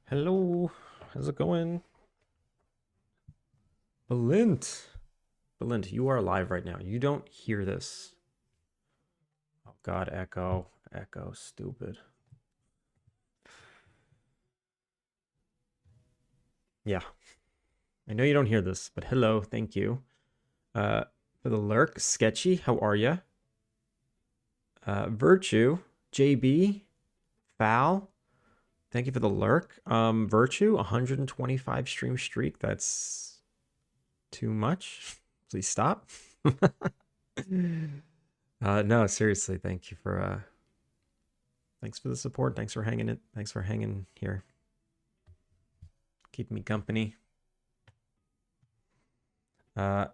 Hello, how's it going? Belint. Belint, you are live right now. You don't hear this. Oh God, echo. Echo, stupid. Yeah, I know you don't hear this, but hello, thank you. Uh, for the lurk, Sketchy, how are ya? Virtue, JB, Foul, thank you for the lurk. Virtue, 125 stream streak. That's too much. Please stop. No, seriously, thank you for thanks for the support. Thanks for hanging it. Thanks for hanging here. Keeping me company. Uh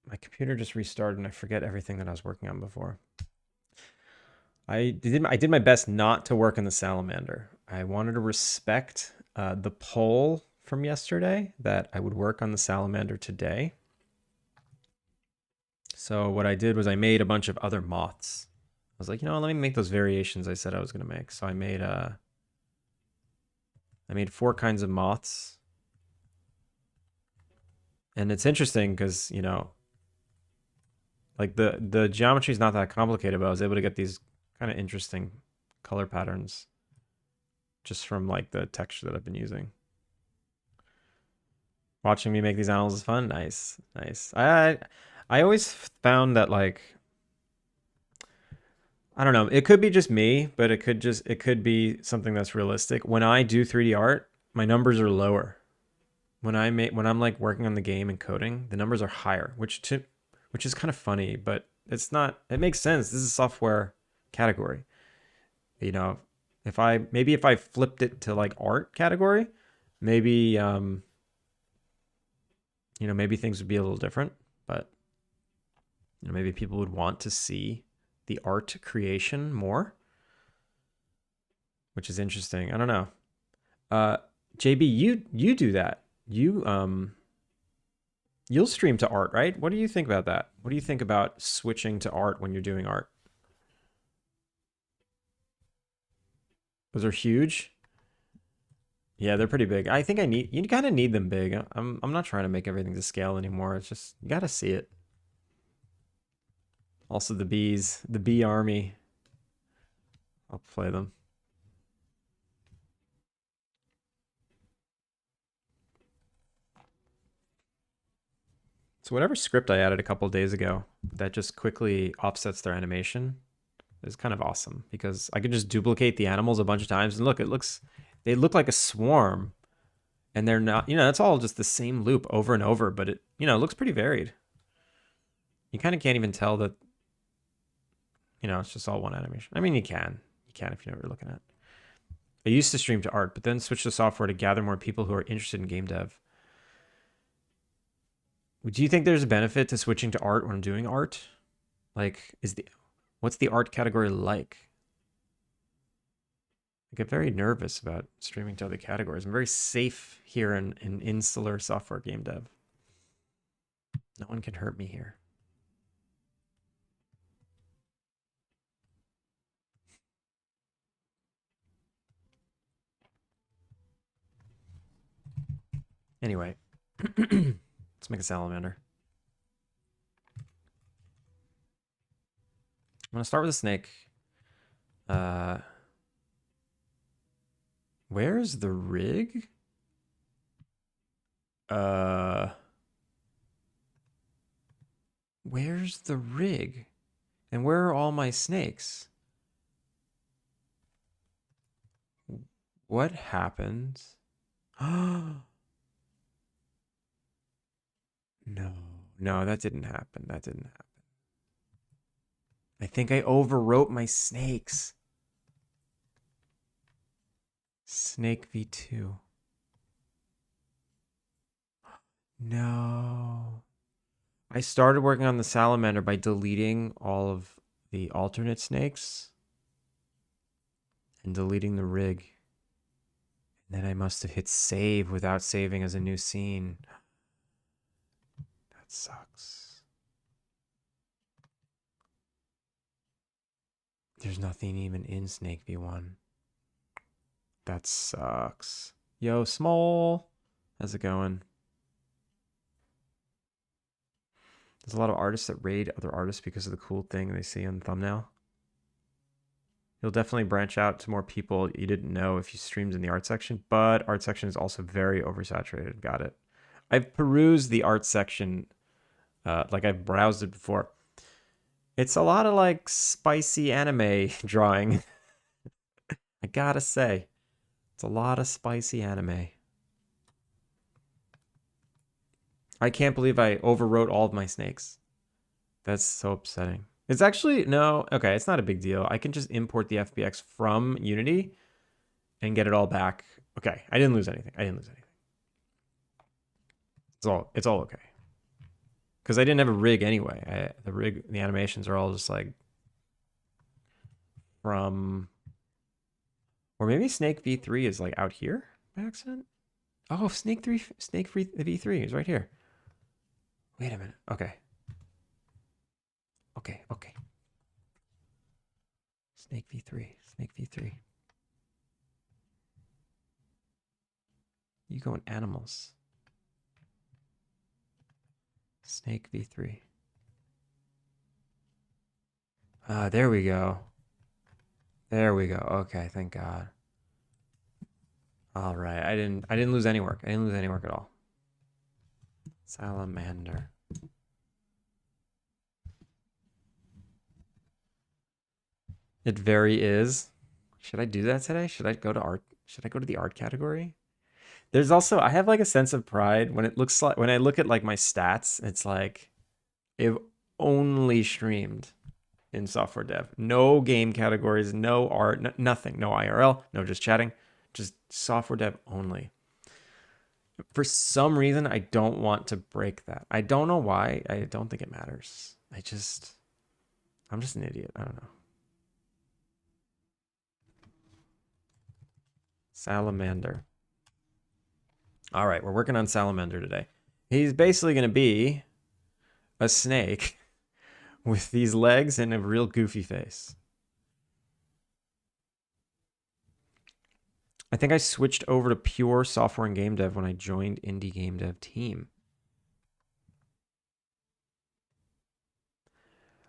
my computer just restarted and I forget everything that I was working on before. I did my best not to work on the salamander. I wanted to respect the poll from yesterday that I would work on the salamander today. So what I did was I made a bunch of other moths. I was like, let me make those variations I said I was gonna make. So I made 4 kinds of moths. And it's interesting because, like the geometry is not that complicated, but I was able to get these kind of interesting color patterns just from like the texture that I've been using. Watching me make these animals is fun. Nice, nice. I always found that like I don't know. It could be just me, but it could be something that's realistic. When I do 3D art, my numbers are lower. When I'm like working on the game and coding, the numbers are higher, which is kind of funny, but it's not. It makes sense. This is a software category. You know, if I flipped it to like art category, maybe maybe things would be a little different, but maybe people would want to see the art creation more, which is interesting. I don't know. Uh JB, you do that. You'll stream to art, right? What do you think about that? What do you think about switching to art when you're doing art? Those are huge. Yeah, they're pretty big. I think you kind of need them big. I'm not trying to make everything to scale anymore. It's just you got to see it. Also the bees, the bee army. I'll play them. So whatever script I added a couple days ago that just quickly offsets their animation is kind of awesome because I could just duplicate the animals a bunch of times and look, they look like a swarm and they're not, that's all just the same loop over and over, but it looks pretty varied. You kind of can't even tell that, it's just all one animation. I mean, you can if you know what you're looking at. I used to stream to art, but then switched to software to gather more people who are interested in game dev. Do you think there's a benefit to switching to art when I'm doing art? Like, what's the art category like? I get very nervous about streaming to other categories. I'm very safe here in insular software game dev. No one can hurt me here. Anyway, let's make a salamander. I'm gonna start with a snake. Where's the rig? Where's the rig? And where are all my snakes? What happened? No, no, that didn't happen. That didn't happen. I think I overwrote my snakes. Snake V2. No. I started working on the salamander by deleting all of the alternate snakes and deleting the rig. And then I must have hit save without saving as a new scene. That sucks. There's nothing even in Snake V1. That sucks. Yo, Small. How's it going? There's a lot of artists that raid other artists because of the cool thing they see on the thumbnail. You'll definitely branch out to more people you didn't know if you streamed in the art section, but art section is also very oversaturated. Got it. I've perused the art section, like I've browsed it before. It's a lot of like spicy anime drawing. I gotta say, it's a lot of spicy anime. I can't believe I overwrote all of my snakes. That's so upsetting. It's actually, no, okay, it's not a big deal. I can just import the FBX from Unity and get it all back. Okay, I didn't lose anything. I didn't lose anything. It's all okay. Because I didn't have a rig anyway. The animations are all just like from, or maybe Snake V3 is like out here by accident. Oh, Snake Free V3 is right here. Wait a minute. Okay. Okay. Snake V3. Snake V3. You go in animals. Snake V3. There we go. There we go. Okay, thank God. All right. I didn't lose any work. I didn't lose any work at all. Salamander. It very is. Should I do that today? Should I go to art? Should I go to the art category? There's also I have like a sense of pride when it looks like when I look at like my stats, it's like if only streamed in software dev. No game categories, no art, nothing, no IRL, no just chatting, just software dev only. For some reason, I don't want to break that. I don't know why. I don't think it matters. I'm just an idiot. I don't know. Salamander. All right, we're working on Salamander today. He's basically going to be a snake with these legs and a real goofy face. I think I switched over to pure software and game dev when I joined indie game dev team.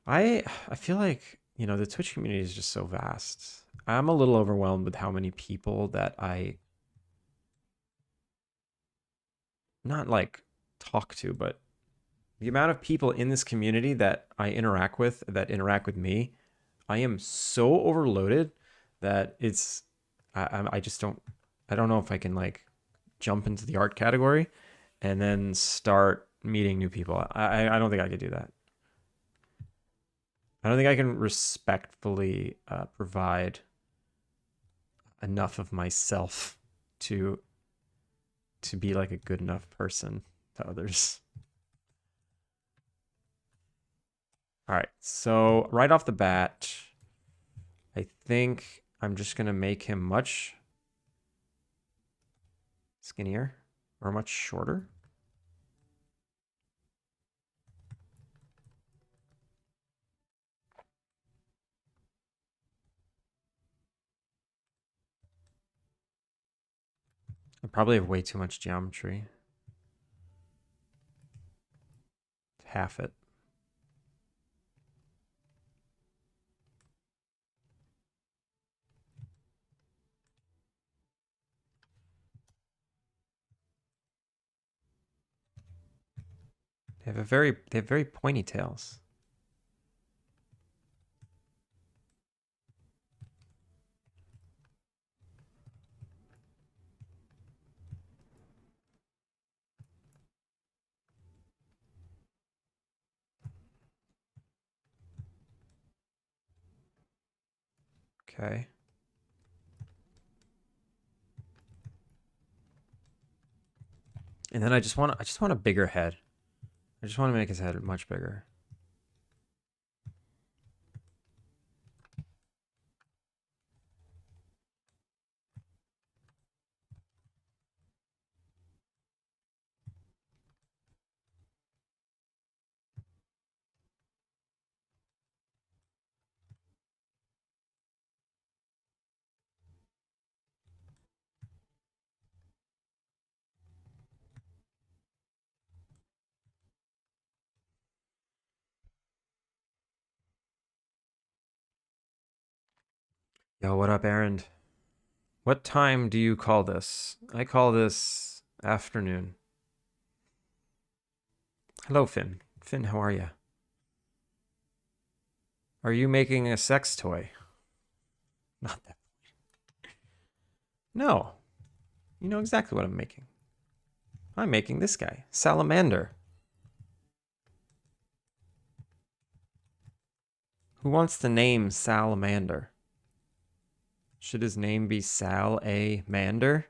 I feel like, the Twitch community is just so vast. I'm a little overwhelmed with how many people that I not like talk to, but the amount of people in this community that I interact with that interact with me, I am so overloaded that I just I don't know if I can like jump into the art category and then start meeting new people. I don't think I could do that. I don't think I can respectfully provide enough of myself to be like a good enough person to others. All right, so right off the bat, I think I'm just gonna make him much skinnier or much shorter. I probably have way too much geometry. Half it. They have very pointy tails. Okay. And then I just want a bigger head. I just want to make his head much bigger. Yo, what up, Aaron? What time do you call this? I call this afternoon. Hello, Finn. Finn, how are you? Are you making a sex toy? Not that. No. You know exactly what I'm making. I'm making this guy, Salamander. Who wants the name Salamander? Should his name be Sal A. Mander?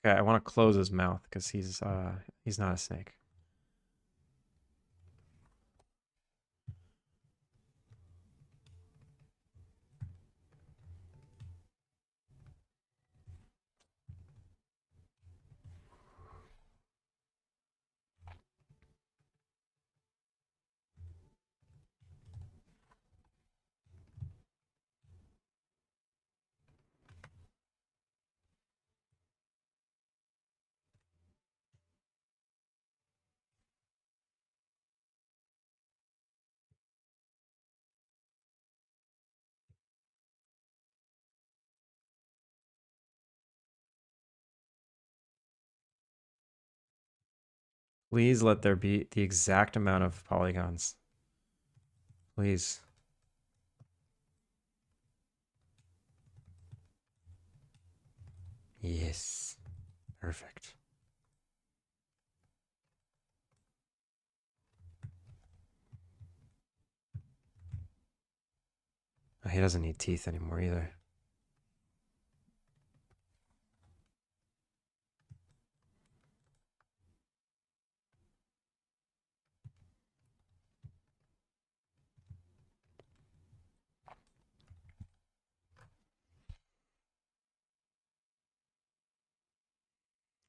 Okay, I want to close his mouth because he's not a snake. Please let there be the exact amount of polygons. Please. Yes. Perfect. Oh, he doesn't need teeth anymore either.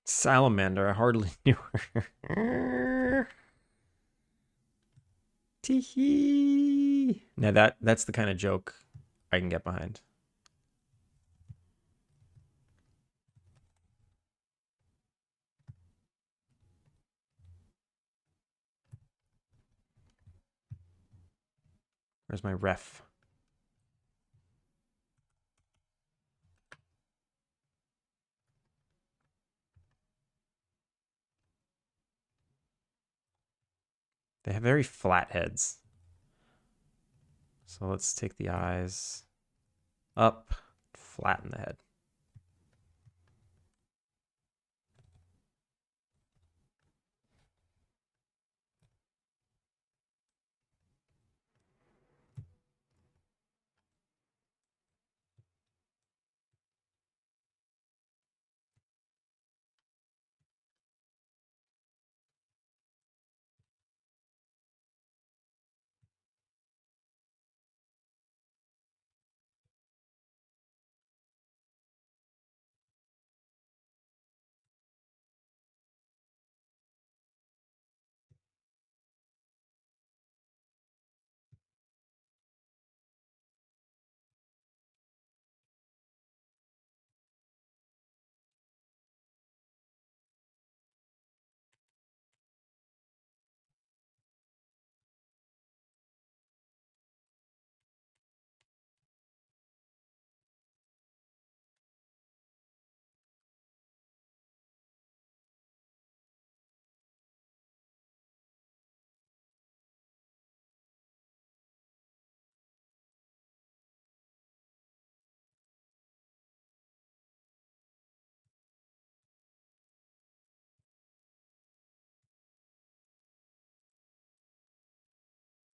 Salamander, I hardly knew her. Teehee. Now that's the kind of joke I can get behind. Where's my ref? They have very flat heads. So let's take the eyes up, flatten the head.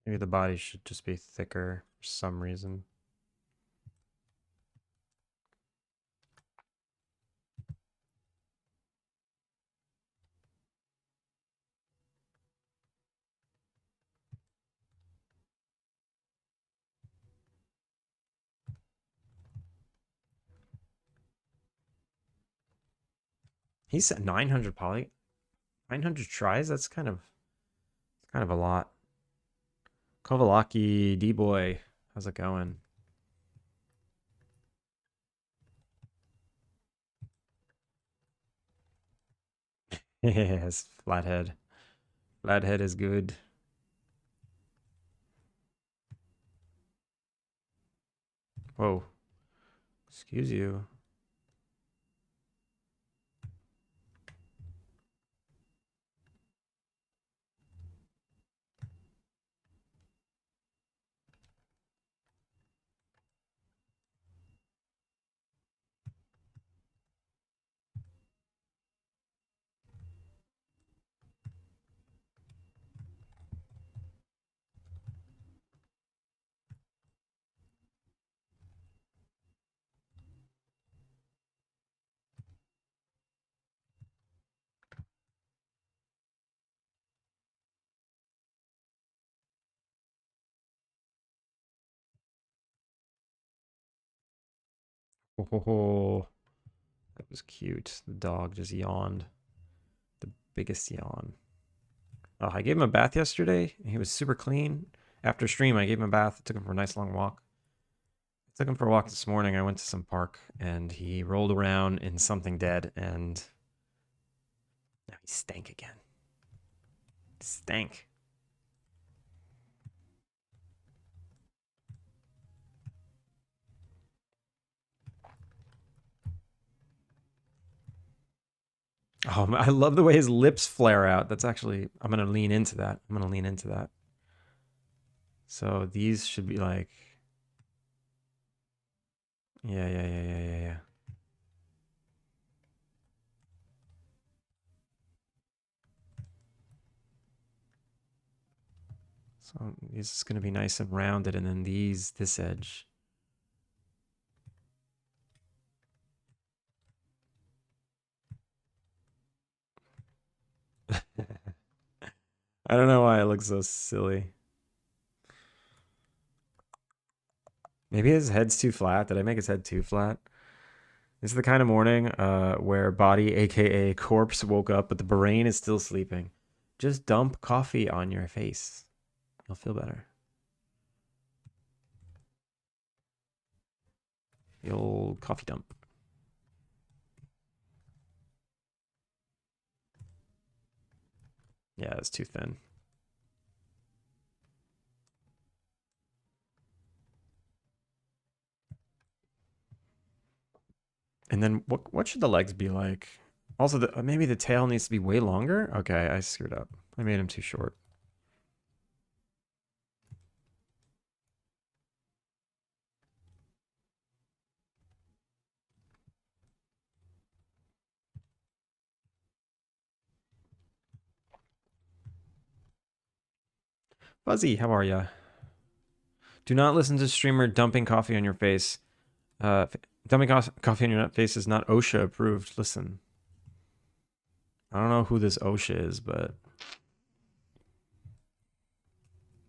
Maybe the body should just be thicker for some reason. He's at 900 poly. 900 tries? That's kind of a lot. Kovalaki, D-boy, how's it going? Yes, flathead. Flathead is good. Whoa, excuse you. Oh, that was cute. The dog just yawned. The biggest yawn. Oh, I gave him a bath yesterday. He was super clean. After stream, I gave him a bath. Took him for a nice long walk. I took him for a walk this morning. I went to some park and he rolled around in something dead and now he stank again. Stank. Oh, I love the way his lips flare out. That's actually, I'm going to lean into that. I'm going to lean into that. So these should be like, yeah. So this is going to be nice and rounded. And then this edge. I don't know why it looks so silly. Maybe his head's too flat. Did I make his head too flat? This is the kind of morning where body, aka corpse, woke up, but the brain is still sleeping. Just dump coffee on your face. You'll feel better. The old coffee dump. Yeah, it's too thin. And then what should the legs be like? Also, maybe the tail needs to be way longer. Okay, I screwed up. I made him too short. Fuzzy, how are ya? Do not listen to streamer dumping coffee on your face. Uh, dumping coffee on your face is not OSHA approved. Listen, I don't know who this OSHA is, but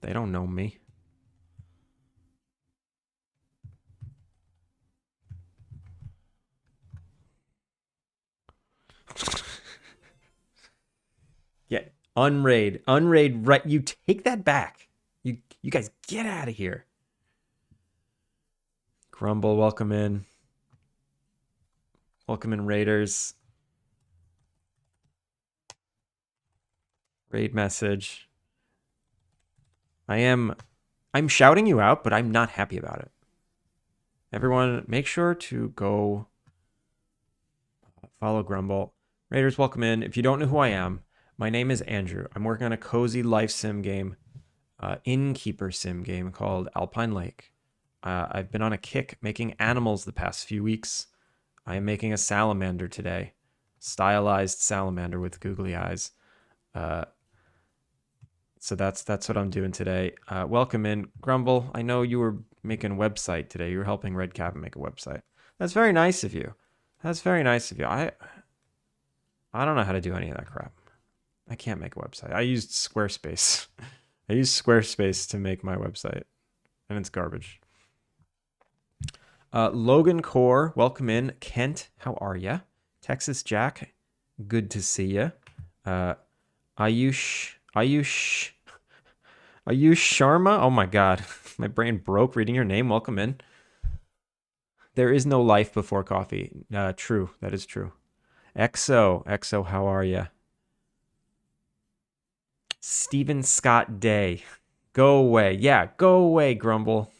they don't know me. Yeah, unraid. Right, you take that back. You guys get out of here. Grumble, welcome in. Welcome in, Raiders. Raid message. I'm shouting you out, but I'm not happy about it. Everyone, make sure to go follow Grumble. Raiders, welcome in. If you don't know who I am, my name is Andrew. I'm working on a cozy life sim game, Innkeeper-Sim game called Alpine Lake. I've been on a kick making animals the past few weeks. I am making a salamander today, stylized salamander with googly eyes. So that's what I'm doing today. Welcome in, Grumble. I know you were making a website today. You were helping Red Cabin make a website. That's very nice of you. That's very nice of you. I don't know how to do any of that crap. I can't make a website. I used Squarespace. I used Squarespace to make my website, and it's garbage. Logan Core, welcome in. Kent, how are ya? Texas Jack, good to see ya. Ayush Sharma. Oh my god, my brain broke reading your name. Welcome in. There is no life before coffee. True, that is true. XO, how are you? Stephen Scott Day. Go away. Yeah, go away, Grumble.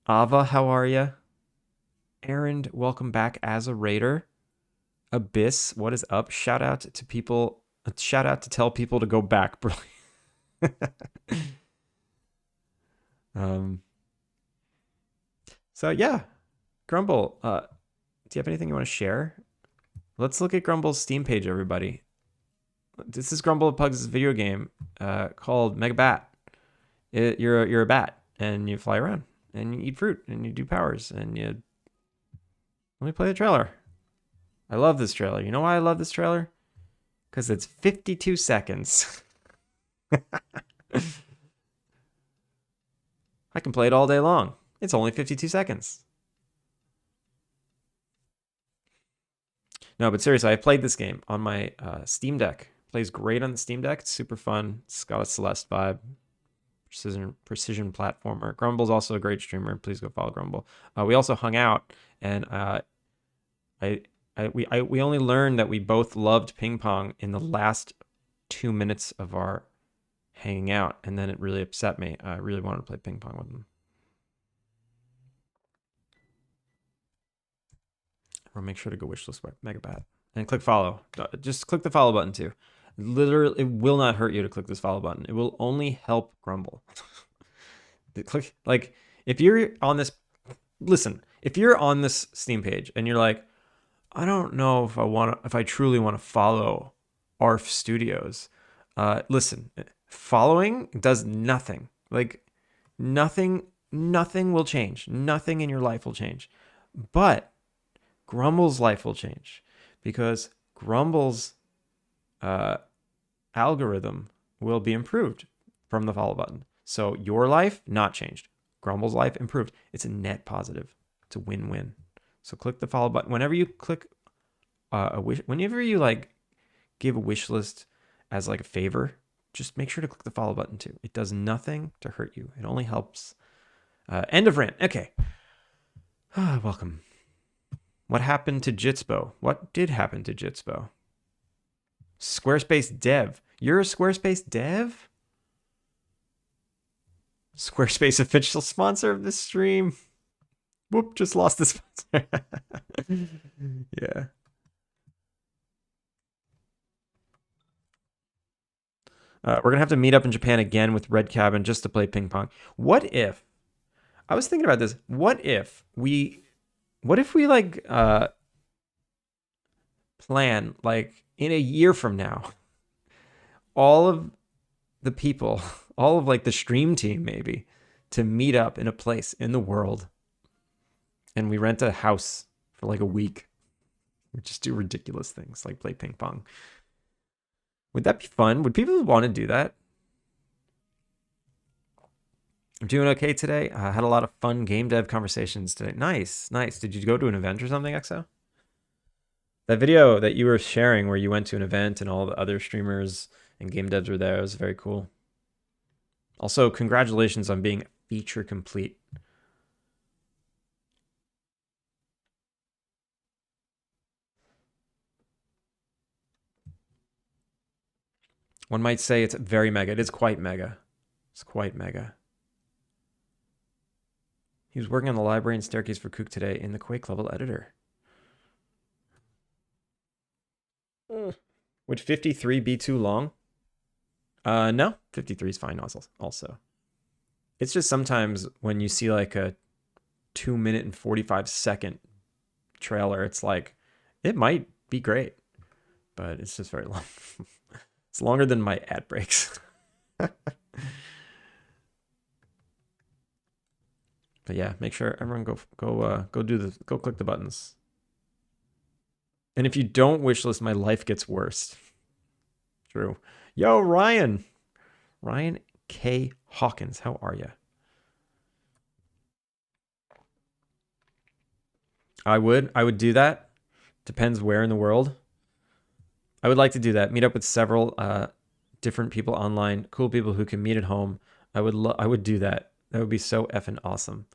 Ava, how are you? Aaron, welcome back as a raider. Abyss, what is up? Shout out to people. Shout out to tell people to go back. um. So yeah, Grumble. Do you have anything you want to share? Let's look at Grumble's Steam page, everybody. This is Grumble Pugs' video game called Mega Bat. You're a bat and you fly around and you eat fruit and you do powers and you. Let me play the trailer. I love this trailer. You know why I love this trailer? Because it's 52 seconds. I can play it all day long. It's only 52 seconds. No, but seriously, I played this game on my Steam Deck. Plays great on the Steam Deck. It's super fun. It's got a Celeste vibe. Precision platformer. Grumble's also a great streamer. Please go follow Grumble. We also hung out, and we only learned that we both loved ping pong in the last 2 minutes of our hanging out, and then it really upset me. I really wanted to play ping pong with him. Or make sure to go wishlist Megabat and click follow. Just click the follow button too. Literally, it will not hurt you to click this follow button. It will only help Grumble. Click, like, if you're on this, listen, if you're on this Steam page and you're like, I don't know if I truly want to follow ARF Studios. Listen, following does nothing. Like, nothing will change. Nothing in your life will change. But Grumble's life will change because Grumble's algorithm will be improved from the follow button. So your life, not changed. Grumble's life improved. It's a net positive. It's a win-win. So click the follow button. Whenever you click whenever you like give a wish list as like a favor, just make sure to click the follow button too. It does nothing to hurt you. It only helps. End of rant. Okay. Welcome. What happened to Jitspo? What did happen to Jitspo? Squarespace dev. You're a Squarespace dev? Squarespace official sponsor of this stream. Whoop, just lost the sponsor. Yeah. We're going to have to meet up in Japan again with Red Cabin just to play ping pong. What if, I was thinking about this, what if we like plan like in a year from now, all of the people, all of like the stream team maybe, to meet up in a place in the world and we rent a house for like a week. We just do ridiculous things like play ping pong. Would that be fun? Would people want to do that? I'm doing okay today. I had a lot of fun game dev conversations today. Nice. Did you go to an event or something, XO? That video that you were sharing where you went to an event and all the other streamers and game devs were there, it was very cool. Also, congratulations on being feature complete. One might say it's very mega. It is quite mega. It's quite mega. He was working on the library and staircase for Kook today in the Quake level editor. Would 53 be too long? No, 53 is fine also. It's just sometimes when you see like a 2 minute and 45 second trailer, it's like, it might be great, but it's just very long. It's longer than my ad breaks. But yeah, make sure everyone go click the buttons. And if you don't wishlist, my life gets worse. True. Yo, Ryan K. Hawkins, how are you? I would do that. Depends where in the world. I would like to do that. Meet up with several different people online, cool people who can meet at home. I would do that. That would be so effing awesome.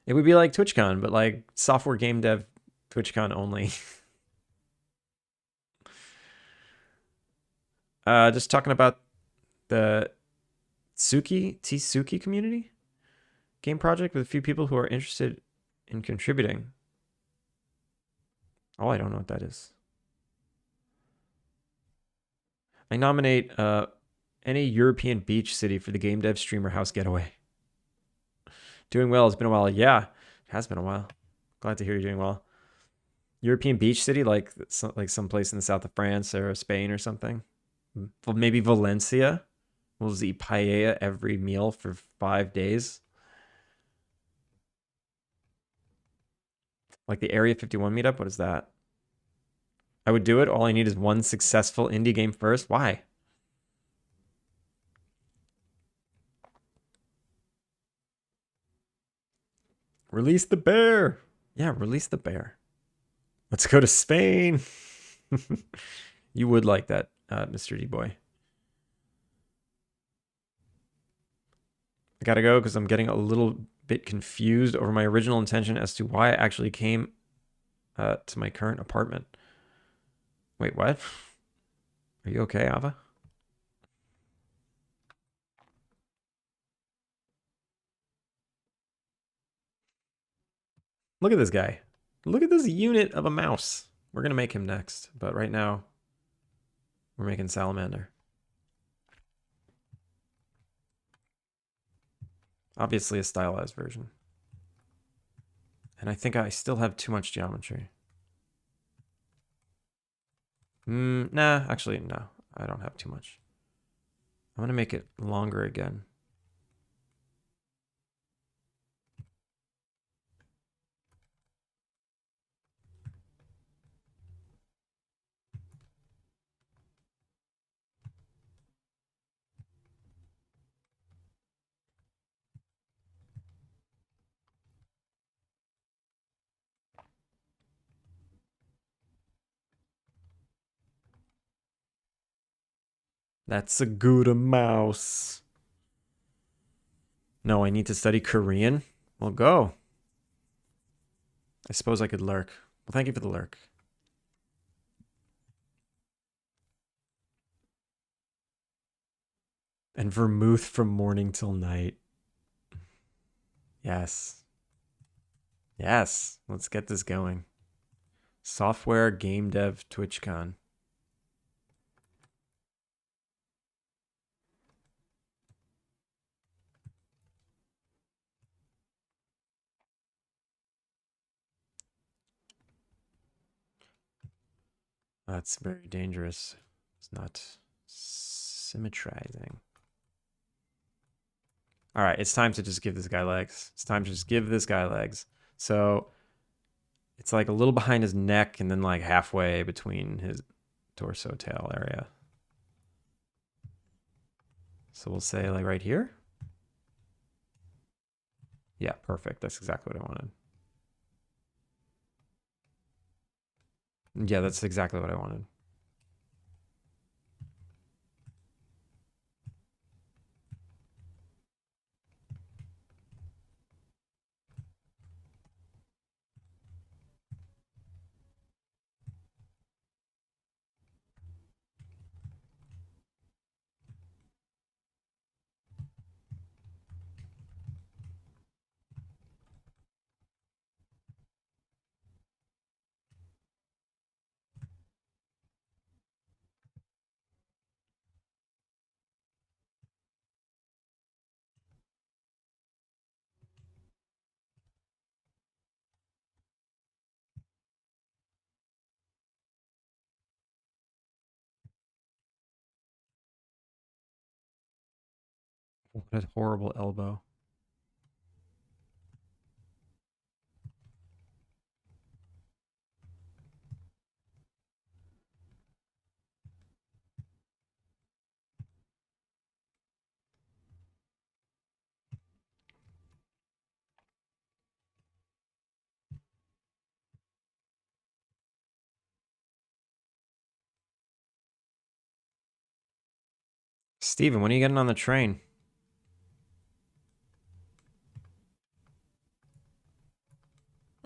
It would be like TwitchCon, but like software game dev TwitchCon only. Just talking about the Tsuki community game project with a few people who are interested in contributing. Oh, I don't know what that is. I nominate any European beach city for the game dev streamer house getaway. Doing well. It's been a while. Yeah, it has been a while. Glad to hear you're doing well. European beach city, like someplace in the south of France or Spain or something. Maybe Valencia. We'll just eat paella every meal for 5 days. Like the Area 51 meetup. What is that? I would do it. All I need is one successful indie game first. Why? Release the bear. Yeah, release the bear. Let's go to Spain. You would like that, Mr. D Boy. I gotta go because I'm getting a little bit confused over my original intention as to why I actually came to my current apartment. Wait, what? Are you okay, Ava? Look at this guy. Look at this unit of a mouse. We're gonna make him next, but right now we're making Salamander. Obviously a stylized version. And I think I still have too much geometry. Nah, actually, no. I don't have too much. I'm gonna make it longer again. That's a good mouse. No, I need to study Korean. Well, go. I suppose I could lurk. Well, thank you for the lurk. And vermouth from morning till night. Yes. Yes. Let's get this going. Software game dev TwitchCon. That's very dangerous. It's not symmetrizing. All right, it's time to just give this guy legs. It's time to just give this guy legs. So it's like a little behind his neck and then like halfway between his torso tail area. So we'll say like right here. Yeah, perfect. That's exactly what I wanted. Yeah, that's exactly what I wanted. What a horrible elbow. Steven, when are you getting on the train?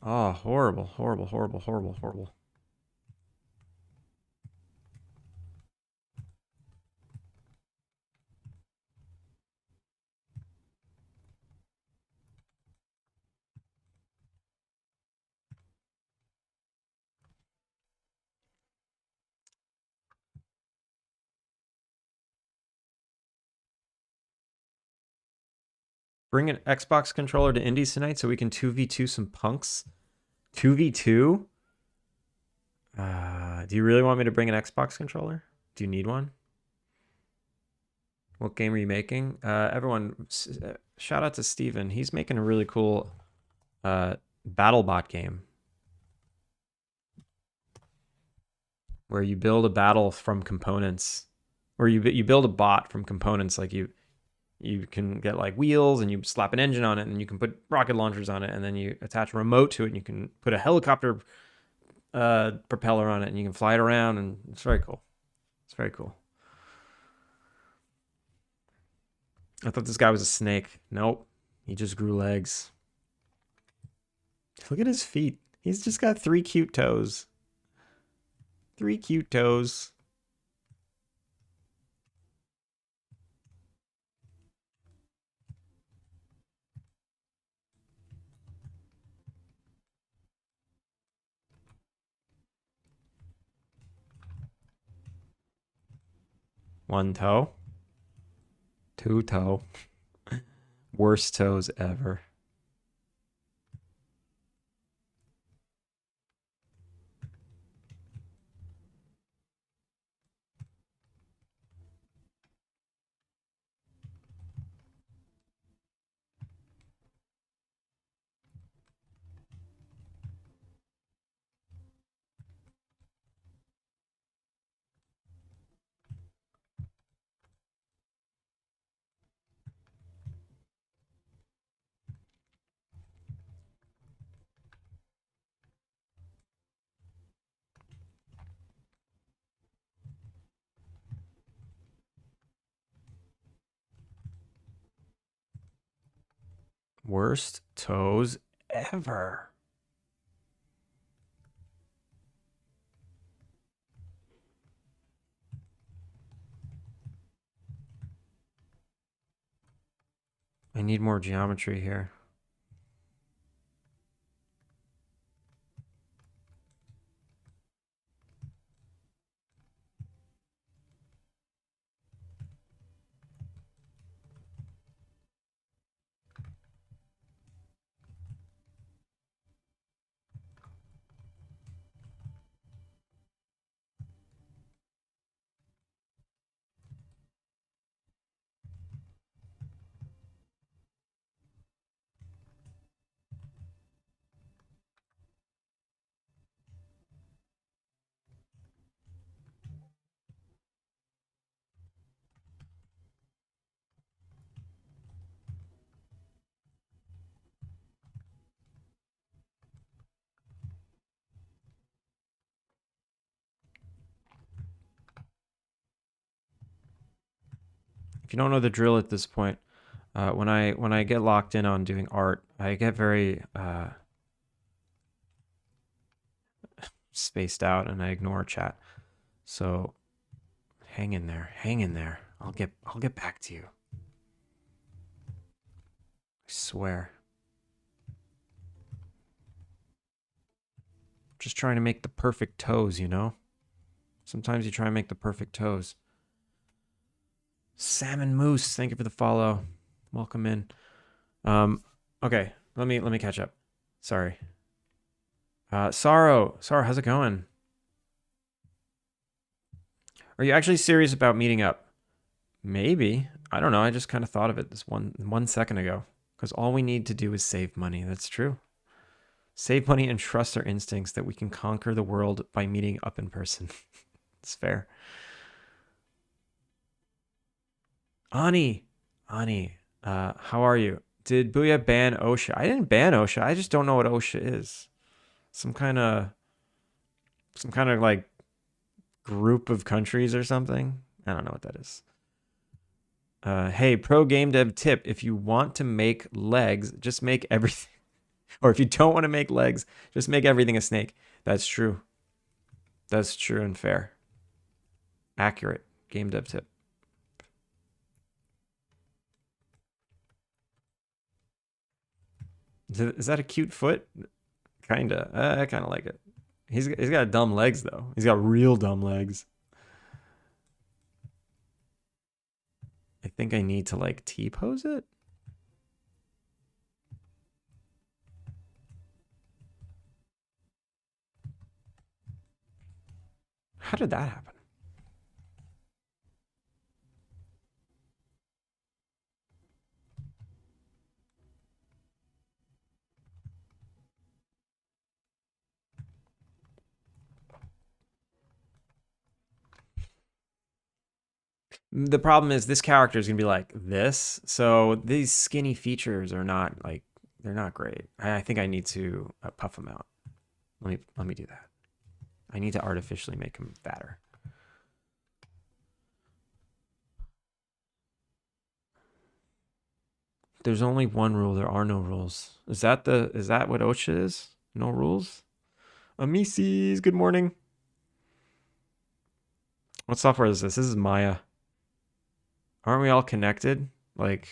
Oh, horrible, horrible, horrible, horrible, horrible. Bring an Xbox controller to Indies tonight so we can 2v2 some punks. 2v2? Do you really want me to bring an Xbox controller? Do you need one? What game are you making? Everyone, shout out to Steven. He's making a really cool BattleBot game where you build a battle from components, or you build a bot from components. Like you can get like wheels and you slap an engine on it, and you can put rocket launchers on it, and then you attach a remote to it, and you can put a helicopter propeller on it, and you can fly it around, and it's very cool. It's very cool. I thought this guy was a snake. Nope. He just grew legs. Look at his feet. He's just got 3 cute toes. 3 cute toes. One toe. 2 toe. Worst toes ever. Worst toes ever. I need more geometry here. If you don't know the drill at this point, when I get locked in on doing art, I get very spaced out and I ignore chat. So hang in there, hang in there. I'll get back to you. I swear. Just trying to make the perfect toes, you know? Sometimes you try and make the perfect toes. Salmon Moose, thank you for the follow. Welcome in. Okay, let me catch up. Sorry. Sorrow, how's it going? Are you actually serious about meeting up? Maybe. I don't know. I just kind of thought of it this one second ago. Because all we need to do is save money. That's true. Save money and trust our instincts that we can conquer the world by meeting up in person. It's fair. Ani, how are you? Did Booyah ban OSHA? I didn't ban OSHA. I just don't know what OSHA is. Some kind of like group of countries or something. I don't know what that is. Hey, pro game dev tip: if you want to make legs, just make everything. Or if you don't want to make legs, just make everything a snake. That's true. That's true and fair. Accurate game dev tip. Is that a cute foot? Kinda. I kind of like it. He's got dumb legs though. He's got real dumb legs. I think I need to like T-pose it. How did that happen? The problem is this character is gonna be like this, so these skinny features are not like they're not great. I think I need to puff him out. Let me do that. I need to artificially make him fatter. There's only one rule. There are no rules. Is that what OSHA is? No rules? Amices, good morning. What software is this? This is Maya. Aren't we all connected? Like,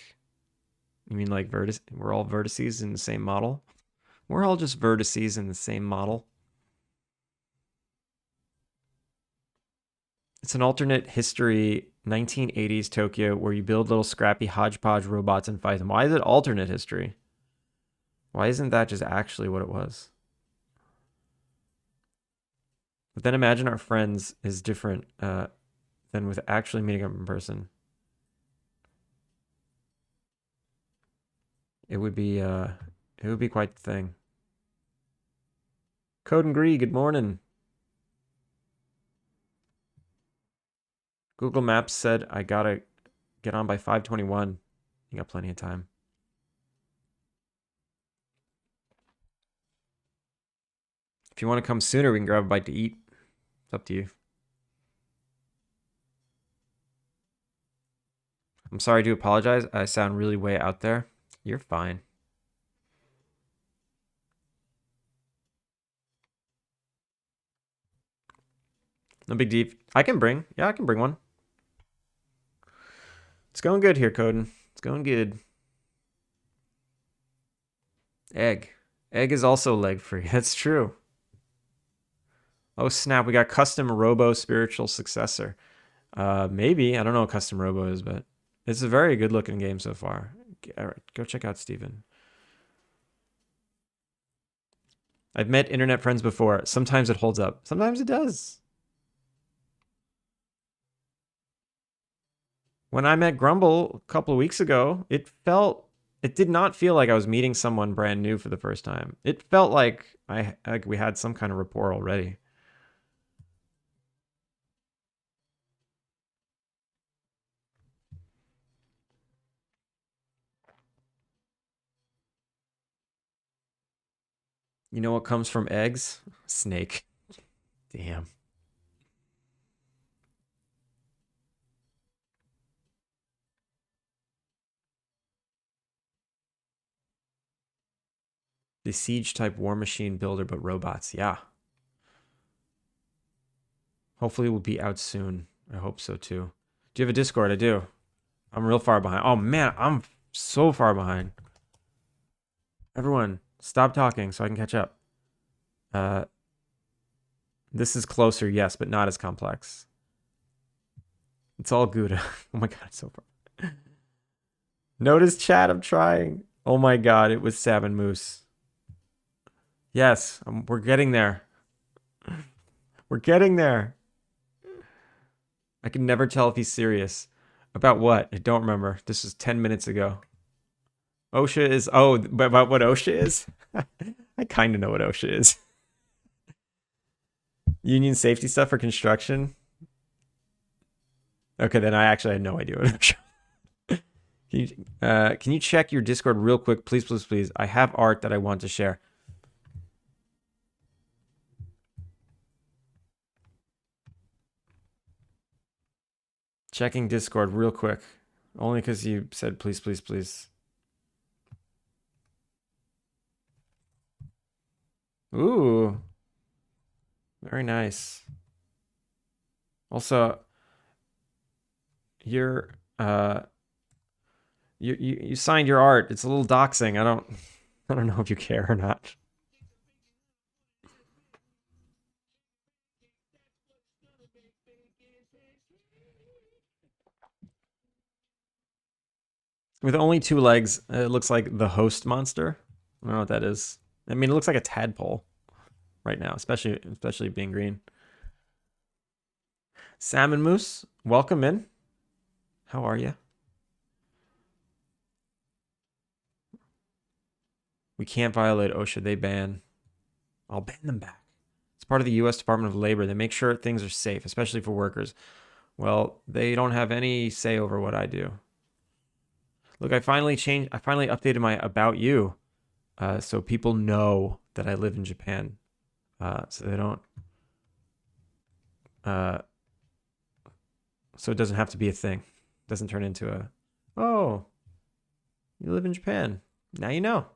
you mean like vertice? We're all vertices in the same model? We're all just vertices in the same model. It's an alternate history 1980s Tokyo where you build little scrappy hodgepodge robots and fight them. Why is it alternate history? Why isn't that just actually what it was? But then imagine our friends is different than with actually meeting up in person. It would be quite the thing. Code and Gree, good morning. Google Maps said I gotta get on by 5:21. You got plenty of time. If you want to come sooner, we can grab a bite to eat. It's up to you. I'm sorry to apologize. I sound really way out there. You're fine. No big deal. I can bring one. It's going good here, Coden. It's going good. Egg. Egg is also leg free. That's true. Oh snap, we got custom Robo spiritual successor. Maybe. I don't know what custom Robo is, but it's a very good looking game so far. All right, go check out Steven. I've met internet friends before. Sometimes it holds up. Sometimes it does. When I met Grumble a couple of weeks ago, it did not feel like I was meeting someone brand new for the first time. It felt like we had some kind of rapport already. You know what comes from eggs? Snake. Damn. The siege type war machine builder, but robots. Yeah. Hopefully we'll be out soon. I hope so too. Do you have a Discord? I do. I'm real far behind. Oh man, I'm so far behind. Everyone, stop talking so I can catch up. Uh, this is closer, yes, but not as complex. It's all Gouda. Oh my god, it's so far. Notice chat, I'm trying. Oh my god, it was Salmon Moose. Yes, we're getting there. We're getting there. I can never tell if he's serious. About what? I don't remember. This was 10 minutes ago. OSHA is... Oh, about what OSHA is? I kind of know what OSHA is. Union safety stuff for construction? Okay, then I actually had no idea what OSHA. Can you check your Discord real quick, please, please, please? I have art that I want to share. Checking Discord real quick. Only because you said please, please, please. Ooh, very nice. Also, you're you signed your art. It's a little doxing. I don't know if you care or not. With only two legs, it looks like the host monster. I don't know what that is. I mean, it looks like a tadpole right now, especially being green. Salmon Moose, welcome in. How are you? We can't violate OSHA. They ban. I'll ban them back. It's part of the U.S. Department of Labor. They make sure things are safe, especially for workers. Well, they don't have any say over what I do. Look, I finally updated my about you, so people know that I live in Japan. So they don't. Uh, so it doesn't have to be a thing. It doesn't turn into a. Oh, you live in Japan. Now you know.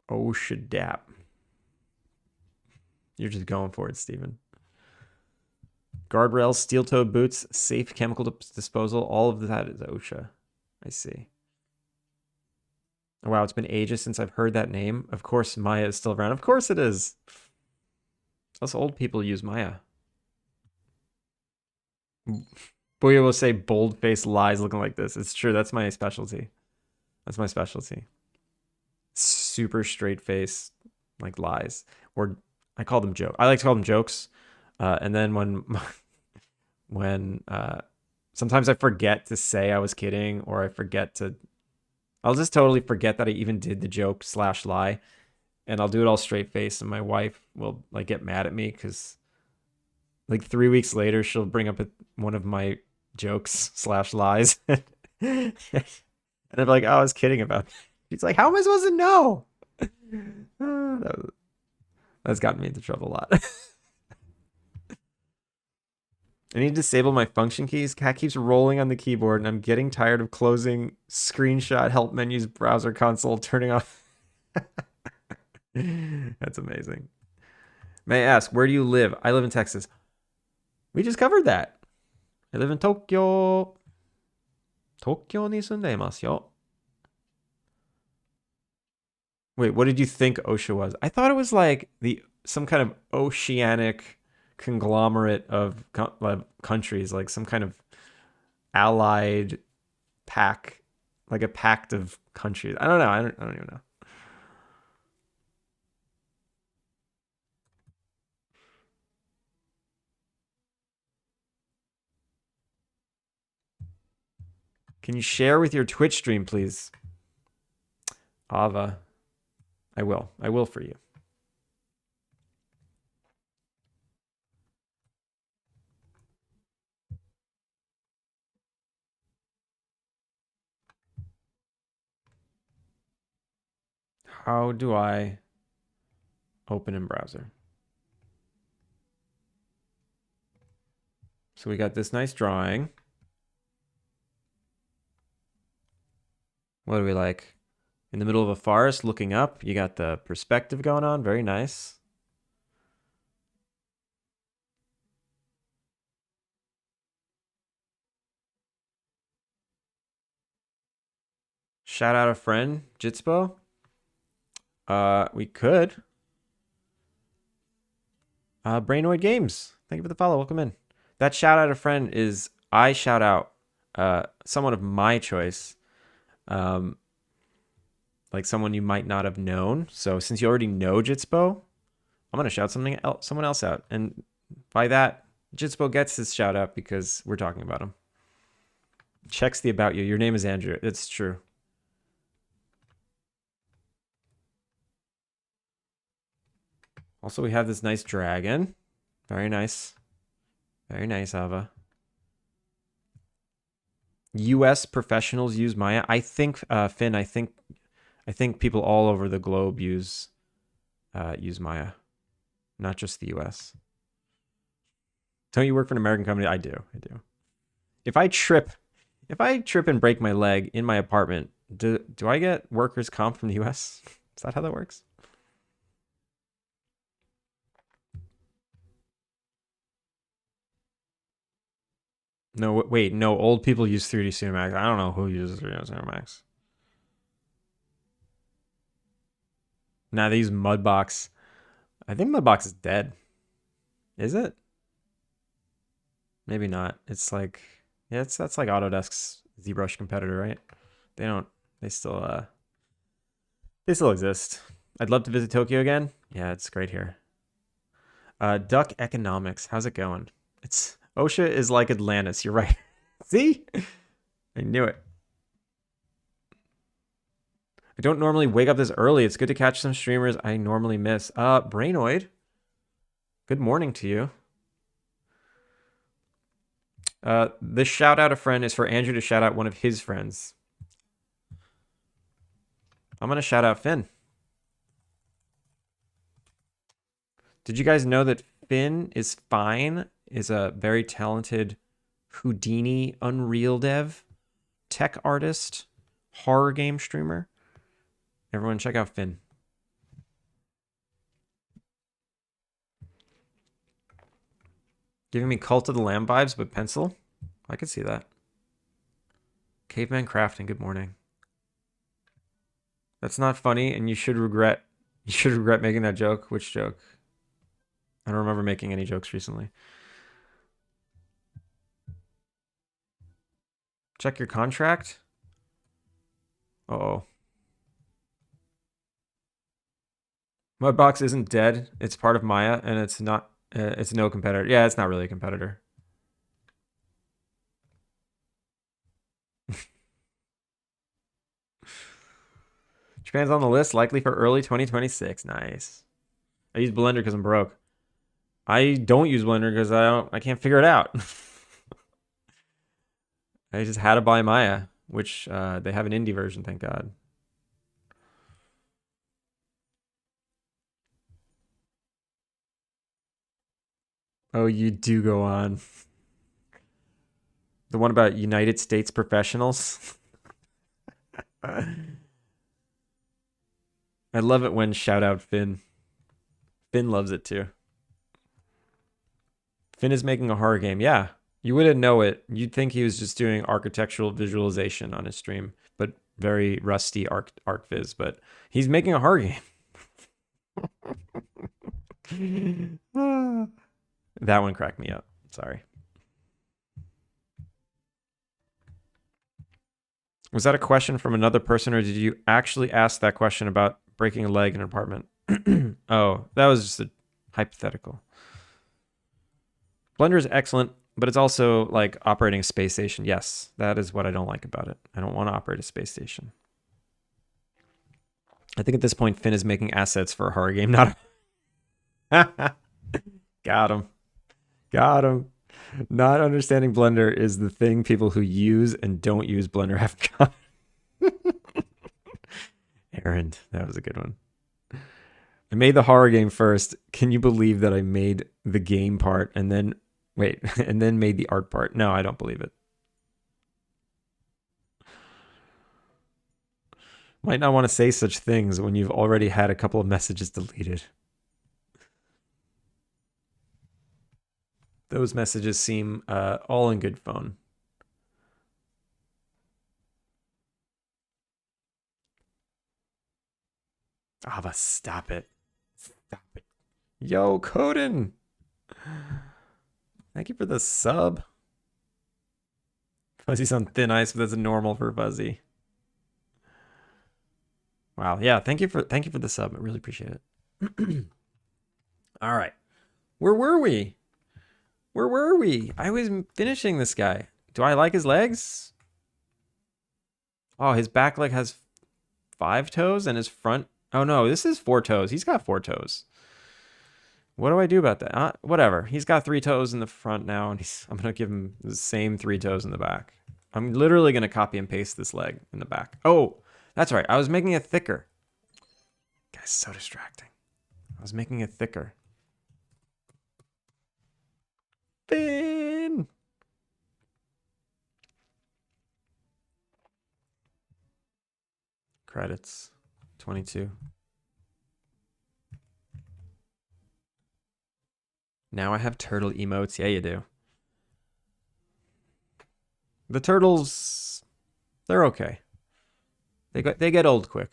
Oh, shadap. You're just going for it, Steven. Guardrails, steel-toed boots, safe chemical disposal. All of that is OSHA. I see. Wow, it's been ages since I've heard that name. Of course, Maya is still around. Of course it is. Us old people use Maya. Booyah will say bold-faced lies looking like this. It's true. That's my specialty. That's my specialty. Super straight face, like lies. Or I call them jokes. I like to call them jokes. And then when sometimes I forget to say I was kidding, or I'll just totally forget that I even did the joke / lie, and I'll do it all straight face, and my wife will like get mad at me because like 3 weeks later she'll bring up one of my jokes / lies, and I'm like, oh, I was kidding about that. She's like, how am I supposed to know? That's gotten me into trouble a lot. I need to disable my function keys. Cat keeps rolling on the keyboard, and I'm getting tired of closing screenshot help menus, browser console, turning off. That's amazing. May I ask, where do you live? I live in Texas. We just covered that. I live in Tokyo. Tokyo ni sundemasu yo. Wait, what did you think OSHA was? I thought it was like some kind of oceanic conglomerate of countries, like some kind of allied pack, like a pact of countries. I don't know. I don't even know. Can you share with your Twitch stream, please? Ava. I will. I will for you. How do I open in browser? So we got this nice drawing. What do we like? In the middle of a forest looking up. You got the perspective going on. Very nice. Shout out a friend, Jitspo. We could. Brainoid Games. Thank you for the follow. Welcome in. That shout out a friend is I shout out someone of my choice. Like someone you might not have known. So since you already know Jitspo, I'm gonna shout someone else out. And by that, Jitspo gets his shout out because we're talking about him. Checks the about you. Your name is Andrew. It's true. Also, we have this nice dragon. Very nice. Very nice, Ava. US professionals use Maya. I think, Finn, I think people all over the globe use Maya, not just the U.S. Don't you work for an American company? I do. I do. If I trip and break my leg in my apartment, do I get workers' comp from the U.S.? Is that how that works? No, wait, no. Old people use 3D Cinemax. I don't know who uses 3D Cinemax. Nah, they use Mudbox. I think Mudbox is dead. Is it? Maybe not. It's like, yeah, that's like Autodesk's ZBrush competitor, right? They don't. They still exist. I'd love to visit Tokyo again. Yeah, it's great here. Duck Economics. How's it going? It's OSHA is like Atlantis. You're right. See? I knew it. I don't normally wake up this early. It's good to catch some streamers I normally miss. Brainoid. Good morning to you. This shout out a friend is for Andrew to shout out one of his friends. I'm gonna shout out Finn. Did you guys know that Finn is a very talented Houdini Unreal dev, tech artist, horror game streamer? Everyone check out Finn. Giving me Cult of the Lamb vibes, but pencil? I could see that. Caveman Crafting, good morning. That's not funny, and you should regret making that joke. Which joke? I don't remember making any jokes recently. Check your contract. Uh-oh. Mudbox isn't dead. It's part of Maya, and it's not. It's no competitor. Yeah, it's not really a competitor. Japan's on the list, likely for early 2026. Nice. I use Blender because I'm broke. I don't use Blender because I can't figure it out. I just had to buy Maya, which they have an indie version, thank God. Oh, you do go on. The one about United States professionals. I love it when shout out Finn. Finn loves it too. Finn is making a horror game. Yeah, you wouldn't know it. You'd think he was just doing architectural visualization on his stream, but very rusty art viz. But he's making a horror game. That one cracked me up. Sorry. Was that a question from another person, or did you actually ask that question about breaking a leg in an apartment? Oh, that was just a hypothetical. Blender is excellent, but it's also like operating a space station. Yes, that is what I don't like about it. I don't want to operate a space station. I think at this point, Finn is making assets for a horror game, not Got him. Got him. Not understanding Blender is the thing people who use and don't use Blender have in common. Aaron, that was a good one. I made the horror game first. Can you believe that I made the game part and then and then made the art part? No, I don't believe it. Might not want to say such things when you've already had a couple of messages deleted. Those messages seem all in good fun. Ava, stop it. Stop it. Yo, Coden. Thank you for the sub. Fuzzy's on thin ice, but that's normal for Fuzzy. Wow. Yeah, thank you for the sub. I really appreciate it. All right. Where were we? Where were we? I was finishing this guy. Do I like his legs? Oh, his back leg has 5 toes and his front. Oh no, this is 4 toes. He's got 4 toes. What do I do about that? Whatever. He's got 3 toes in the front now, and I'm gonna give him the same 3 toes in the back. I'm literally gonna copy and paste this leg in the back. Oh, That's right. I was making it thicker. Guy's so distracting. I was making it thicker. Finn! Credits. 22. Now I have turtle emotes. Yeah, you do. The turtles, they're okay. They get old quick.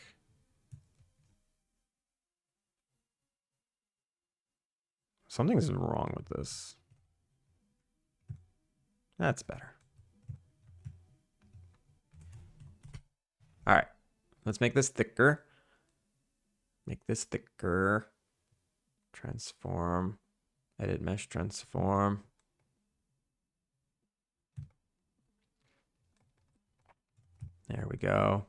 Something's wrong with this. That's better. All right. Let's make this thicker. Make this thicker. Transform. Edit mesh transform. There we go.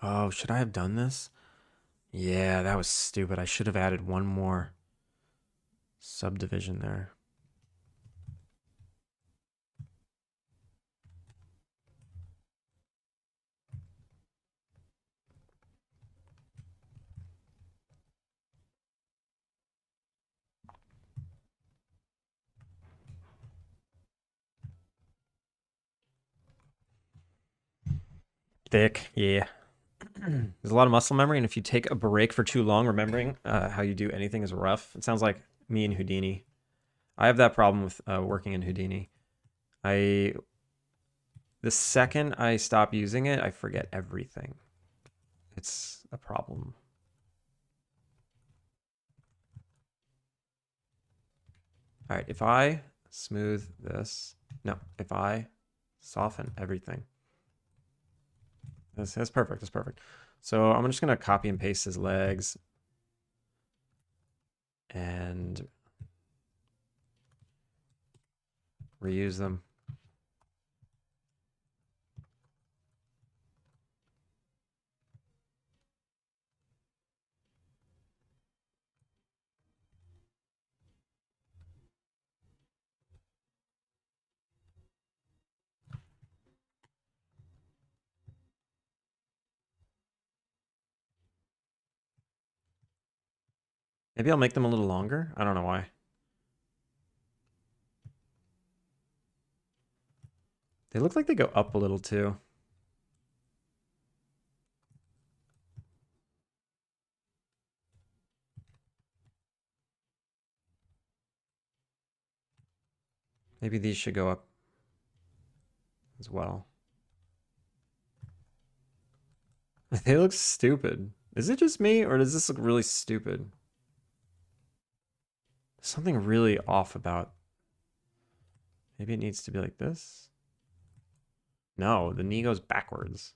Oh, should I have done this? Yeah, that was stupid. I should have added one more subdivision there. Thick, yeah. There's a lot of muscle memory, and if you take a break for too long, remembering how you do anything is rough. It sounds like me and Houdini. I have that problem with working in Houdini. The second I stop using it, I forget everything. It's a problem. All right, if I smooth this, no, if I soften everything, that's perfect. That's perfect. So I'm just gonna copy and paste his legs and reuse them. Maybe I'll make them a little longer. I don't know why. They look like they go up a little too. Maybe these should go up as well. They look stupid. Is it just me, or does this look really stupid? Something really off about. Maybe it needs to be like this. No, the knee goes backwards.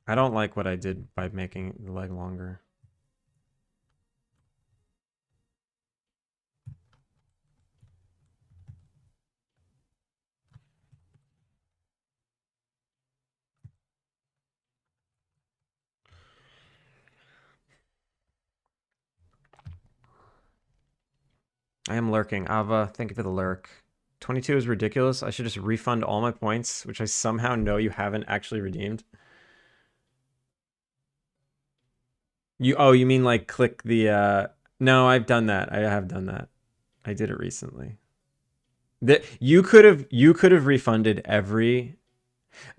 I don't like what I did by making the leg longer. I am lurking. Ava, thank you for the lurk. 22 is ridiculous. I should just refund all my points, which I somehow know you haven't actually redeemed. You mean like click the no, I've done that. I have done that. I did it recently. That you could have refunded every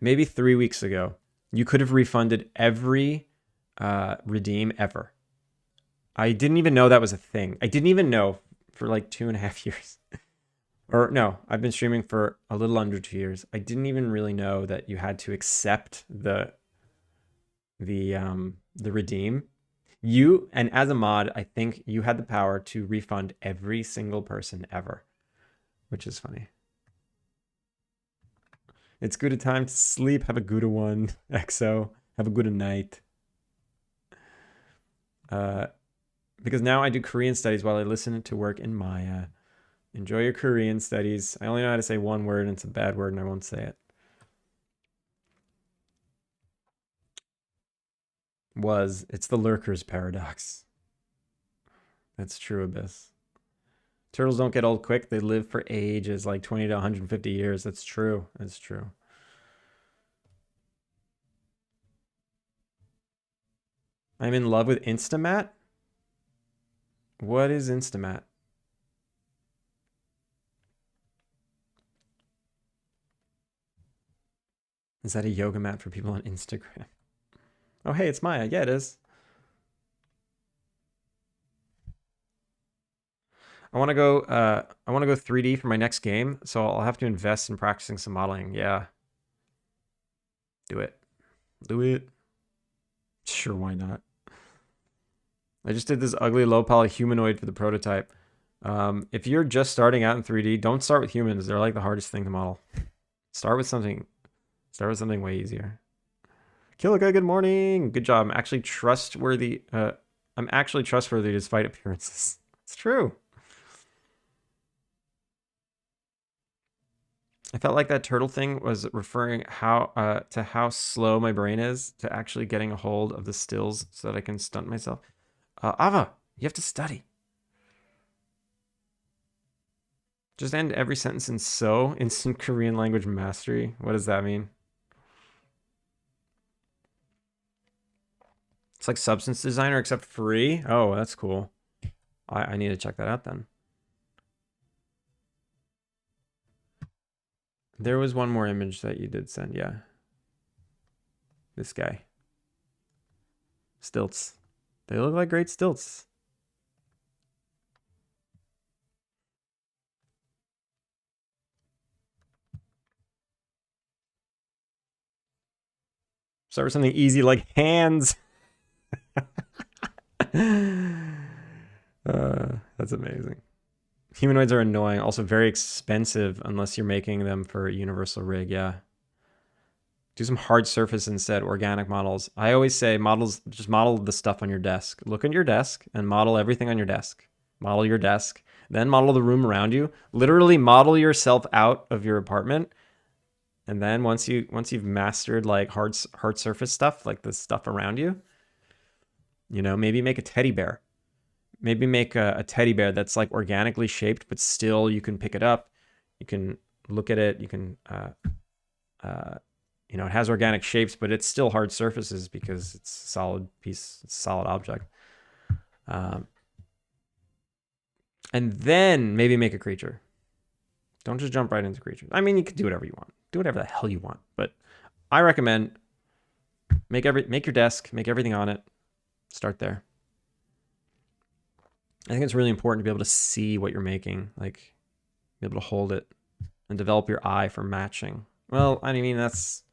maybe 3 weeks ago. You could have refunded every redeem ever. I didn't even know that was a thing. I didn't even know for like 2.5 years. Or no, I've been streaming for a little under 2 years. I didn't even really know that you had to accept the redeem. You, and as a mod, I think you had the power to refund every single person ever, which is funny. It's good time to sleep. Have a good one, EXO. Have a good night. Because now I do Korean studies while I listen to work in Maya. Enjoy your Korean studies. I only know how to say one word, and it's a bad word, and I won't say it. It's the lurker's paradox. That's true, Abyss. Turtles don't get old quick. They live for ages, like 20 to 150 years. That's true. That's true. I'm in love with Instamat? What is Instamat? Is that a yoga mat for people on Instagram? Oh, hey, it's Maya. Yeah, it is. I want to go 3D for my next game, so I'll have to invest in practicing some modeling. Yeah. Do it. Do it. Sure, why not? I just did this ugly low poly humanoid for the prototype. If you're just starting out in 3D, don't start with humans. They're like the hardest thing to model. Start with something way easier. Killica, good morning. Good job. I'm actually trustworthy despite appearances. It's true. I felt like that turtle thing was referring to how slow my brain is to actually getting a hold of the stills so that I can stunt myself. Ava, you have to study. Just end every sentence in so. Instant Korean language mastery. What does that mean? It's like Substance Designer except free. Oh, that's cool. I need to check that out then. There was one more image that you did send, yeah. This guy. Stilts. They look like great stilts. Start with something easy like hands. That's amazing. Humanoids are annoying, also very expensive unless you're making them for a universal rig, yeah. Do some hard surface instead, organic models. I always say just model the stuff on your desk. Look at your desk and model everything on your desk. Model your desk, then model the room around you. Literally model yourself out of your apartment. And then once you've mastered like hard surface stuff, like the stuff around you, maybe make a teddy bear. Maybe make a teddy bear that's like organically shaped, but still you can pick it up. You can look at it. You can, it has organic shapes, but it's still hard surfaces because it's a solid piece. It's a solid object. And then maybe make a creature. Don't just jump right into creatures. I mean, you can do whatever you want. Do whatever the hell you want. But I recommend make your desk, make everything on it. Start there. I think it's really important to be able to see what you're making, like be able to hold it and develop your eye for matching. Well, I mean, that's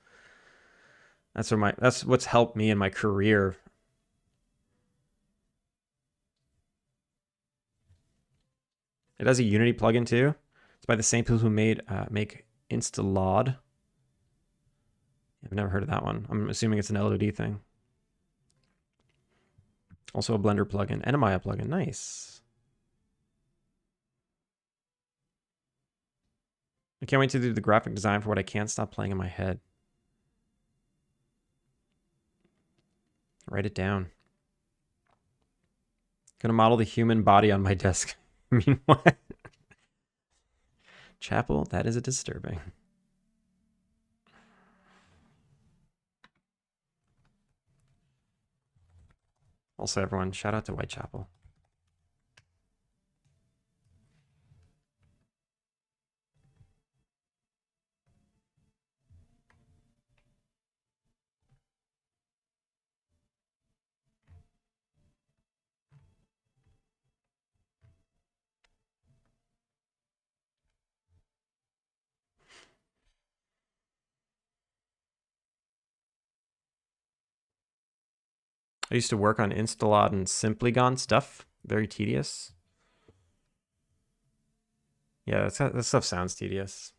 what's helped me in my career. It has a Unity plugin too. It's by the same people who make Instalod. I've never heard of that one. I'm assuming it's an LOD thing. Also a Blender plugin and a Maya plugin. Nice. I can't wait to do the graphic design for what I can't stop playing in my head. Write it down. Gonna model the human body on my desk. I mean, what? Chapel, that is a disturbing. Also, everyone, shout out to Whitechapel. I used to work on Instalod and Simplygon stuff. Very tedious. Yeah, that stuff sounds tedious.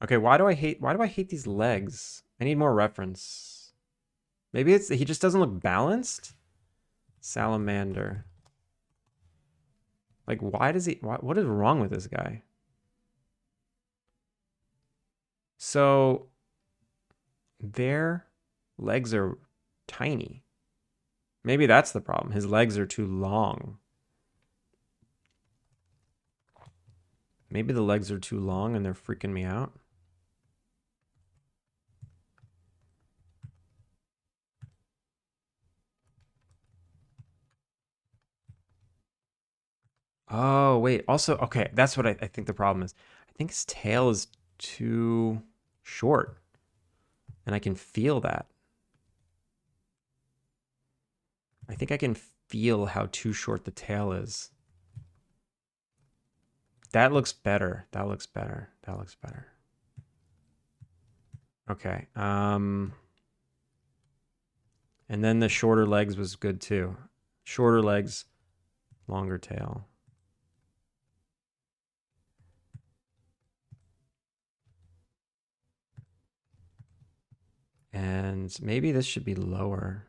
Okay, why do I hate these legs? I need more reference. Maybe he just doesn't look balanced? Salamander. Like, what is wrong with this guy? So, there, legs are tiny. Maybe that's the problem. His legs are too long. Maybe the legs are too long and they're freaking me out. Oh, wait. Also, okay, that's what I think the problem is. I think his tail is too short. And I can feel that. I think I can feel how too short the tail is. That looks better. That looks better. That looks better. Okay. And then the shorter legs was good too. Shorter legs, longer tail. And maybe this should be lower.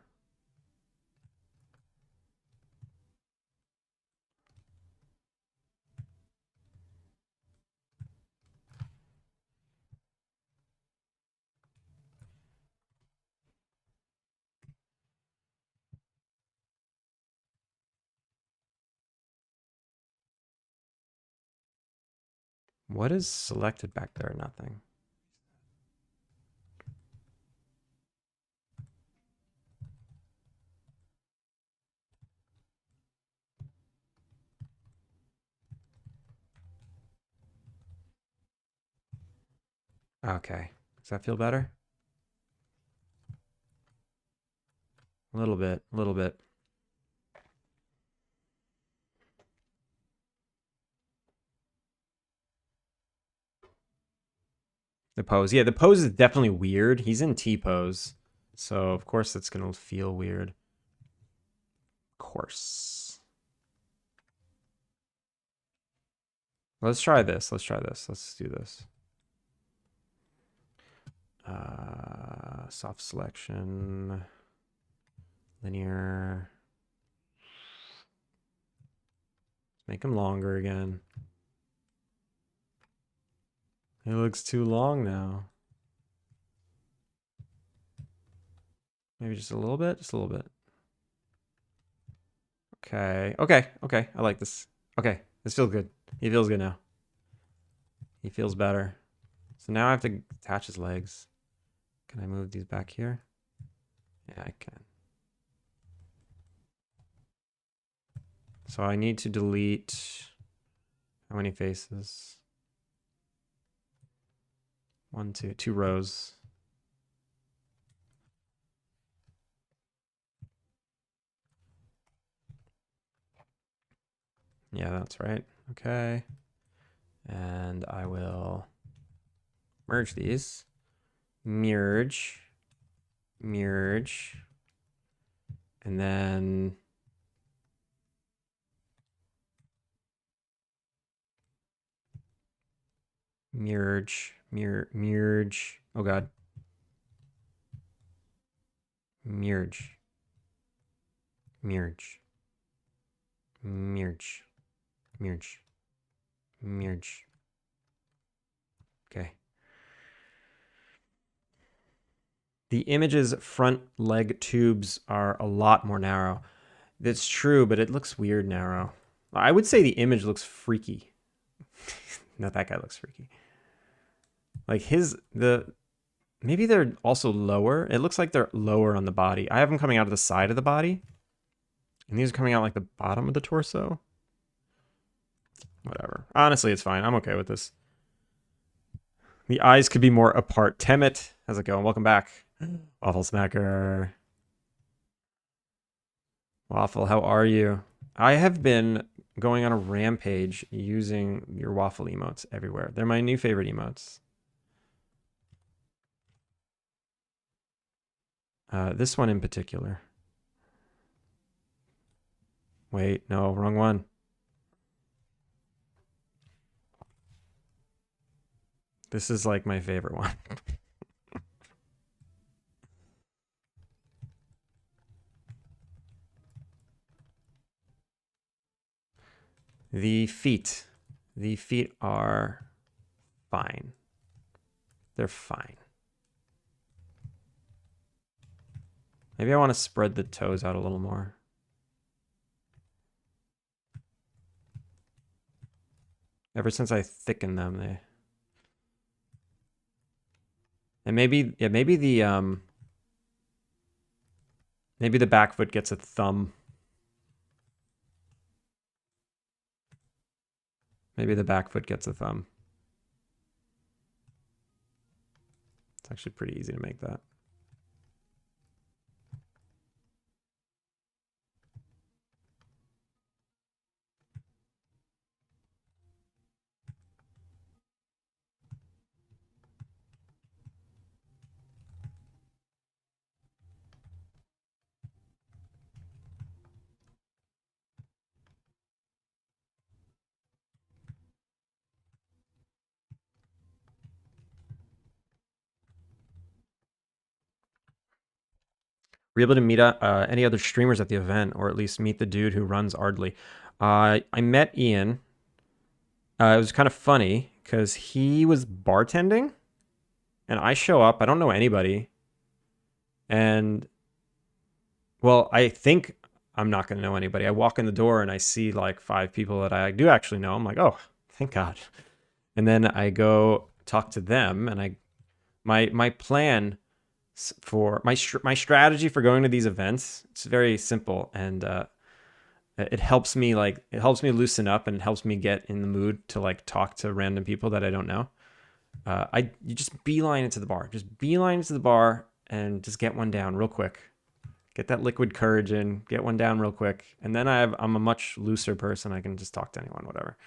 What is selected back there? Nothing. Okay. Does that feel better? A little bit. A little bit. The pose. Yeah, the pose is definitely weird. He's in T-pose. So, of course, it's going to feel weird. Of course. Let's try this. Let's try this. Let's do this. Soft selection. Linear. Make him longer again. It looks too long now. Maybe just a little bit? Just a little bit. Okay. Okay. Okay. I like this. Okay. This feels good. He feels good now. He feels better. So now I have to attach his legs. Can I move these back here? Yeah, I can. So I need to delete how many faces? 1, 2, 2 rows. Yeah, that's right. Okay. And I will merge these. Merge. Merge. And then merge. Merge. Oh god. Merge. Merge. Merge. Merge. Merge. Okay. The image's front leg tubes are a lot more narrow. That's true, but it looks weird narrow. I would say the image looks freaky. Not that guy looks freaky. Like maybe they're also lower. It looks like they're lower on the body. I have them coming out of the side of the body. And these are coming out like the bottom of the torso. Whatever. Honestly, it's fine. I'm okay with this. The eyes could be more apart. Temet, how's it going? Welcome back. Waffle Smacker. Waffle, how are you? I have been going on a rampage using your waffle emotes everywhere. They're my new favorite emotes. This one in particular. Wait, no, wrong one. This is like my favorite one. The feet. The feet are fine. They're fine. Maybe I want to spread the toes out a little more. Ever since I thickened them, they... And maybe, yeah, maybe the back foot gets a thumb. Maybe the back foot gets a thumb. It's actually pretty easy to make that. Were you able to meet any other streamers at the event, or at least meet the dude who runs Ardley? I met Ian. It was kind of funny because he was bartending, and I show up. I don't know anybody, and well, I think I'm not going to know anybody. I walk in the door and I see like 5 people that I do actually know. I'm like, oh, thank God. And then I go talk to them, and my plan for my strategy for going to these events, it's very simple, and it helps me loosen up, and it helps me get in the mood to like talk to random people that I don't know. You just beeline into the bar, and just get one down real quick. Get that liquid courage in, get one down real quick, and then I'm a much looser person. I can just talk to anyone, whatever.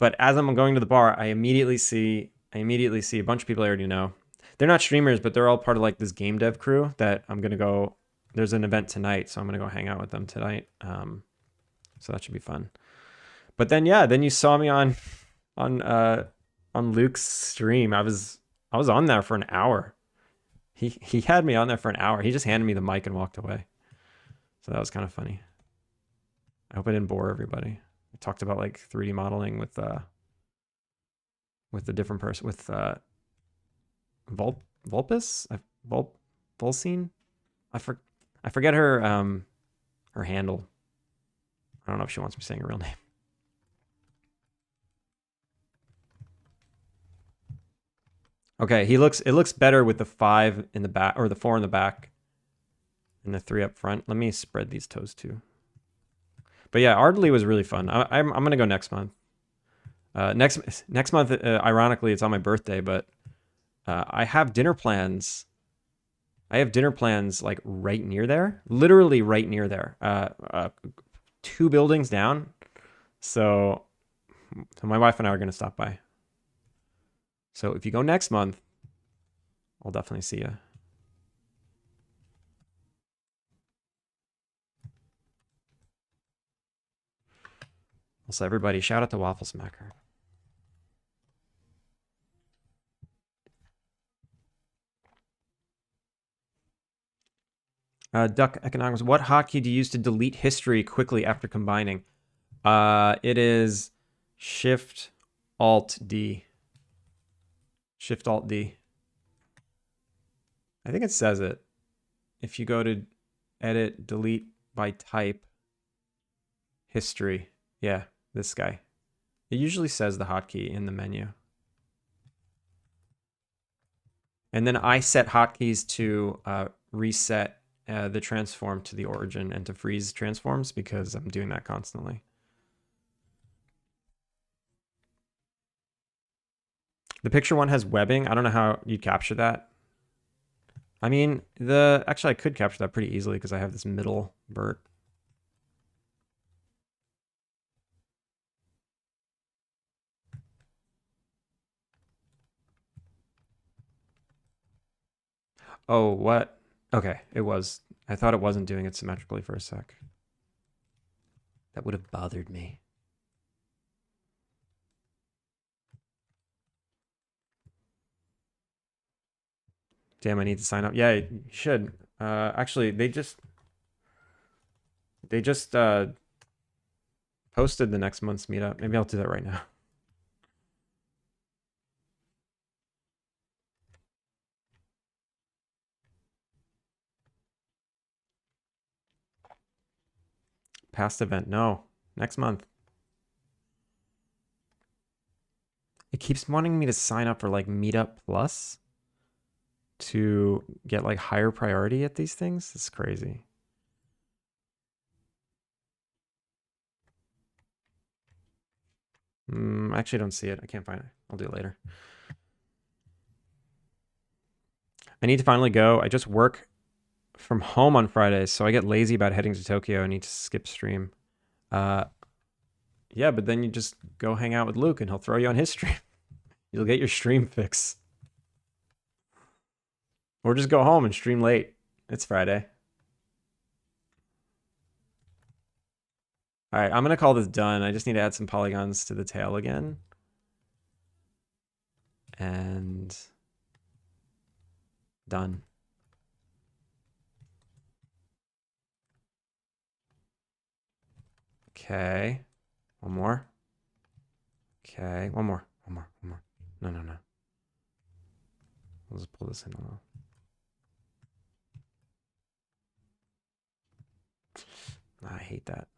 But as I'm going to the bar, I immediately see a bunch of people I already know. They're not streamers, but they're all part of like this game dev crew that I'm gonna go. There's an event tonight, so I'm gonna go hang out with them tonight. So that should be fun. But then then you saw me on Luke's stream. I was on there for an hour. He had me on there for an hour. He just handed me the mic and walked away. So that was kind of funny. I hope I didn't bore everybody. I talked about like 3D modeling with the different person, with Vulpes? Volcine? I forget her her handle. I don't know if she wants me saying her real name. Okay, it looks better with the 5 in the back, or the 4 in the back, and the 3 up front. Let me spread these toes too. But yeah, Ardley was really fun. I'm gonna go next month. Next month, ironically, it's on my birthday, but I have dinner plans. I have dinner plans like right near there, literally right near there, 2 buildings down. So my wife and I are gonna stop by. So if you go next month, I'll definitely see you. Also, everybody, shout out to Waffle Smacker. Duck Economics. What hotkey do you use to delete history quickly after combining? It is Shift Alt D. Shift Alt D. I think it says it. If you go to edit, delete by type, history. Yeah, this guy. It usually says the hotkey in the menu. And then I set hotkeys to reset the transform to the origin and to freeze transforms, because I'm doing that constantly. The picture one has webbing. I don't know how you'd capture that. I mean, actually I could capture that pretty easily because I have this middle vert. Oh, what? Okay, it was. I thought it wasn't doing it symmetrically for a sec. That would have bothered me. Damn, I need to sign up. Yeah, you should. Actually, they just posted the next month's meetup. Maybe I'll do that right now. Past event. No. Next month. It keeps wanting me to sign up for like Meetup Plus to get like higher priority at these things. It's crazy. I actually don't see it. I can't find it. I'll do it later. I need to finally go. I just work from home on Fridays, so I get lazy about heading to Tokyo. I need to skip stream. Yeah, but then you just go hang out with Luke and he'll throw you on his stream. You'll get your stream fix. Or just go home and stream late. It's Friday. All right, I'm going to call this done. I just need to add some polygons to the tail again. And done. Okay. One more. Okay. One more. No. We'll just pull this in a little. I hate that.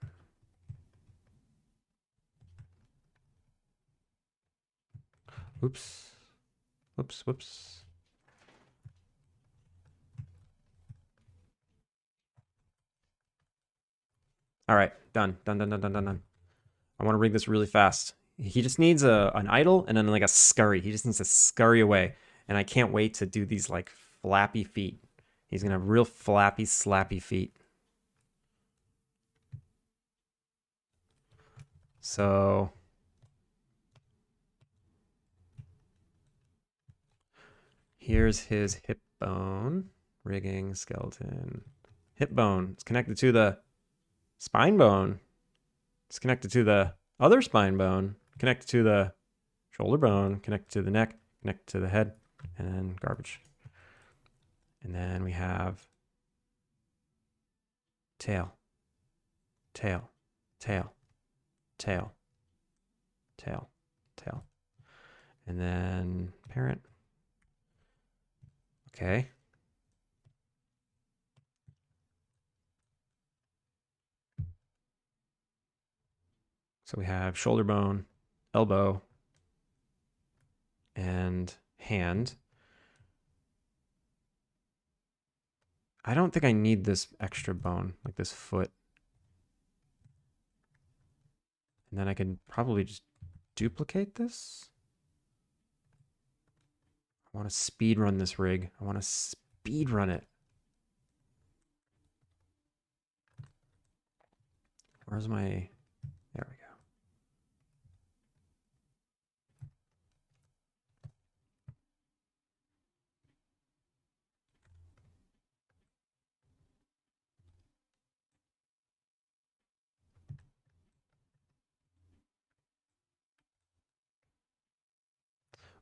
Oops. Whoops. All right, done. I want to rig this really fast. He just needs an idle and then like a scurry. He just needs to scurry away. And I can't wait to do these like flappy feet. He's going to have real flappy, slappy feet. So here's his hip bone. Rigging, skeleton. Hip bone. It's connected to the spine bone. It's connected to the other spine bone. Connected to the shoulder bone. Connected to the neck. Connected to the head. And then garbage. And then we have tail. And then parent. Okay. So we have shoulder bone, elbow, and hand. I don't think I need this extra bone, like this foot. And then I can probably just duplicate this. I want to speed run this rig. I want to speed run it. Where's my... There we go.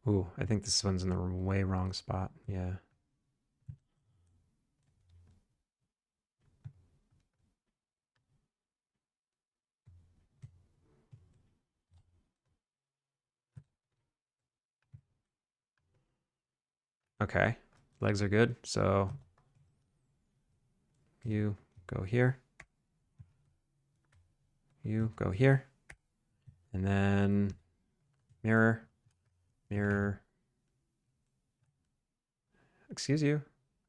Ooh, I think this one's in the way wrong spot. Yeah. Okay. Legs are good. So you go here. You go here. And then mirror. Excuse you.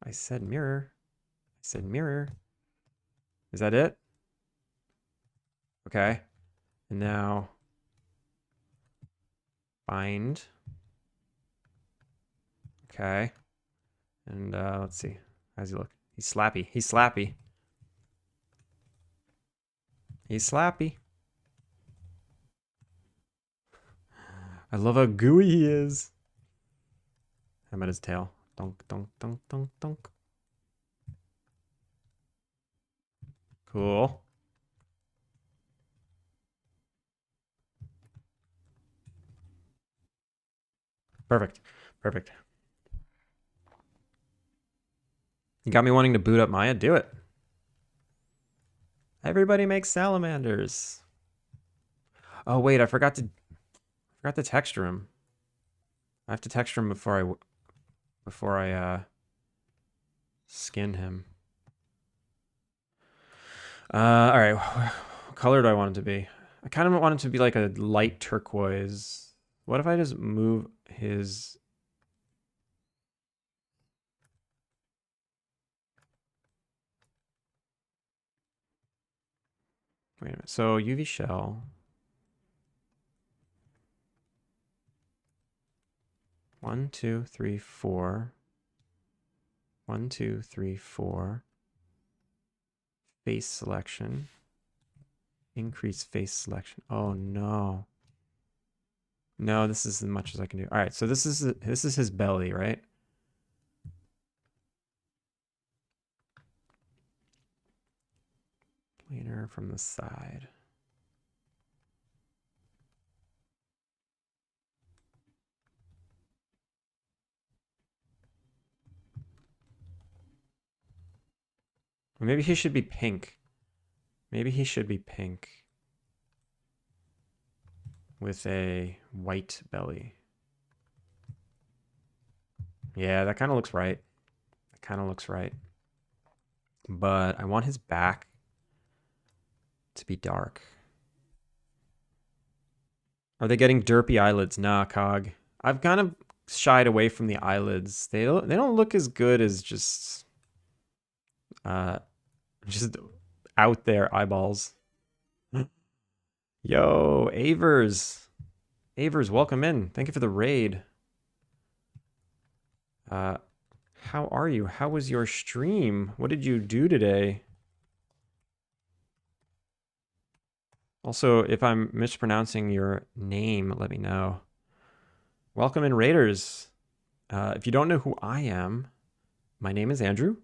I said mirror. Is that it? Okay. And now bind. Okay. And let's see. How does he look? He's slappy. I love how gooey he is. How about his tail? Donk. Cool. Perfect. You got me wanting to boot up Maya? Do it. Everybody makes salamanders. Oh wait, I forgot to texture him. I have to texture him before I skin him. All right. What color do I want it to be? I kind of want it to be like a light turquoise. What if I just move his... Wait a minute. So UV shell. 1, 2, 3, 4. 1, 2, 3, 4. Face selection. Increase face selection. Oh no. No, this is as much as I can do. All right, so this is his belly, right? Cleaner from the side. Or maybe he should be pink. Maybe he should be pink with a white belly. Yeah, that kind of looks right. That kind of looks right. But I want his back to be dark. Are they getting derpy eyelids? Nah, Cog. I've kind of shied away from the eyelids. They don't look as good as just out there eyeballs. Yo, Avers. Avers, welcome in. Thank you for the raid. How are you? How was your stream? What did you do today? Also, if I'm mispronouncing your name, let me know. Welcome in, Raiders. If you don't know who I am, my name is Andrew.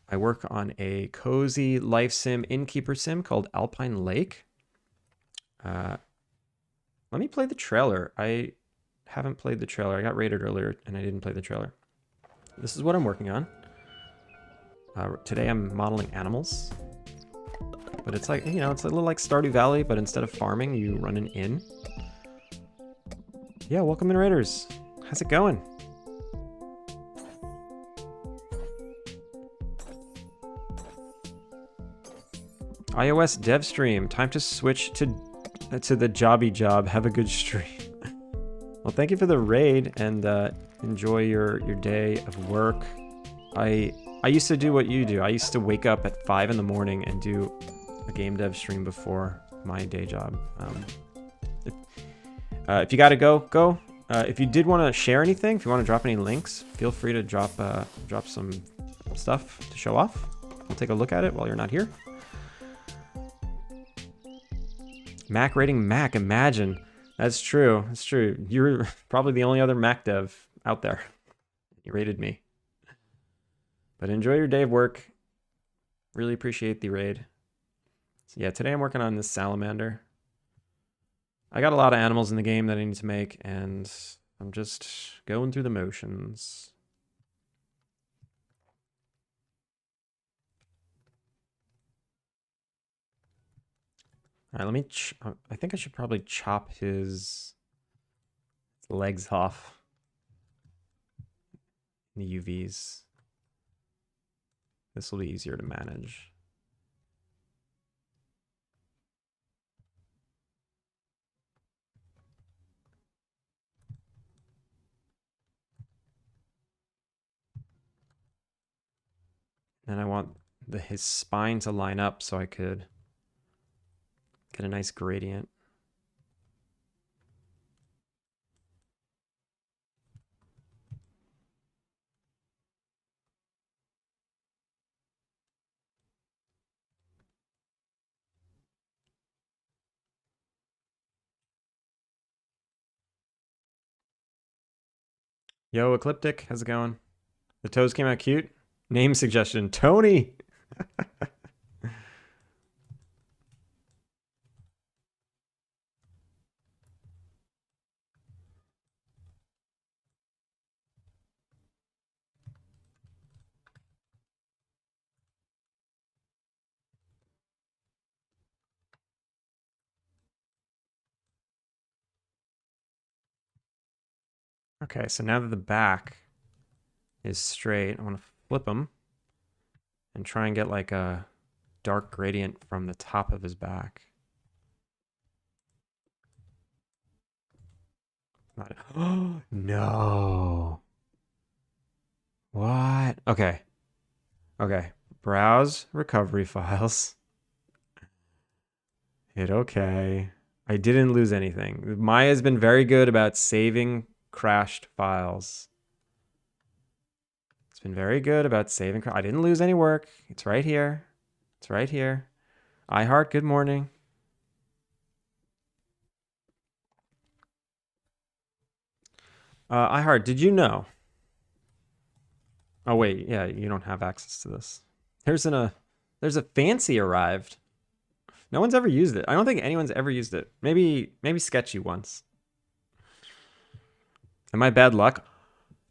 I work on a cozy life sim Innkeeper-Sim called Alpine Lake. Let me play the trailer. I haven't played the trailer. I got raided earlier and I didn't play the trailer. This is what I'm working on. Today I'm modeling animals. But it's like, you know, it's a little like Stardew Valley, but instead of farming, you run an inn. Yeah, welcome in, Raiders. How's it going? iOS dev stream. Time to switch to the jobby job. Have a good stream. Well, thank you for the raid and enjoy your day of work. I used to do what you do. I used to wake up at 5 in the morning and do a game dev stream before my day job. If you gotta go. If you did want to share anything, if you want to drop any links, feel free to drop some stuff to show off. We'll take a look at it while you're not here. Mac rating Mac, imagine. That's true. That's true. You're probably the only other Mac dev out there. You rated me. But enjoy your day of work. Really appreciate the raid. So yeah, today I'm working on this salamander. I got a lot of animals in the game that I need to make, and I'm just going through the motions. All right, let me... I think I should probably chop his legs off. The UVs. This will be easier to manage. And I want his spine to line up so I could get a nice gradient. Yo, Ecliptic, how's it going? The toes came out cute. Name suggestion, Tony. Okay, so now that the back is straight, I want to flip him and try and get like a dark gradient from the top of his back. No. What? Okay. Okay. Browse recovery files. Hit okay. I didn't lose anything. Maya's been very good about saving crashed files. It's been very good about saving. I didn't lose any work. It's right here. It's right here. iHeart, good morning. iHeart, did you know? Oh wait, yeah, you don't have access to this. There's a fancy arrived. No one's ever used it. I don't think anyone's ever used it. Maybe Sketchy once. Am I bad luck?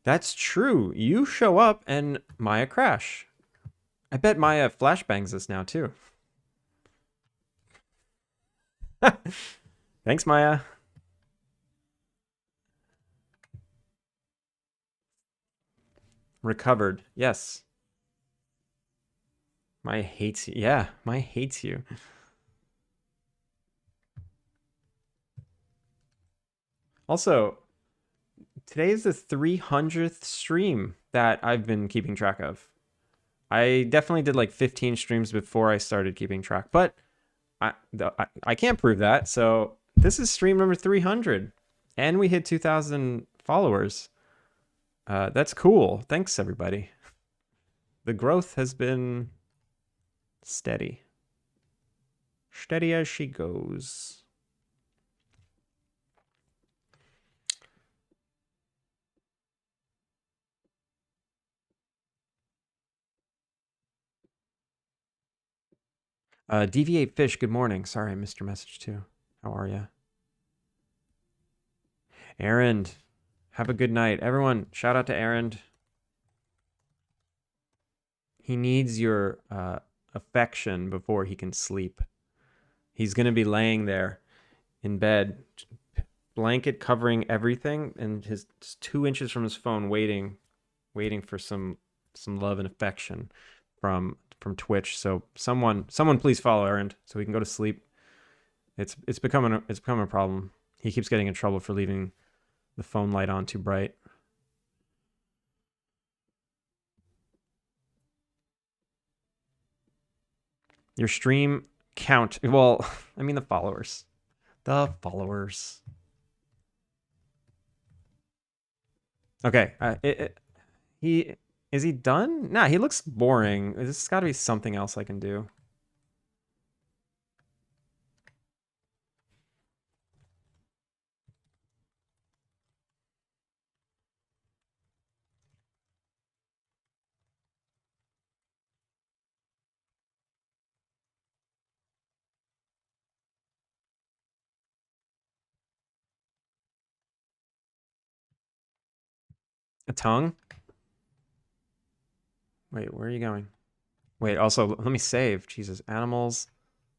That's true. You show up and Maya crash. I bet Maya flashbangs this now too. Thanks, Maya. Recovered. Yes. Maya hates you. Yeah, Maya hates you. Also, today is the 300th stream that I've been keeping track of. I definitely did like 15 streams before I started keeping track, but I can't prove that. So this is stream number 300, and we hit 2,000 followers. That's cool. Thanks, everybody. The growth has been steady. Steady as she goes. Deviate Fish, good morning. Sorry, I missed your message too. How are you? Aaron, have a good night. Everyone, shout out to Aaron. He needs your affection before he can sleep. He's going to be laying there in bed, blanket covering everything, and his 2 inches from his phone, waiting for some love and affection from Twitch. So someone please follow Aaron so he can go to sleep. It's becoming a problem. He keeps getting in trouble for leaving the phone light on too bright. Your stream count. Well, I mean the followers. The followers. Okay. Is he done? Nah, he looks boring. This has got to be something else I can do. A tongue? Wait, where are you going? Wait, also, let me save. Jesus, animals,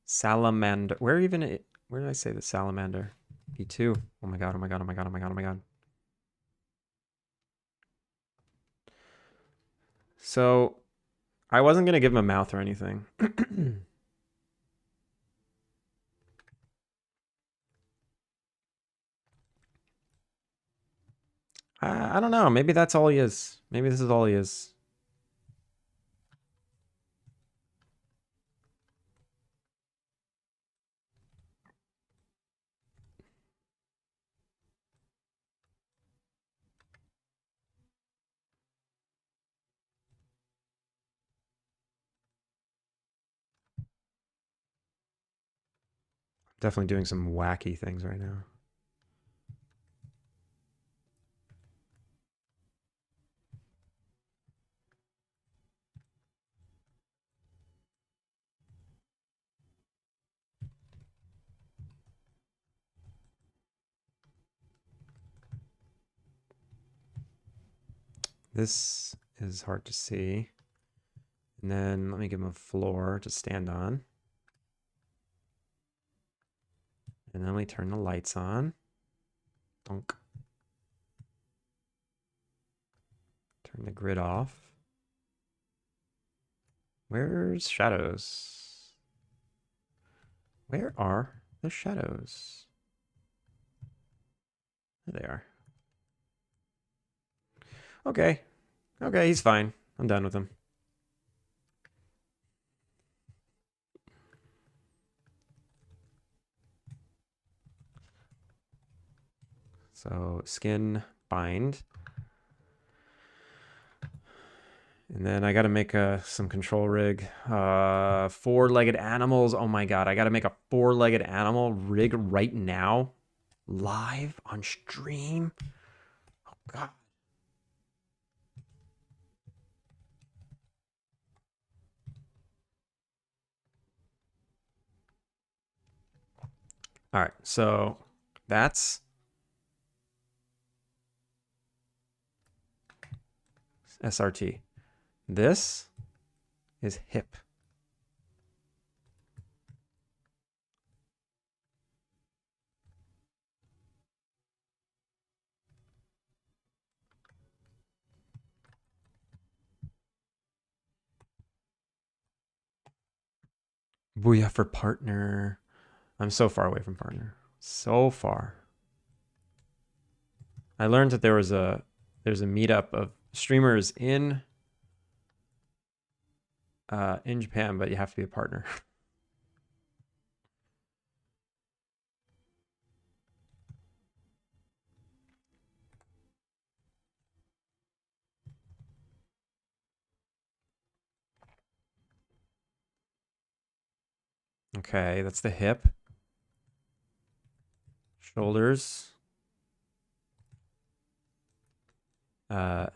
salamander. Where did I say the salamander? P2. Oh my god, oh my god, oh my god, oh my god, oh my god. So, I wasn't going to give him a mouth or anything. I don't know. Maybe that's all he is. Maybe this is all he is. Definitely doing some wacky things right now. This is hard to see. And then let me give him a floor to stand on. And then we turn the lights on. Donk. Turn the grid off. Where's shadows? Where are the shadows? There they are. Okay. Okay, he's fine. I'm done with him. So skin bind. And then I got to make some control rig. Four-legged animals. Oh my God. I got to make a four-legged animal rig right now. Live on stream. Oh God. All right. So that's SRT. This is hip. Booyah for partner. I'm so far away from partner. So far. I learned that there's a meetup of streamers in Japan, but you have to be a partner. Okay, that's the hip. Shoulders. Head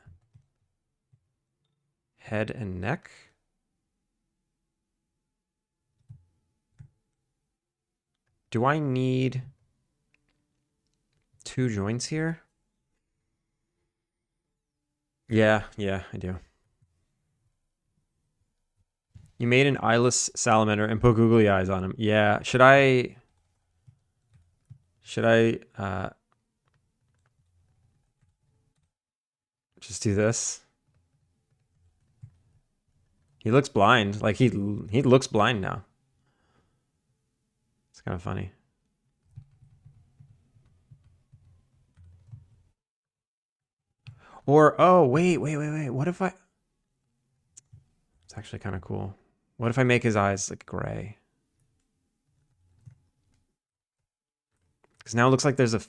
and neck. Do I need two joints here? Yeah, I do. You made an eyeless salamander and put googly eyes on him. Yeah, should I just do this? He looks blind. Like he looks blind now. It's kind of funny. Or oh, wait. What if I It's actually kind of cool. What if I make his eyes like gray? Because now it looks like there's a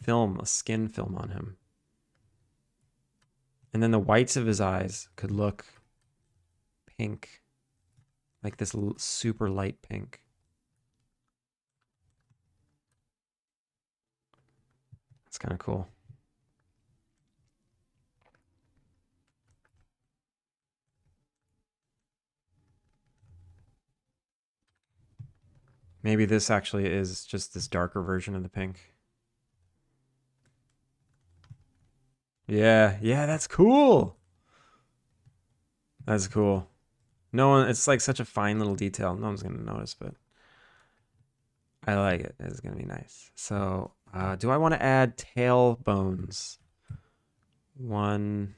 skin film on him. And then the whites of his eyes could look pink. Like this super light pink. It's kind of cool. Maybe this actually is just this darker version of the pink. Yeah, that's cool. That's cool. No one, it's like such a fine little detail. No one's gonna notice, but I like it. It's gonna be nice. So, do I want to add tail bones? One.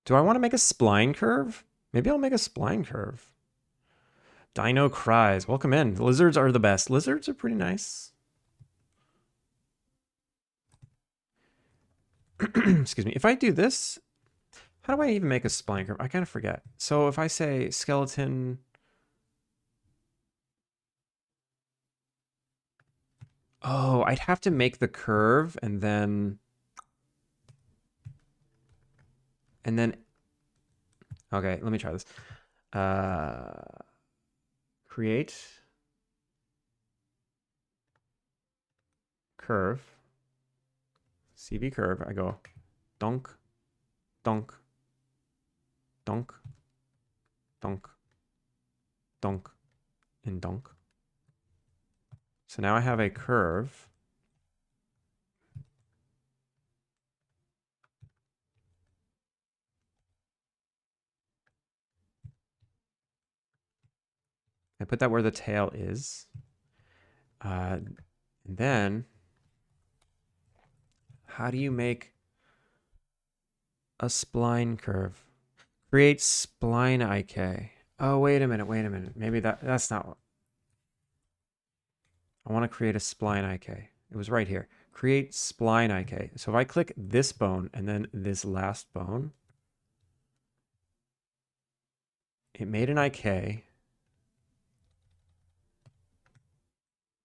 Do I want to make a spline curve? Maybe I'll make a spline curve. Dino cries. Welcome in. Lizards are the best. Lizards are pretty nice. Excuse me. If I do this, how do I even make a spline curve? I kind of forget. So if I say skeleton... Oh, I'd have to make the curve and then... Okay, let me try this. Create curve. CV curve. I go donk, donk, donk, donk, donk, and donk. So now I have a curve. I put that where the tail is. And then, how do you make a spline curve? Create spline IK. Oh, wait a minute. Maybe that's not what. I want to create a spline IK. It was right here. Create spline IK. So if I click this bone and then this last bone, it made an IK.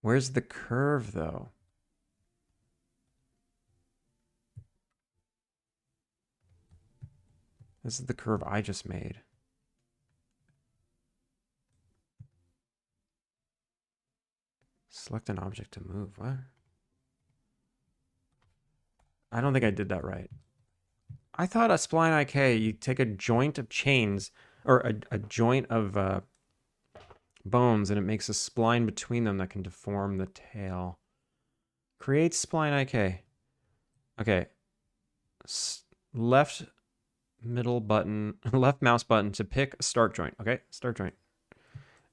Where's the curve though? This is the curve I just made. Select an object to move. What? I don't think I did that right. I thought a spline IK, you take a joint of chains, or a joint of bones, and it makes a spline between them that can deform the tail. Create spline IK. Okay. Left middle button, left mouse button to pick a start joint. Okay, start joint.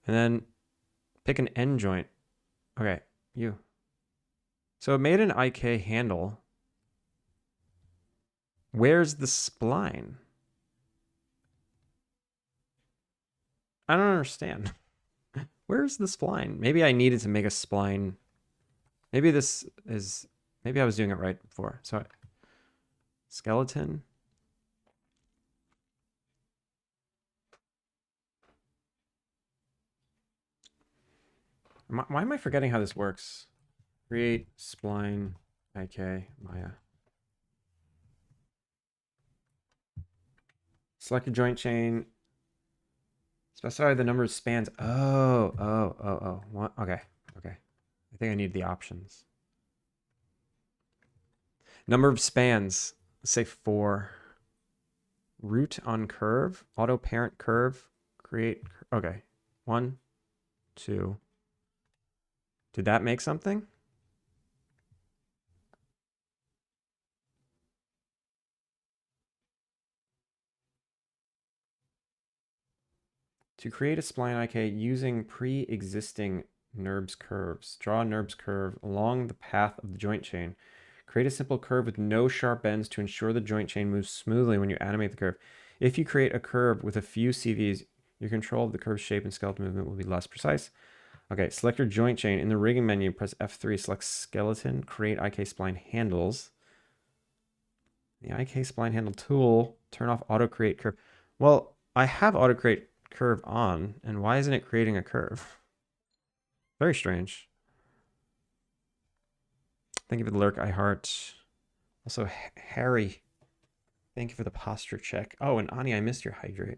And then pick an end joint. Okay, you. So it made an IK handle. Where's the spline? I don't understand. Where's the spline? Maybe I needed to make a spline. Maybe this is, maybe I was doing it right before. So skeleton. Why am I forgetting how this works? Create spline IK Maya. Select a joint chain. Specify the number of spans. Oh. What? Okay. I think I need the options. Number of spans. Let's say 4. Root on curve. Auto parent curve. Create. Okay. 1, 2. Did that make something? To create a spline IK using pre-existing NURBS curves. Draw a NURBS curve along the path of the joint chain. Create a simple curve with no sharp bends to ensure the joint chain moves smoothly when you animate the curve. If you create a curve with a few CVs, your control of the curve's shape and skeleton movement will be less precise. Okay, select your joint chain. In the rigging menu, press F3, select skeleton, create IK spline handles. The IK spline handle tool, turn off auto create curve. Well, I have auto create curve on, and why isn't it creating a curve? Very strange. Thank you for the lurk, I heart. Also, Harry, thank you for the posture check. Oh, and Ani, I missed your hydrate.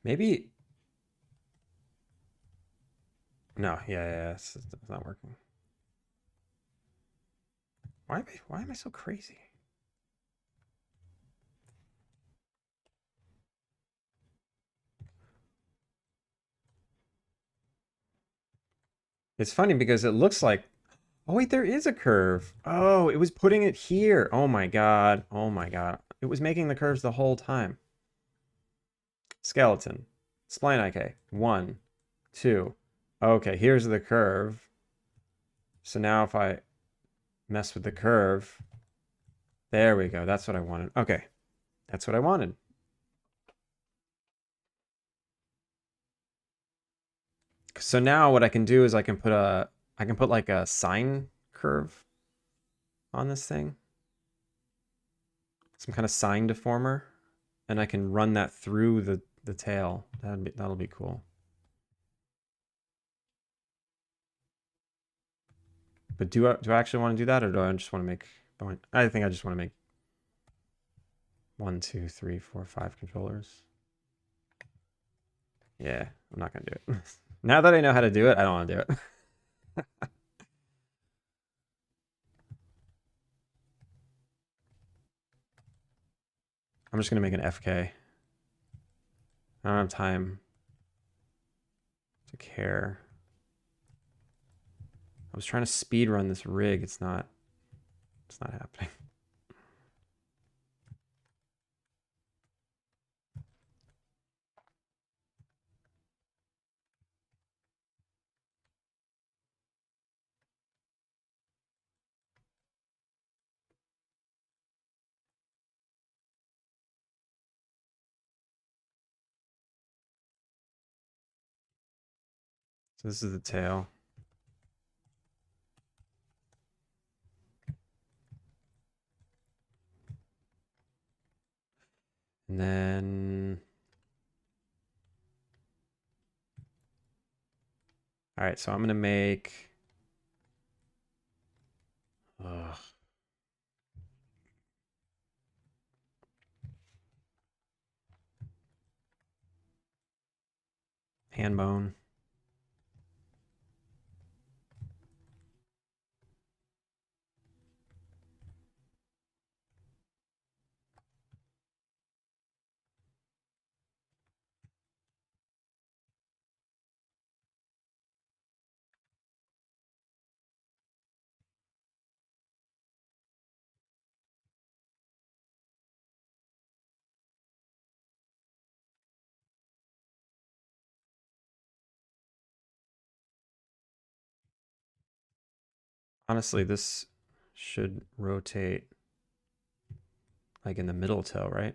Maybe. No, yeah, it's not working. Why am I so crazy? It's funny because it looks like, oh wait, there is a curve. Oh, it was putting it here. Oh my god. Oh my god. It was making the curves the whole time. Skeleton. Spline IK. 1, 2. Okay, here's the curve. So now if I mess with the curve, there we go. That's what I wanted. Okay. That's what I wanted. So now what I can do is I can put like a sine curve on this thing. Some kind of sine deformer. And I can run that through the tail. That'll be cool. But do I actually want to do that, or do I just want to make? I think I just want to make 1, 2, 3, 4, 5 controllers. Yeah, I'm not gonna do it. Now that I know how to do it, I don't want to do it. I'm just gonna make an FK. I don't have time to care. I was trying to speed run this rig. It's not happening. So this is the tail. And then... All right, so I'm going to make... Ugh. Hand bone. Honestly, this should rotate like in the middle toe, right?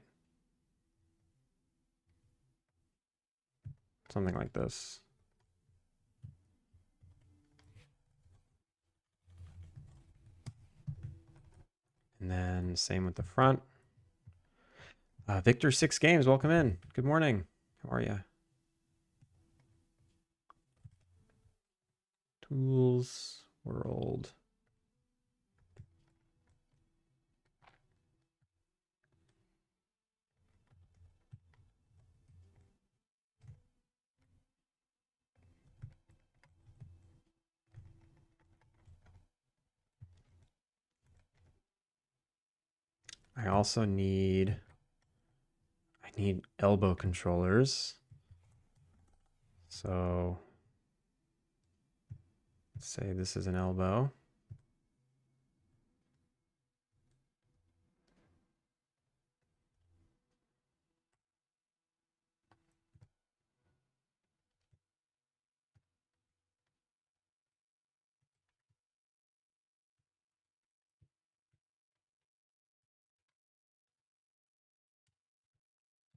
Something like this. And then same with the front. Victor 6 Games, welcome in. Good morning. How are you? Tools, world. I also need... I need elbow controllers. So let's say this is an elbow.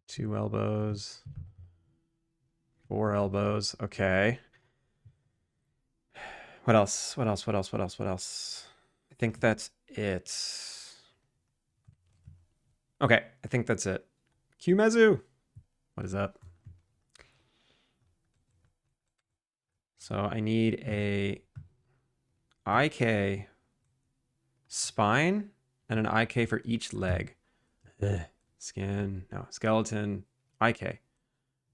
Two elbows. Four elbows. Okay. What else? What else? What else? What else? What else? I think that's it. Okay, I think that's it. Qmezu! What is up? So I need a IK spine and an IK for each leg. Ugh. Skin, no, skeleton, IK.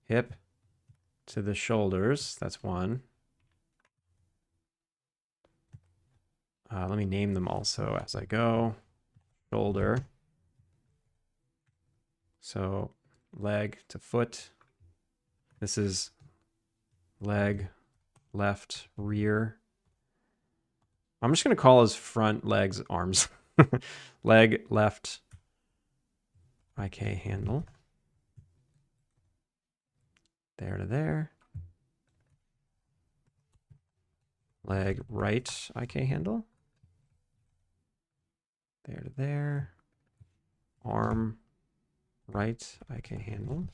Hip to the shoulders, that's one. Let me name them also as I go. Shoulder. So leg to foot. This is leg, left, rear. I'm just going to call his front legs arms. Leg, left, IK handle. There to there. Leg, right, IK handle. There to there. Arm, right, IK handle.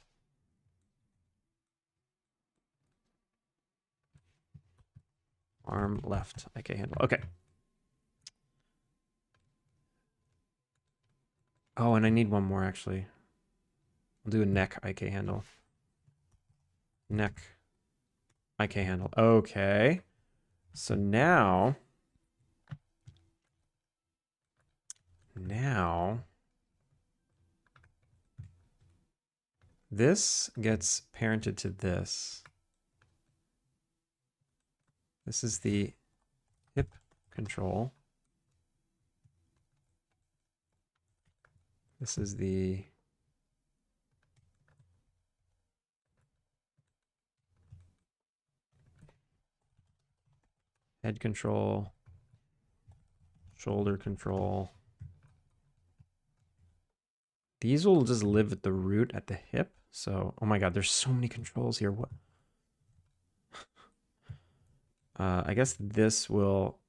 Arm, left, IK handle. Okay. Oh, and I need one more, actually. I'll do a neck IK handle. Neck IK handle. Okay. So now this gets parented to this. This is the hip control. This is the head control, shoulder control. These will just live at the root at the hip. So, oh my God, there's so many controls here. What? I guess this will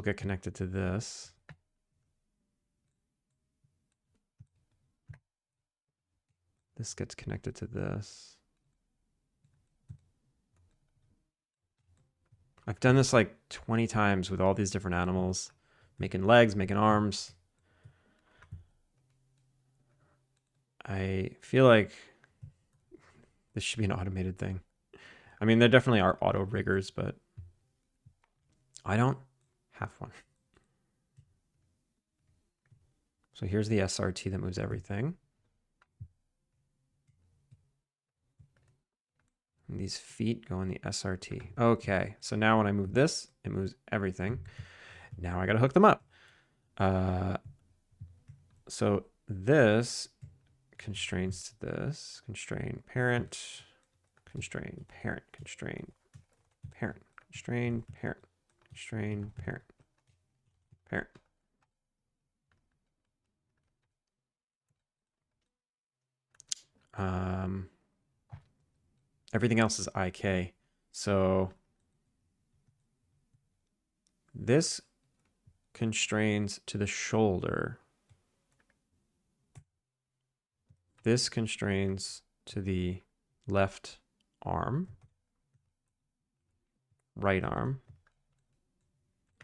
get connected to this. This gets connected to this. I've done this like 20 times with all these different animals. Making legs, making arms. I feel like this should be an automated thing. I mean, there definitely are auto riggers, but I don't have one. So here's the SRT that moves everything. And these feet go in the SRT. Okay, so now when I move this, it moves everything. Now I gotta hook them up. So this constrains to this. Constrain parent, constrain parent, constrain parent, constrain parent, constrain parent, parent. Everything else is IK. So this constrains to the shoulder. This constrains to the left arm, right arm,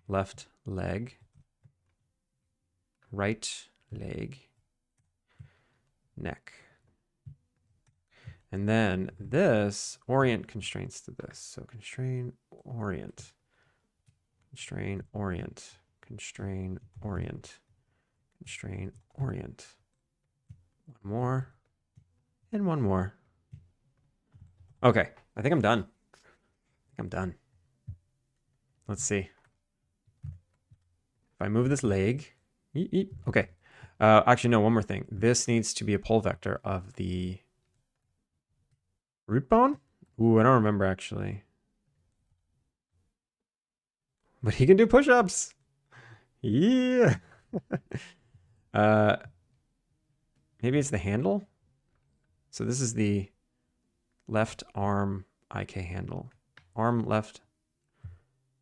left leg, right leg, neck. And then this orient constrains to this. So constrain, orient, constrain, orient, constrain, orient, constrain, orient. One more, and one more. Okay, I think I'm done. I'm done. Let's see. If I move this leg, okay. Actually, no, one more thing. This needs to be a pole vector of the root bone? Ooh, I don't remember actually. But he can do push-ups. Yeah. Maybe it's the handle. So this is the left arm IK handle. Arm left.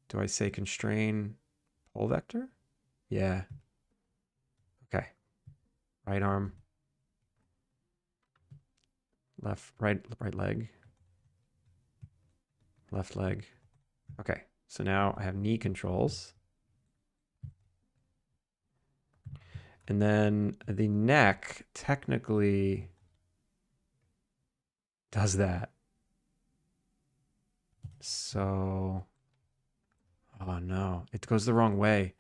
Do I say constrain pole vector? Yeah. Okay. Right arm. Left, right leg. Left leg. Okay. So now I have knee controls. And then the neck technically does that. So, oh no, it goes the wrong way.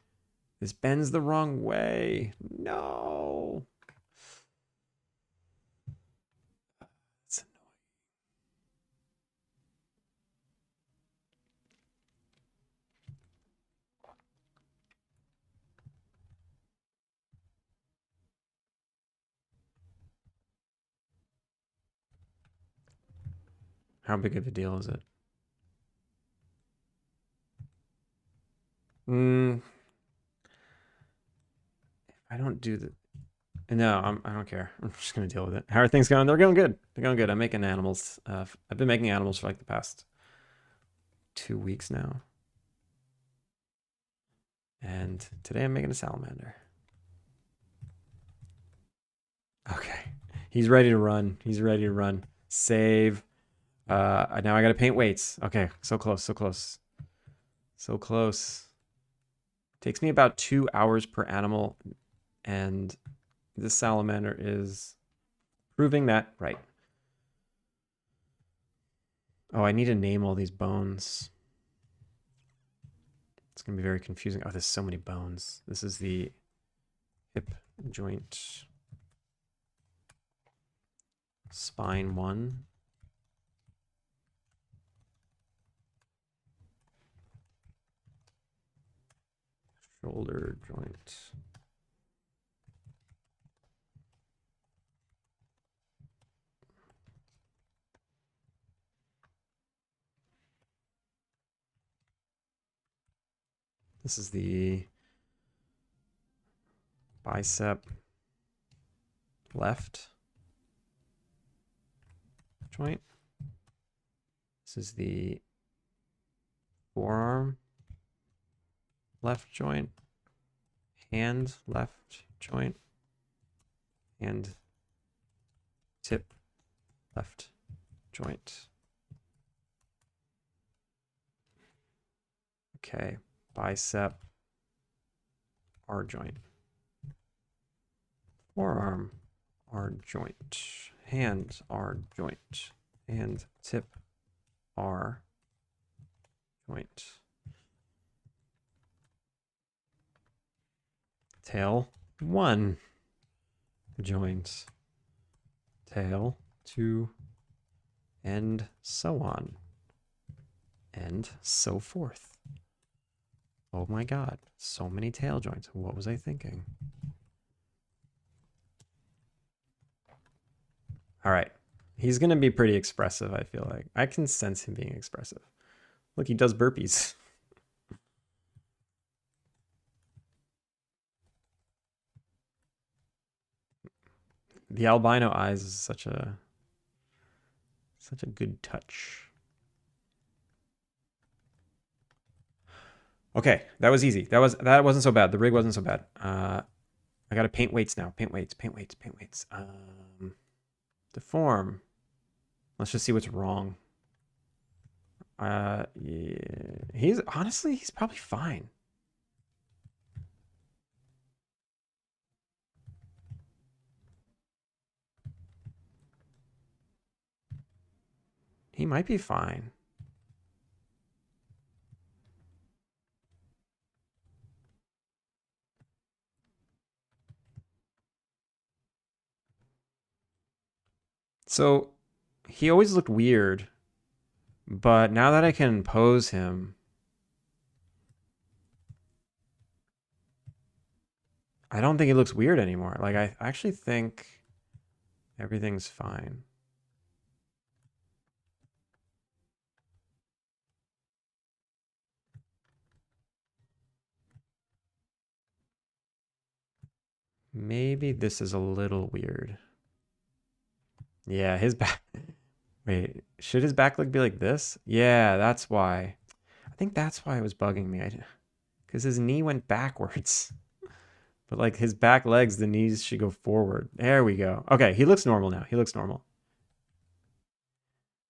This bends the wrong way. No. That's annoying. How big of a deal is it? I don't do the. No, I don't care. I'm just gonna deal with it. How are things going? They're going good. They're going good. I'm making animals. I've been making animals for like the past 2 weeks now. And today I'm making a salamander. Okay. He's ready to run. He's ready to run. Save. Now I gotta paint weights. Okay, so close, so close. So close. Takes me about 2 hours per animal, and this salamander is proving that right. Oh, I need to name all these bones. It's gonna be very confusing. Oh, there's so many bones. This is the hip joint. Spine 1. Shoulder joint. This is the bicep left joint. This is the forearm left joint, hand left joint, and tip left joint. Okay. Bicep, R joint. Forearm, R joint. Hand, R joint. And tip, R joint. Tail, 1 joint. Tail, 2, and so on. And so forth. Oh my god, so many tail joints. What was I thinking? All right. He's going to be pretty expressive, I feel like. I can sense him being expressive. Look, he does burpees. The albino eyes is such a good touch. Okay, that was easy. That wasn't so bad. The rig wasn't so bad. I got to paint weights now. Paint weights, paint weights, paint weights. Deform. Let's just see what's wrong. Yeah. He's probably fine. He might be fine. So he always looked weird, but now that I can pose him, I don't think he looks weird anymore. Like, I actually think everything's fine. Maybe this is a little weird. Yeah, his back. Wait, should his back leg be like this? Yeah, that's why. I think that's why it was bugging me. Because his knee went backwards. But like his back legs, the knees should go forward. There we go. Okay, he looks normal now. He looks normal.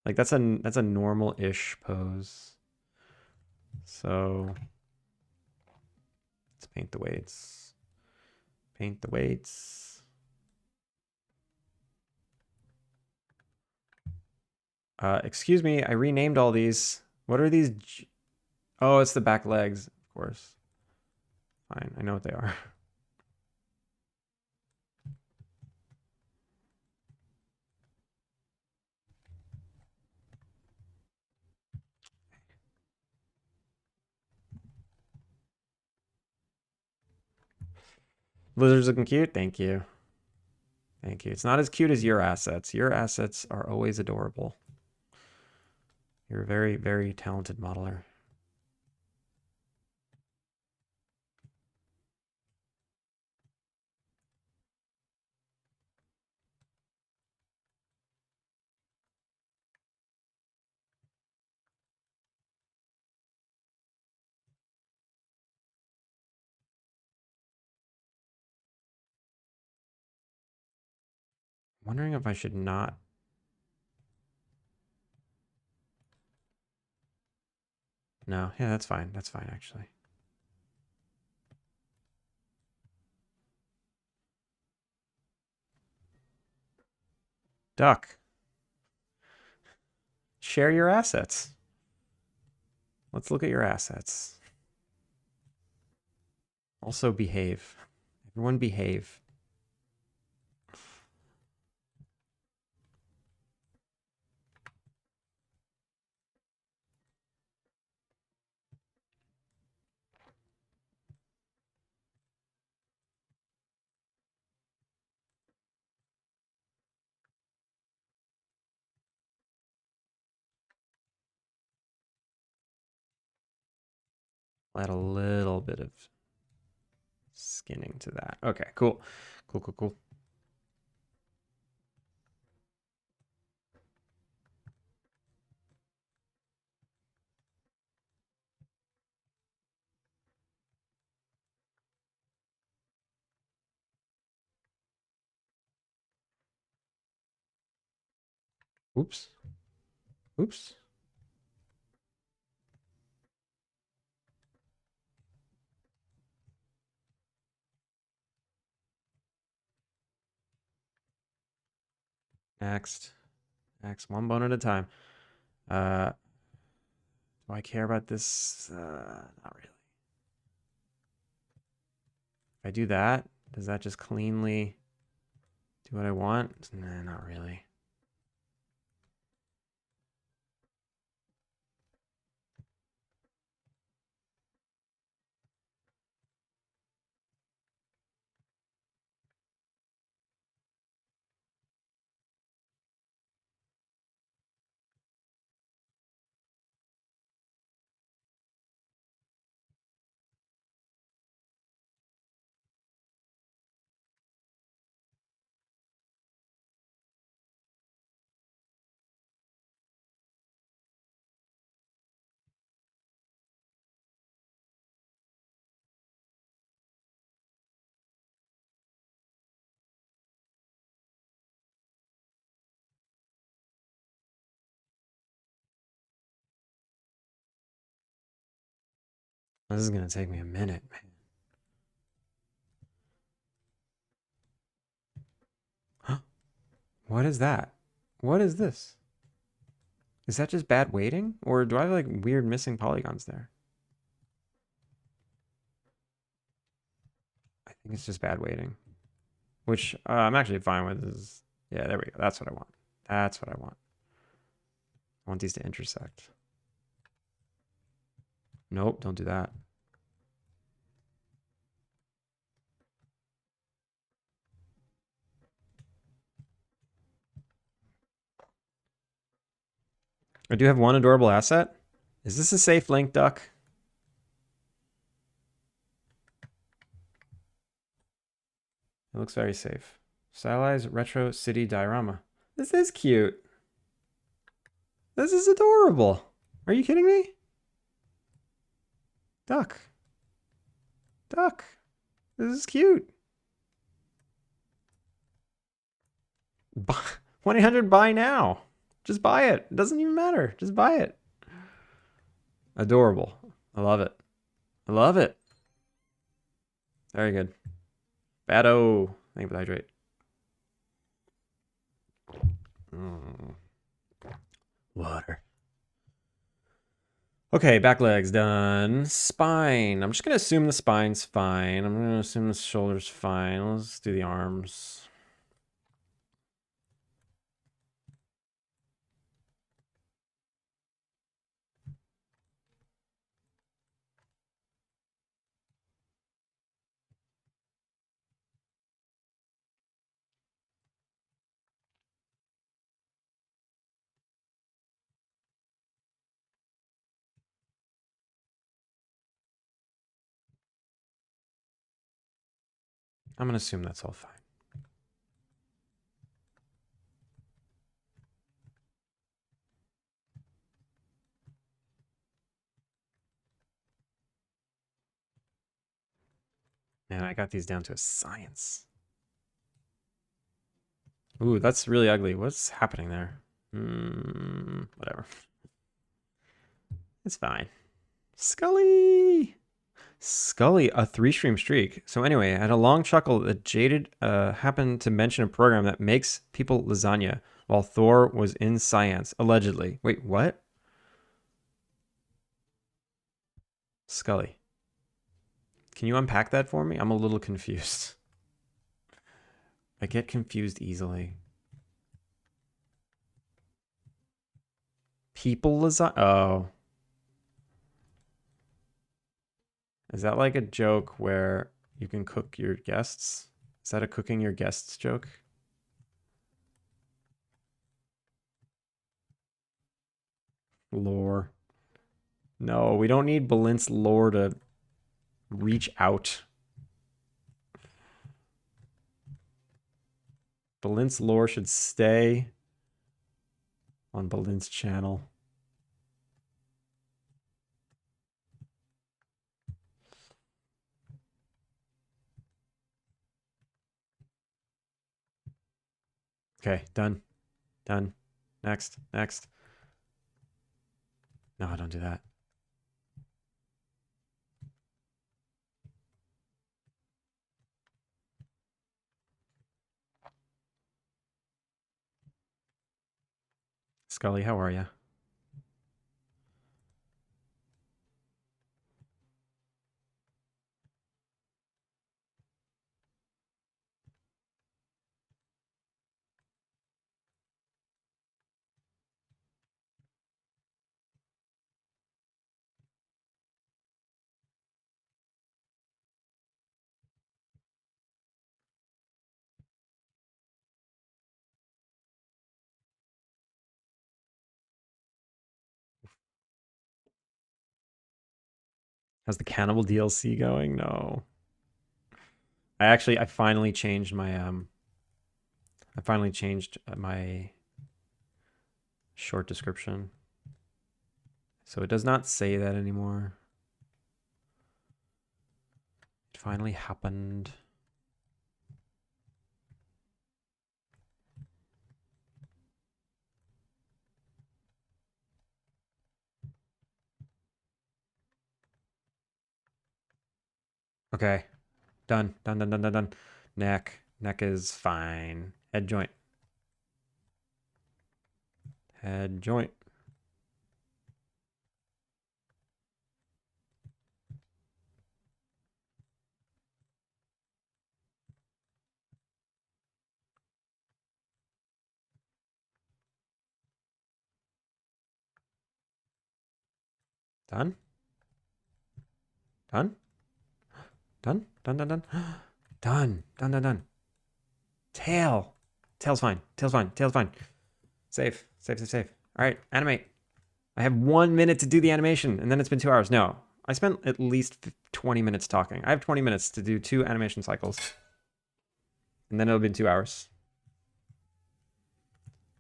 Like that's a normal-ish pose. So let's paint the weights. Paint the weights. Excuse me, I renamed all these. What are these? Oh, it's the back legs, of course. Fine, I know what they are. Lizard's looking cute. Thank you. Thank you. It's not as cute as your assets. Your assets are always adorable. You're a very, very talented modeler. Wondering if I should not. No, yeah, that's fine. That's fine, actually. Duck, share your assets. Let's look at your assets. Also behave. Everyone behave. I'll add a little bit of skinning to that. Okay, cool. Cool, cool, cool. Oops. Oops. Next. Next. One bone at a time. Do I care about this? Not really. If I do that, does that just cleanly do what I want? Nah, not really. This is gonna take me a minute, man. What is that? What is this? Is that just bad weighting? Or do I have like weird missing polygons there? I think it's just bad weighting. Which I'm actually fine with. Yeah, there we go. That's what I want. That's what I want. I want these to intersect. Nope, don't do that. I do have one adorable asset. Is this a safe link, Duck? It looks very safe. Stylized retro city diorama. This is cute. This is adorable. Are you kidding me? Duck. Duck. This is cute. 1-800 buy now. Just buy it. It doesn't even matter. Just buy it. Adorable. I love it. I love it. Very good. Bado. Thank you for the hydrate. Water. Okay, back legs done. Spine. I'm just going to assume the spine's fine. I'm going to assume the shoulder's fine. Let's do the arms. I'm going to assume that's all fine. Man, I got these down to a science. Ooh, that's really ugly. What's happening there? Whatever. It's fine. Scully! Scully, a 3-stream streak. So anyway, I had a long chuckle that Jaded happened to mention a program that makes people lasagna while Thor was in science, allegedly. Wait, what? Scully. Can you unpack that for me? I'm a little confused. I get confused easily. People lasagna? Oh. Is that like a joke where you can cook your guests? Is that a cooking your guests joke? Lore. No, we don't need Balint's lore to reach out. Balint's lore should stay on Balint's channel. Okay, done. Done. Next. Next. No, don't do that. Scully, how are you? How's the cannibal DLC going? No. I finally changed my my short description. So it does not say that anymore. It finally happened. Okay. Done. Done, done, done, done, done. Neck. Neck is fine. Head joint. Head joint. Done. Done. Done. Done, done, done. Done. Done, done, done. Tail. Tail's fine. Tail's fine. Tail's fine. Save. Save, save, save. All right. Animate. I have 1 minute to do the animation, and then it's been 2 hours. No. I spent at least 20 minutes talking. I have 20 minutes to do 2 animation cycles. And then it'll be 2 hours.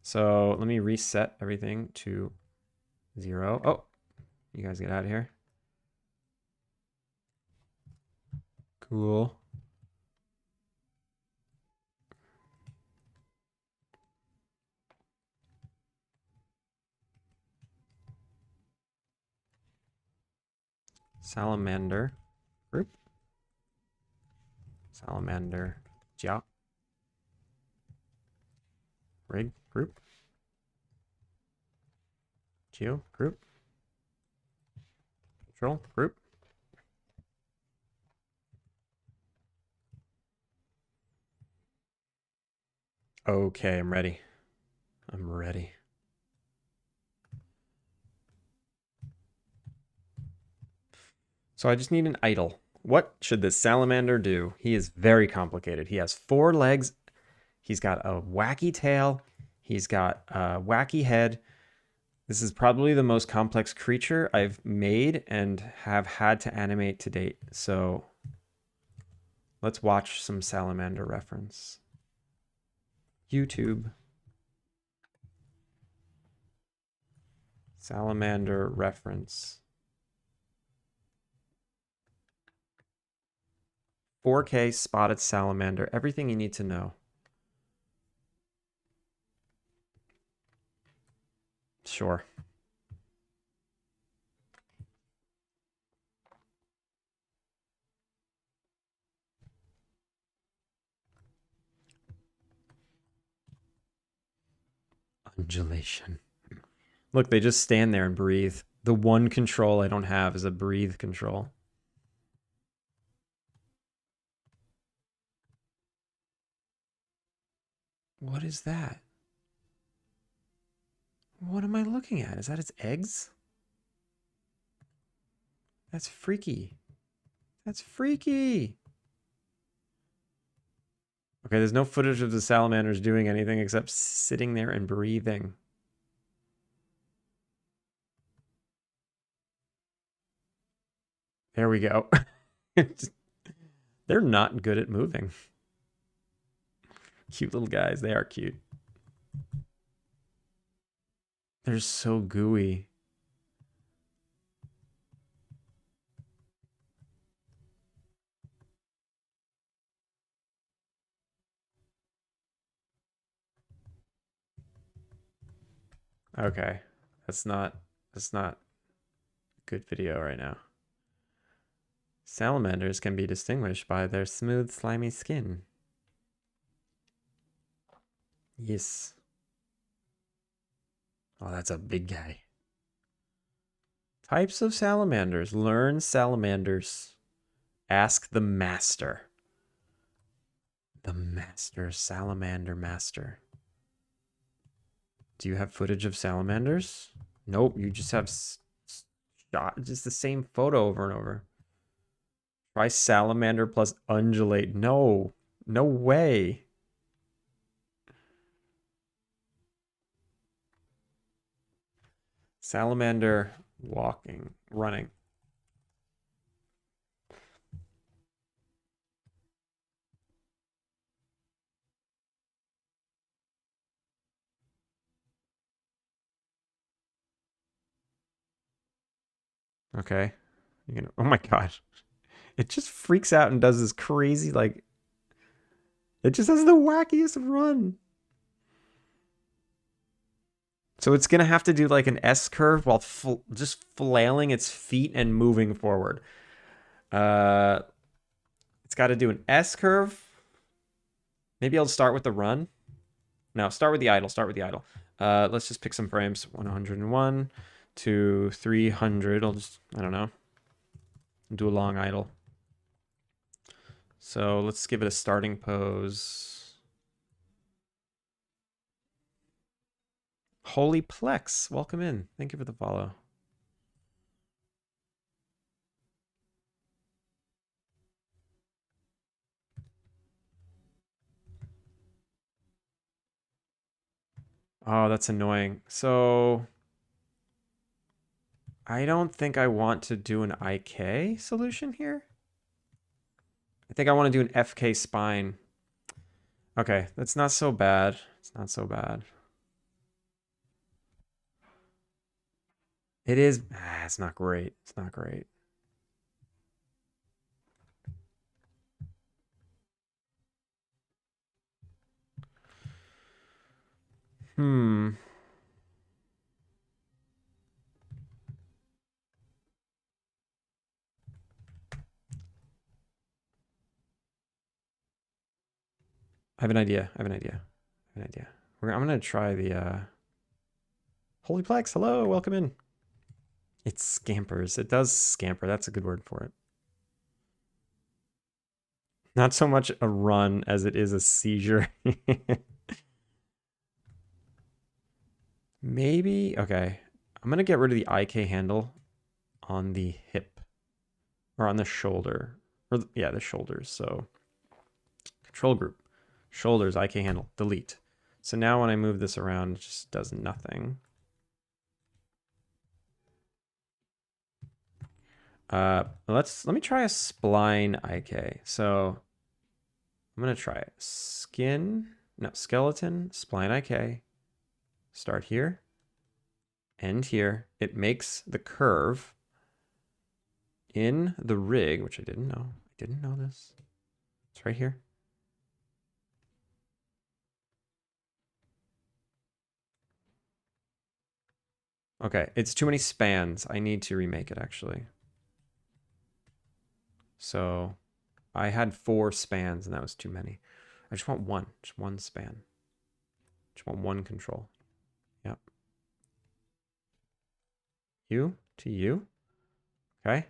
So let me reset everything to 0. Oh, you guys get out of here. Cool. Salamander group. Salamander Jia. Rig group. Geo group. Control group. Okay, I'm ready. I'm ready. So I just need an idle. What should this salamander do? He is very complicated. He has 4 legs. He's got a wacky tail. He's got a wacky head. This is probably the most complex creature I've made and have had to animate to date. So let's watch some salamander reference. YouTube. Salamander reference. 4K spotted salamander. Everything you need to know. Sure. Undulation. Look, they just stand there and breathe. The one control I don't have is a breathe control. What is that? What am I looking at? Is that its eggs? That's freaky. That's freaky. Okay, there's no footage of the salamanders doing anything except sitting there and breathing. There we go. They're not good at moving. Cute little guys. They are cute. They're so gooey. Okay. That's not good video right now. Salamanders can be distinguished by their smooth, slimy skin. Yes. Oh, that's a big guy. Types of salamanders. Learn salamanders. Ask the master. The master. Salamander master. Do you have footage of salamanders? Nope, you just have shot just the same photo over and over. Try salamander plus undulate. No. No way. Salamander walking, running. Okay. Oh my gosh. It just freaks out and does this crazy, like, it just has the wackiest run. So it's going to have to do like an S curve while just flailing its feet and moving forward. Uh, it's got to do an S curve. Maybe I'll start with the run. No, start with the idle. Start with the idle. Let's just pick some frames. 101 to 300. I'll just, I don't know, do a long idle. So let's give it a starting pose. Holy Plex, welcome in. Thank you for the follow. Oh, that's annoying. So I don't think I want to do an IK solution here. I think I want to do an FK spine. Okay, that's not so bad. It's not so bad. It is. It's not great. It's not great. Hmm. I have an idea. I have an idea. I have an idea. I'm gonna try the Holy Plex. Hello, welcome in. It scampers. It does scamper. That's a good word for it. Not so much a run as it is a seizure. Maybe. Okay. I'm gonna get rid of the IK handle on the hip or on the shoulder. Or yeah, the shoulders. So control group, shoulders, IK handle, delete. So now when I move this around, it just does nothing. Let me try a spline IK. So I'm gonna try it. Skeleton, spline IK. Start here, end here. It makes the curve in the rig, which I didn't know. I didn't know this. It's right here. Okay, it's too many spans. I need to remake it actually. So I had 4 spans and that was too many. I just want one, just one span. Just want one control. Yep. You to you. Okay.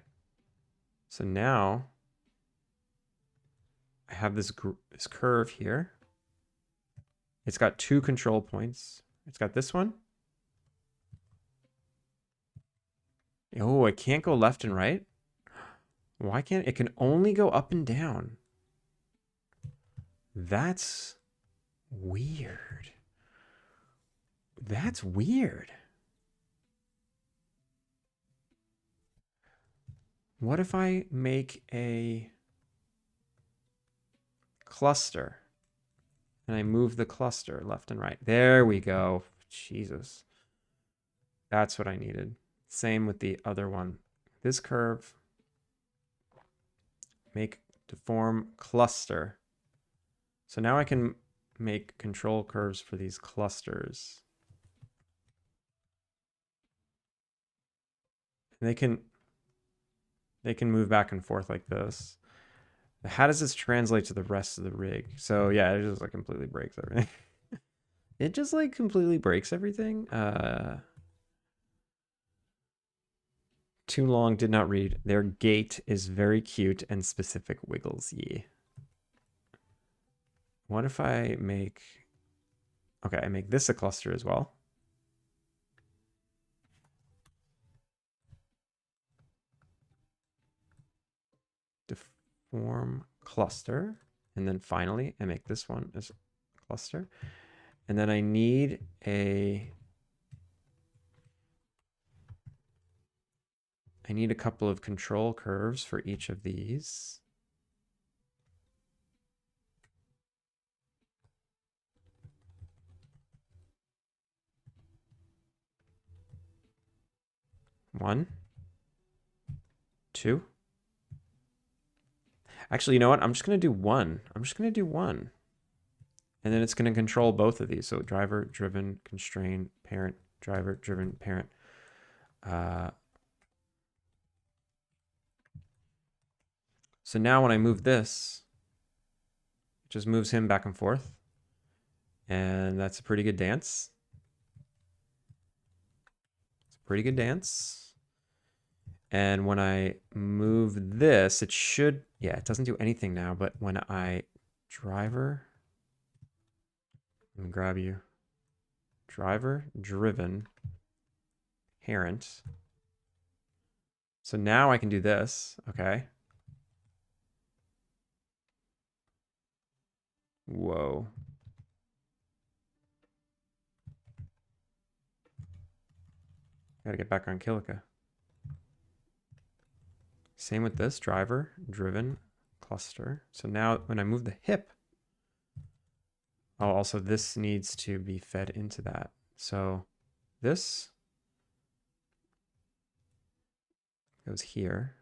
So now I have this curve here. It's got 2 control points. It's got this one. Oh, I can't go left and right. Why can't it? Can only go up and down. That's weird. That's weird. What if I make a cluster and I move the cluster left and right? There we go. Jesus. That's what I needed. Same with the other one. This curve, make deform cluster. So now I can make control curves for these clusters. And they can move back and forth like this. How does this translate to the rest of the rig? So yeah, it just like completely breaks everything. It just like completely breaks everything. Too long, did not read. Their gait is very cute and specific wiggles ye. What if I make... Okay, I make this a cluster as well. Deform cluster. And then finally, I make this one as a cluster. And then I need a... I need a couple of control curves for each of these. One, two. Actually, you know what? I'm just going to do one. I'm just going to do one. And then it's going to control both of these. So driver, driven, constrain, parent, driver, driven, parent. So now when I move this, it just moves him back and forth. And that's a pretty good dance. It's a pretty good dance. And when I move this, it should, yeah, it doesn't do anything now, but when I driver, let me grab you. Driver, driven, parent. So now I can do this, okay. Whoa. Gotta get back on Kilika. Same with this, driver, driven, cluster. So now when I move the hip, oh, also this needs to be fed into that. So this goes here.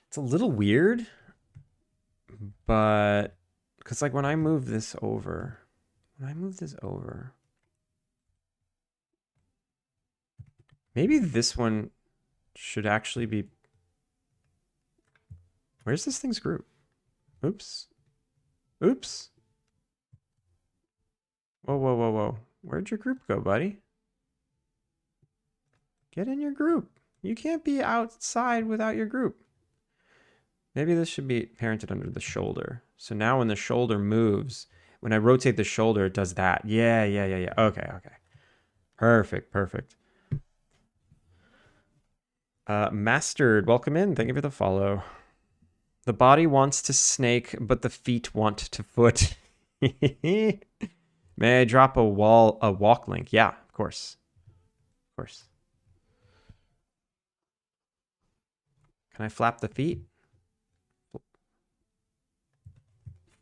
It's a little weird, but because like when I move this over, maybe this one should actually be, where's this thing's group? Oops. Oops. Whoa, whoa, whoa, whoa. Where'd your group go, buddy? Get in your group. You can't be outside without your group. Maybe this should be parented under the shoulder. So now when the shoulder moves, when I rotate the shoulder, it does that. Yeah. Okay. Perfect. Mastered, welcome in. Thank you for the follow. The body wants to snake, but the feet want to foot. May I drop a walk link? Yeah, of course. Can I flap the feet?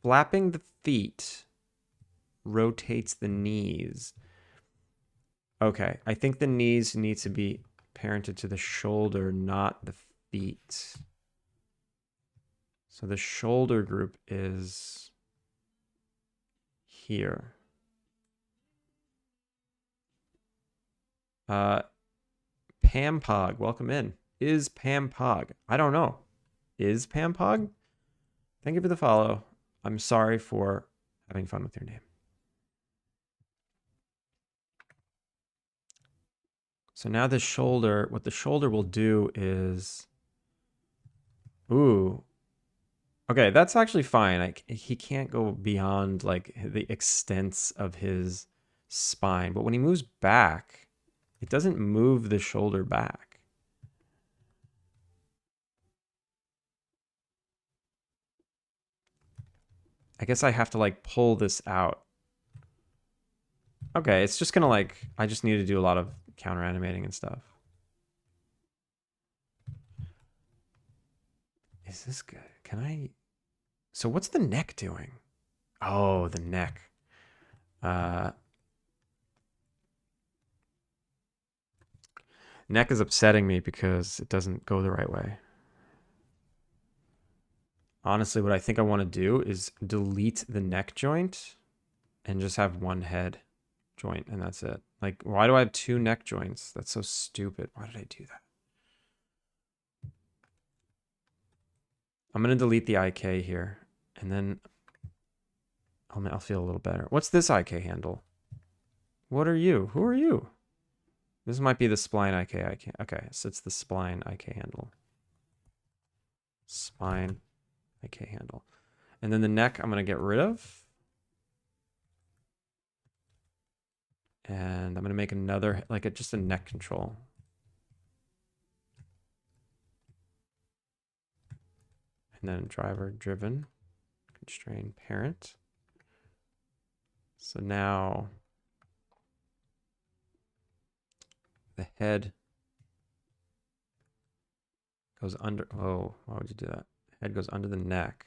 Flapping the feet rotates the knees. Okay, I think the knees need to be parented to the shoulder, not the feet. So the shoulder group is here. Pam Pog, welcome in. Is Pam Pog? I don't know. Is Pam Pog? Thank you for the follow. I'm sorry for having fun with your name. So now the shoulder, what the shoulder will do is, ooh, okay, that's actually fine. Like he can't go beyond like the extents of his spine, but when he moves back, it doesn't move the shoulder back. I guess I have to like pull this out. Okay, it's just gonna like, I just need to do a lot of counter animating and stuff. Is this good? Can I? So what's the neck doing? Oh, the neck. Neck is upsetting me because it doesn't go the right way. Honestly, what I think I want to do is delete the neck joint and just have one head joint, and that's it. Like, why do I have two neck joints? That's so stupid. Why did I do that? I'm gonna delete the IK here, and then I'll feel a little better. What's this IK handle? What are you? Who are you? This might be the spline IK. Okay, so it's the spline IK handle. Spine IK handle. And then the neck I'm gonna get rid of. And I'm gonna make another, like just a neck control. And then driver driven, constrain parent. So now the head goes under, oh, why would you do that? Head goes under the neck.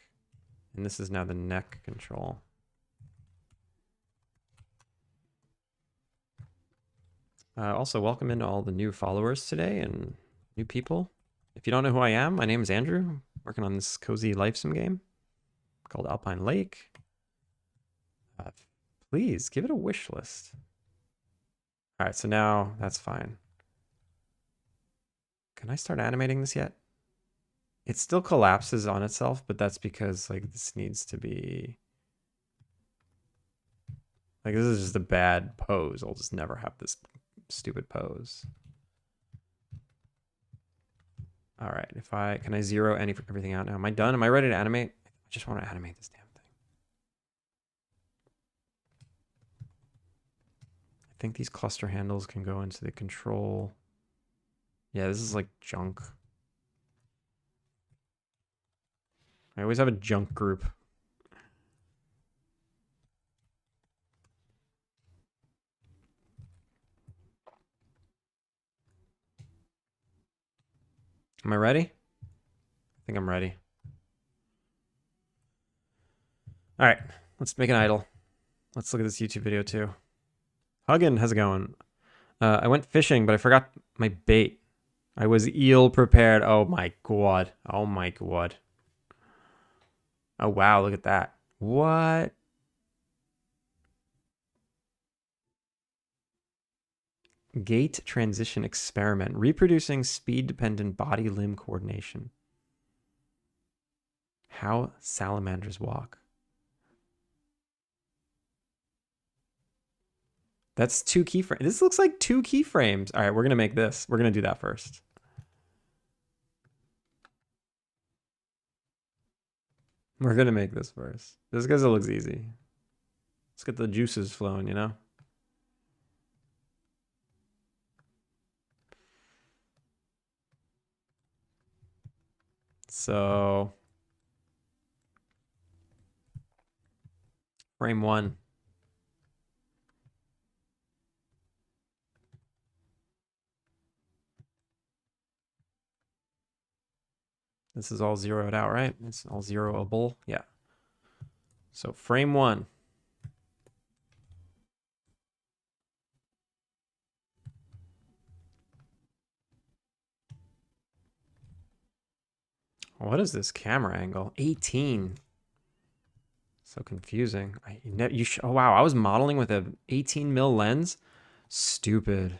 And this is now the neck control. Also, welcome into all the new followers today and new people. If you don't know who I am, my name is Andrew. I'm working on this cozy life sim game called Alpine Lake. Please give it a wish list. All right, so now that's fine. Can I start animating this yet? It still collapses on itself, but that's because like this needs to be like, this is just a bad pose. I'll just never have this stupid pose. All right, can I zero everything out now? Am I done? Am I ready to animate? I just want to animate this damn thing. I think these cluster handles can go into the control. Yeah, this is like junk. I always have a junk group. Am I ready? I think I'm ready. All right, let's make an idle. Let's look at this YouTube video too. Huggin, how's it going? I went fishing, but I forgot my bait. I was eel prepared. Oh my god. Oh my god. Oh wow, look at that. What? Gait transition experiment. Reproducing speed-dependent body limb coordination. How salamanders walk. That's 2 keyframes. This looks like 2 keyframes. All right, we're going to make this. We're going to do that first. We're going to make this first. Just because it looks easy. Let's get the juices flowing, you know? So, frame 1. This is all zeroed out, right? It's all zeroable. Yeah. So frame 1. What is this camera angle? 18. So confusing. Oh wow, I was modeling with a 18 mil lens. Stupid.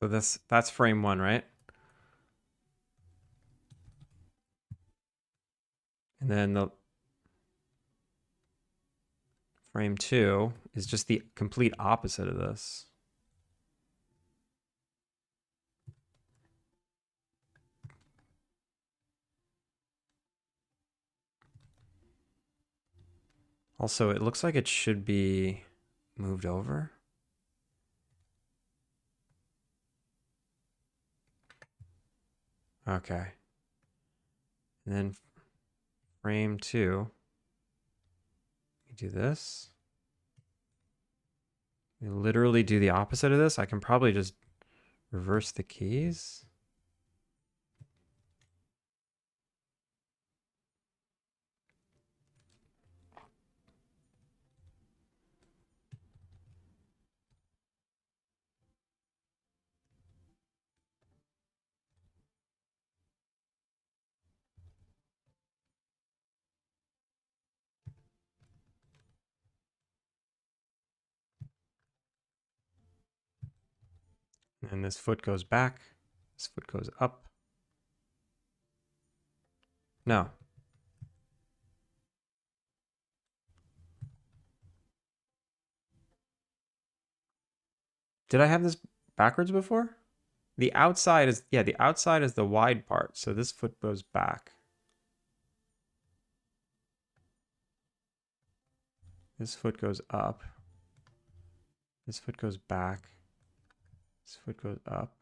So that's frame 1, right? And then the frame 2 is just the complete opposite of this. Also, it looks like it should be moved over. Okay. And then frame 2. You do this. You literally do the opposite of this. I can probably just reverse the keys. And this foot goes back. This foot goes up. No. Did I have this backwards before? The outside is, yeah, the outside is the wide part. So this foot goes back. This foot goes up. This foot goes back. This foot goes up.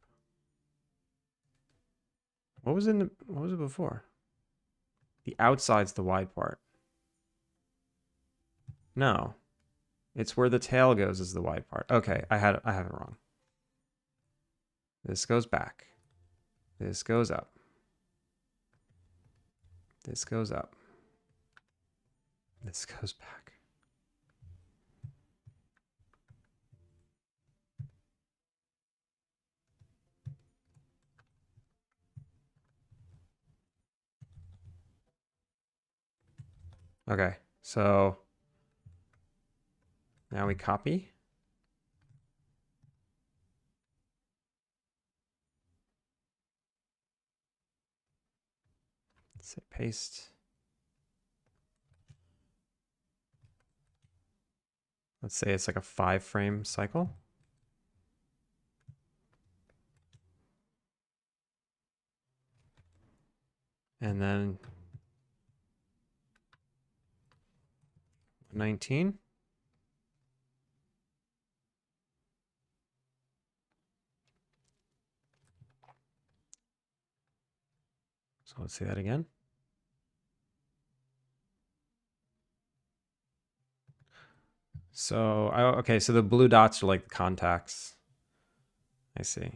What was it before? The outside's the wide part. No. It's where the tail goes is the wide part. Okay, I have it wrong. This goes back. This goes up. This goes up. This goes back. Okay, so now we copy. Let's say paste. Let's say it's like a 5-frame cycle. And then 19. So let's see that again. So, okay, so the blue dots are like the contacts. I see.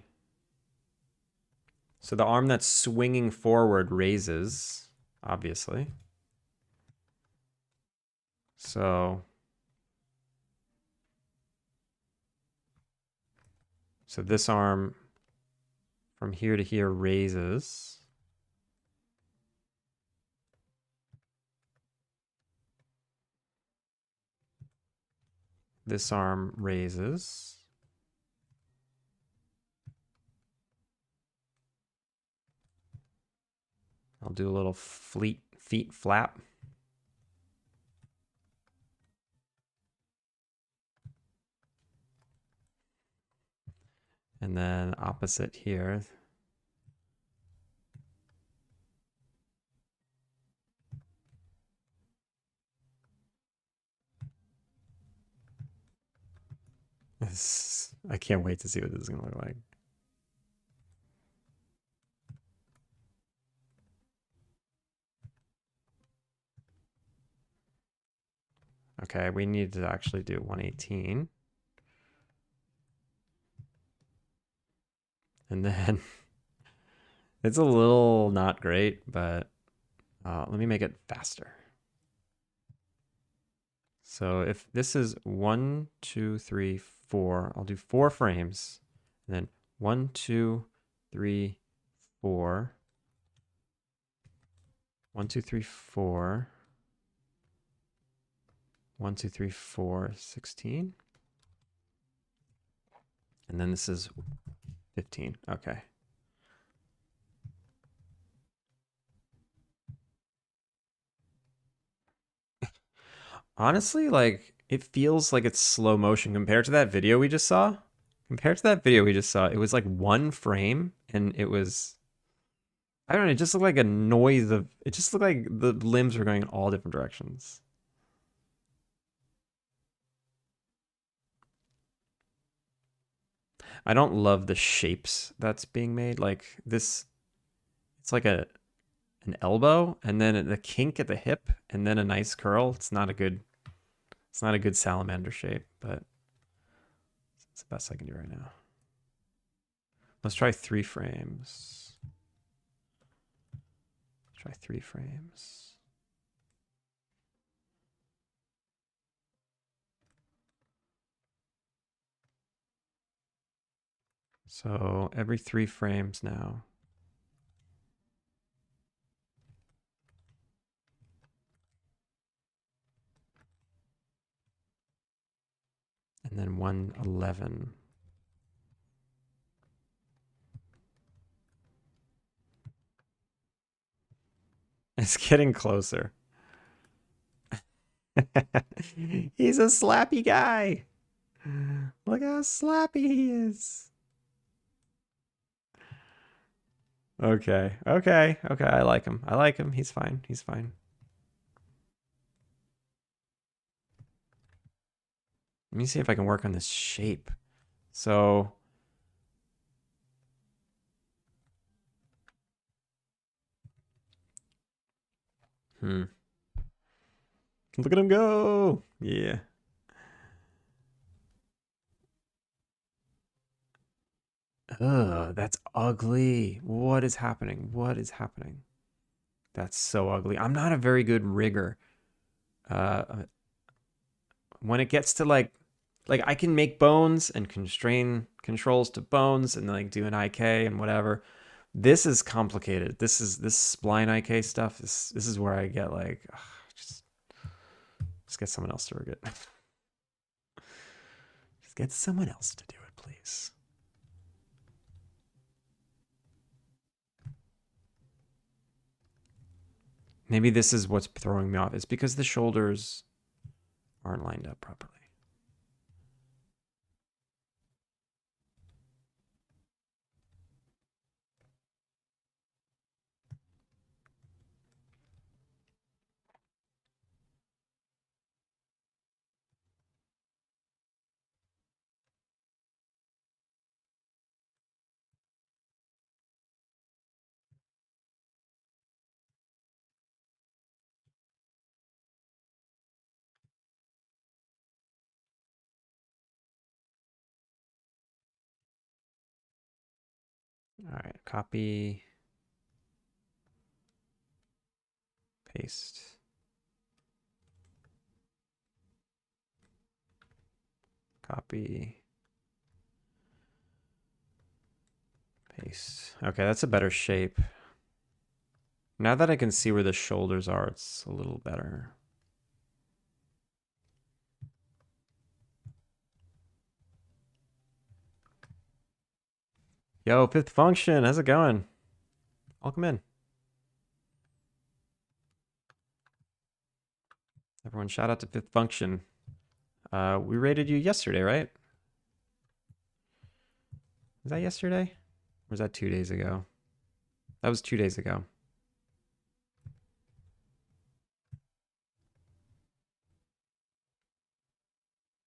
So the arm that's swinging forward raises, obviously. So this arm from here to here raises. This arm raises. I'll do a little feet flap. And then opposite here. I can't wait to see what this is going to look like. Okay, we need to actually do 118. And then it's a little not great, but let me make it faster. So if this is 1, 2, 3, 4, I'll do 4 frames. And then 1, 2, 3, 4. 1, 2, 3, 4. 1, 2, 3, 4, 16. And then this is 15. Okay. Honestly, like, it feels like it's slow motion compared to that video we just saw. Compared to that video we just saw, it was like 1 frame and it was, I don't know, it just looked like a noise of, it just looked like the limbs were going in all different directions. I don't love the shapes that's being made. Like this, it's like an elbow and then a kink at the hip and then a nice curl. It's not a good salamander shape, but it's the best I can do right now. Let's try 3 frames. Try 3 frames. So every 3 frames now. And then 111. It's getting closer. He's a slappy guy. Look how slappy he is. Okay. Okay. Okay. I like him. I like him. He's fine. He's fine. Let me see if I can work on this shape. So, look at him go. Yeah. Ugh, that's ugly. What is happening? What is happening? That's so ugly. I'm not a very good rigger. Uh, when it gets to like I can make bones and constrain controls to bones and like do an IK and whatever. This is complicated. This spline IK stuff. This is where I get like ugh, just get someone else to rig it. Just get someone else to do it, please. Maybe this is what's throwing me off. It's because the shoulders aren't lined up properly. All right, copy, paste, copy, paste. Okay, that's a better shape. Now that I can see where the shoulders are, it's a little better. Yo, Fifth Function, how's it going? Welcome in. Everyone, shout out to Fifth Function. We rated you yesterday, right? Was that yesterday? Or was that 2 days ago? That was 2 days ago.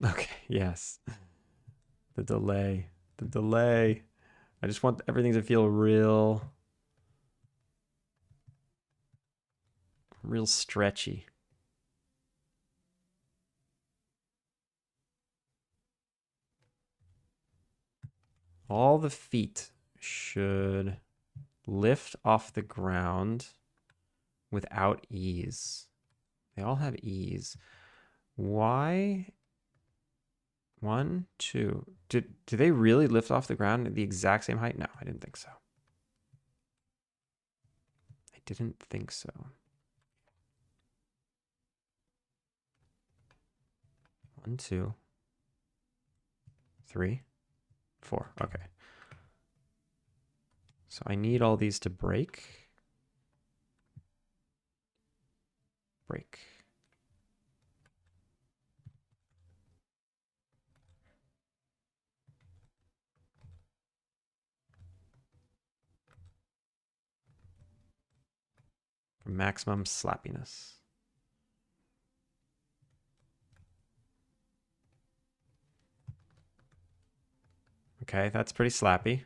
Okay, yes. The delay. The delay. I just want everything to feel real stretchy. All the feet should lift off the ground without ease. They all have ease. Why? 1, 2. Do they really lift off the ground at the exact same height? No, I didn't think so. I didn't think so. 1, 2, 3, 4. Okay. So I need all these to break. Break. For maximum slappiness. Okay, that's pretty slappy.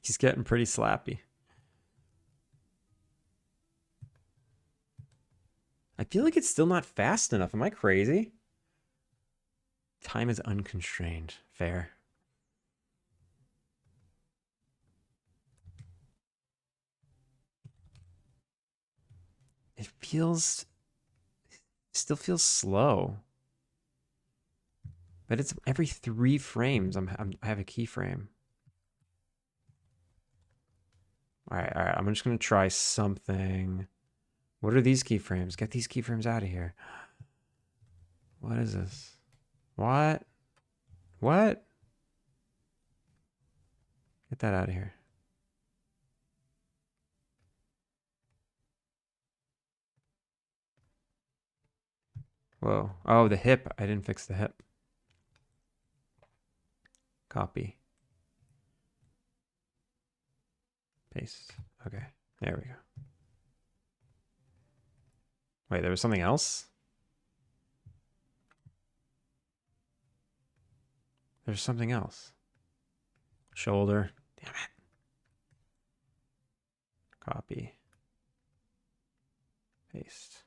He's getting pretty slappy. I feel like it's still not fast enough. Am I crazy? Time is unconstrained. Fair. It still feels slow. But it's every 3 frames. I have a keyframe. All right. I'm just gonna try something. What are these keyframes? Get these keyframes out of here. What is this? What? What? Get that out of here. Whoa. Oh, the hip. I didn't fix the hip. Copy. Paste. Okay. There we go. Wait, there was something else? There's something else. Shoulder. Damn it. Copy. Paste.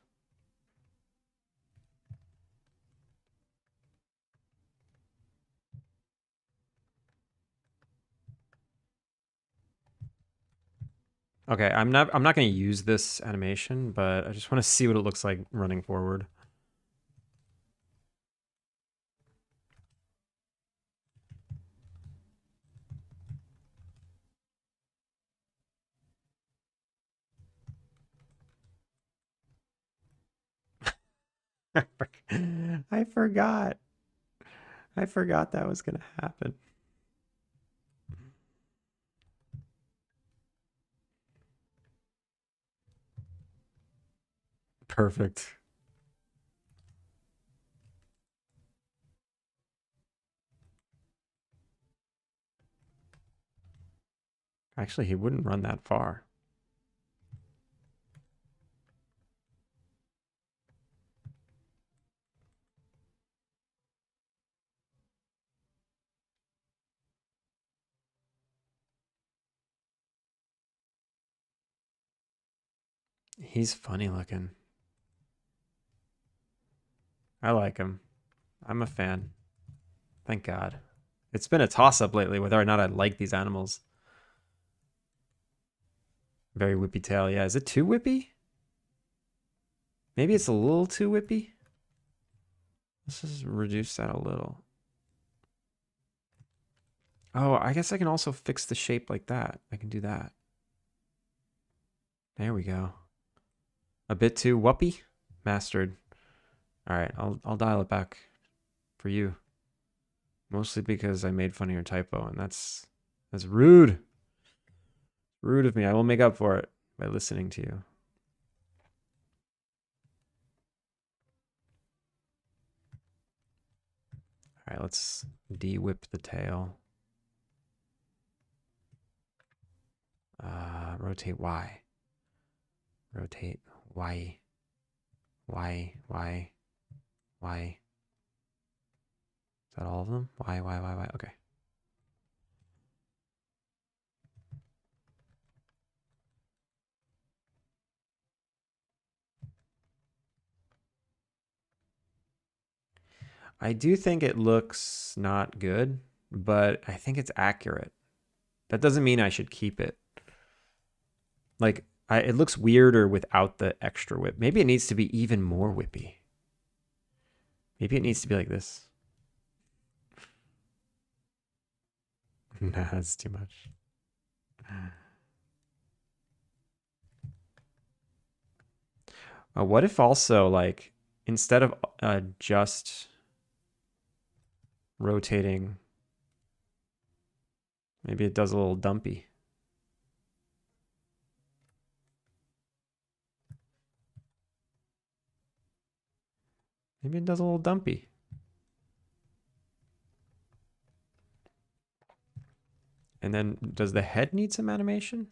Okay, I'm not going to use this animation, but I just want to see what it looks like running forward. I forgot. I forgot that was going to happen. Perfect. Actually, he wouldn't run that far. He's funny looking. I like him. I'm a fan. Thank God. It's been a toss-up lately whether or not I like these animals. Very whippy tail. Yeah, is it too whippy? Maybe it's a little too whippy. Let's just reduce that a little. Oh, I guess I can also fix the shape like that. I can do that. There we go. A bit too whoopy? Mastered. All right, I'll dial it back for you. Mostly because I made fun of your typo, and that's rude. Rude of me. I will make up for it by listening to you. All right, let's de-whip the tail. Rotate Y. Rotate Y. Y. Y. Y. Is that all of them? Y, Y, Y, Y. Okay. I do think it looks not good, but I think it's accurate. That doesn't mean I should keep it. Like, it looks weirder without the extra whip. Maybe it needs to be even more whippy. Maybe it needs to be like this. Nah, that's too much. What if also, like, instead of just rotating, maybe it does a little dumpy. Maybe it does a little dumpy. And then does the head need some animation?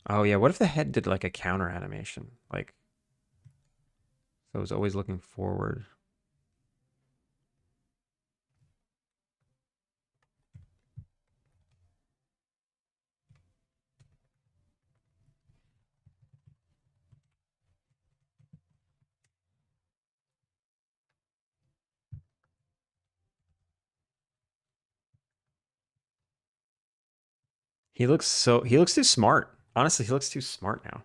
Oh yeah, what if the head did like a counter animation? Like, so it was always looking forward. He looks too smart. Honestly, he looks too smart now.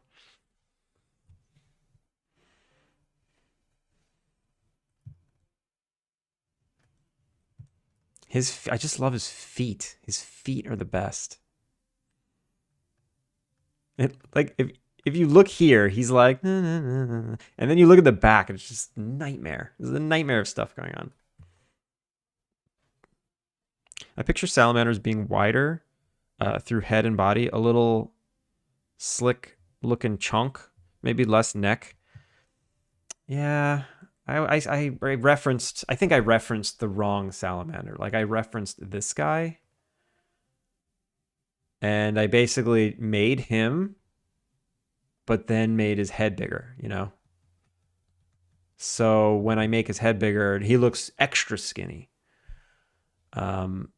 I just love his feet. His feet are the best. Like if you look here, he's like, "Nah, nah, nah, nah." And then you look at the back, and it's just nightmare. There's a nightmare of stuff going on. I picture salamanders being wider through head and body, a little slick looking chunk, maybe less neck. Yeah, I referenced. I think I referenced the wrong salamander. Like I referenced this guy, and I basically made him, but then made his head bigger. You know. So when I make his head bigger, he looks extra skinny. Um,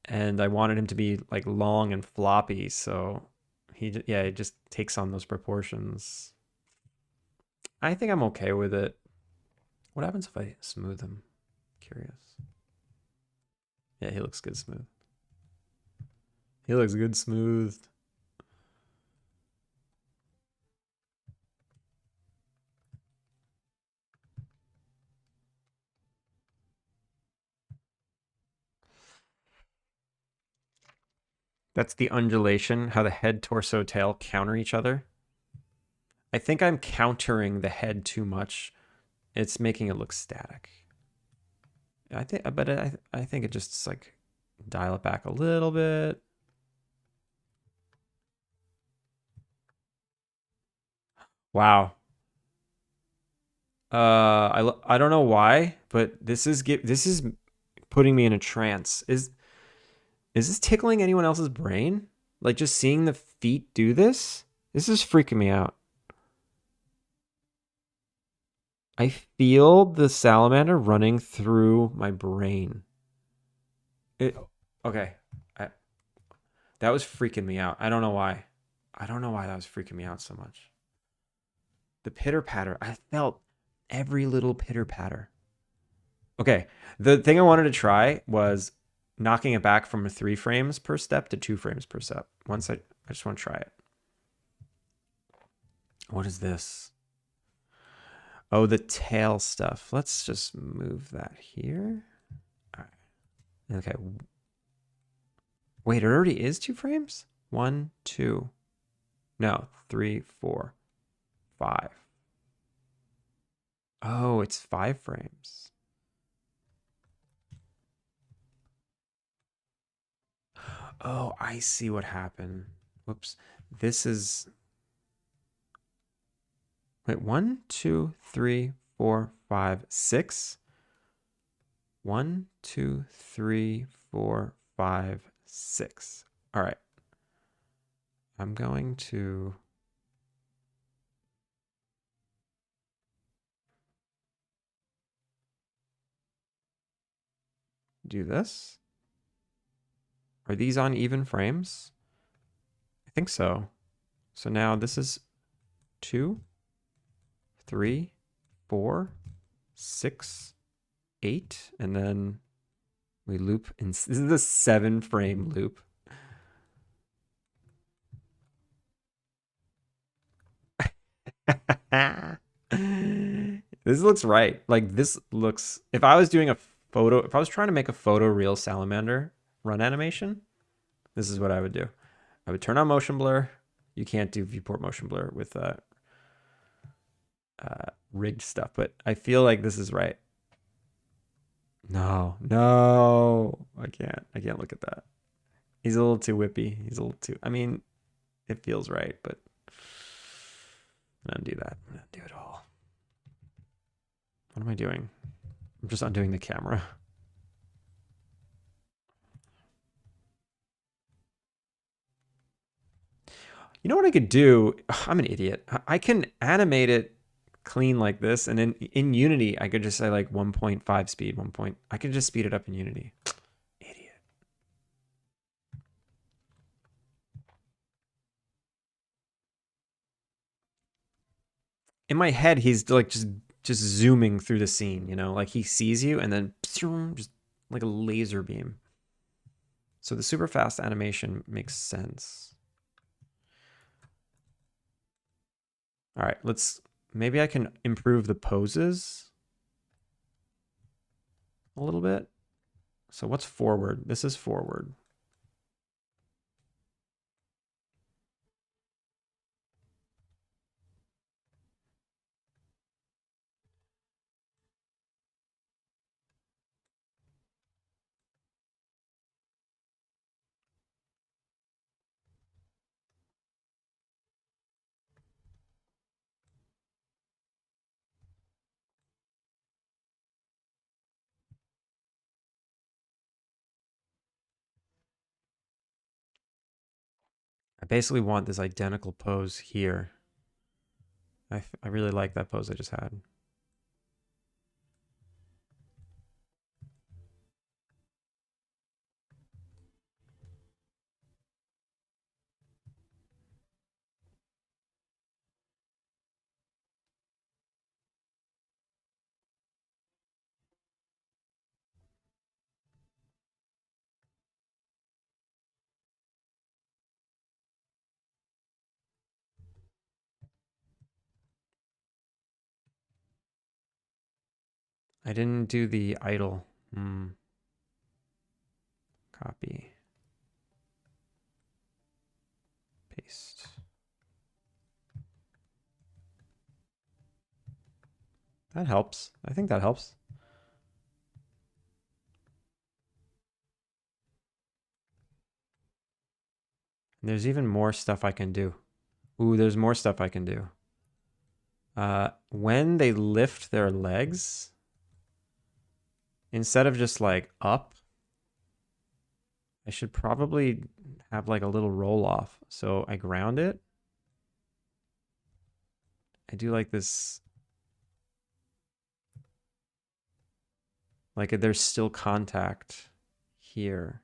and I wanted him to be like long and floppy, so yeah, he just takes on those proportions. I think I'm okay with it. What happens if I smooth him? Curious. Yeah, he looks good smooth. He looks good smooth. That's the undulation, how the head, torso, tail counter each other. I think I'm countering the head too much. It's making it look static. I think it just like dial it back a little bit. Wow. I don't know why, but this is putting me in a trance. Is this tickling anyone else's brain? Like just seeing the feet do this? This is freaking me out. I feel the salamander running through my brain. It okay. I, that was freaking me out. I don't know why. I don't know why that was freaking me out so much. The pitter patter. I felt every little pitter patter. Okay. The thing I wanted to try was knocking it back from 3 frames per step to 2 frames per step. I just want to try it. What is this? Oh, the tail stuff. Let's just move that here. All right. Okay. Wait, it already is 2 frames? 1, 2. No, 3, 4, 5. Oh, it's 5 frames. Oh, I see what happened. Whoops. This is. Wait, 1, 2, 3, 4, 5, 6. 1, 2, 3, 4, 5, 6. All right. I'm going to do this. Are these on even frames? I think so. So now this is 2, 3, 4, 6, 8, and then we loop. This is a 7-frame loop. This looks right. Like this looks. If I was doing a photo, if I was trying to make a photo real salamander run animation, this is what I would do. I would turn on motion blur. You can't do viewport motion blur with rigged stuff, but I feel like this is right. No, no, I can't. I can't look at that. He's a little too whippy. He's a little too. I mean, it feels right, but undo that. Undo it all. What am I doing? I'm just undoing the camera. You know what I could do? I'm an idiot. I can animate it clean like this, and in Unity, I could just say like 1.5 speed, 1 point. I could just speed it up in Unity. Idiot. In my head, he's like just zooming through the scene, you know, like he sees you and then just like a laser beam. So the super fast animation makes sense. All right, maybe I can improve the poses a little bit. So what's forward? This is forward. I basically want this identical pose here. I really like that pose I just had. I didn't do the idle. Copy. Paste. That helps. I think that helps. And there's even more stuff I can do. Ooh, there's more stuff I can do. When they lift their legs, instead of just like up, I should probably have like a little roll off. So I ground it. I do like this, like there's still contact here.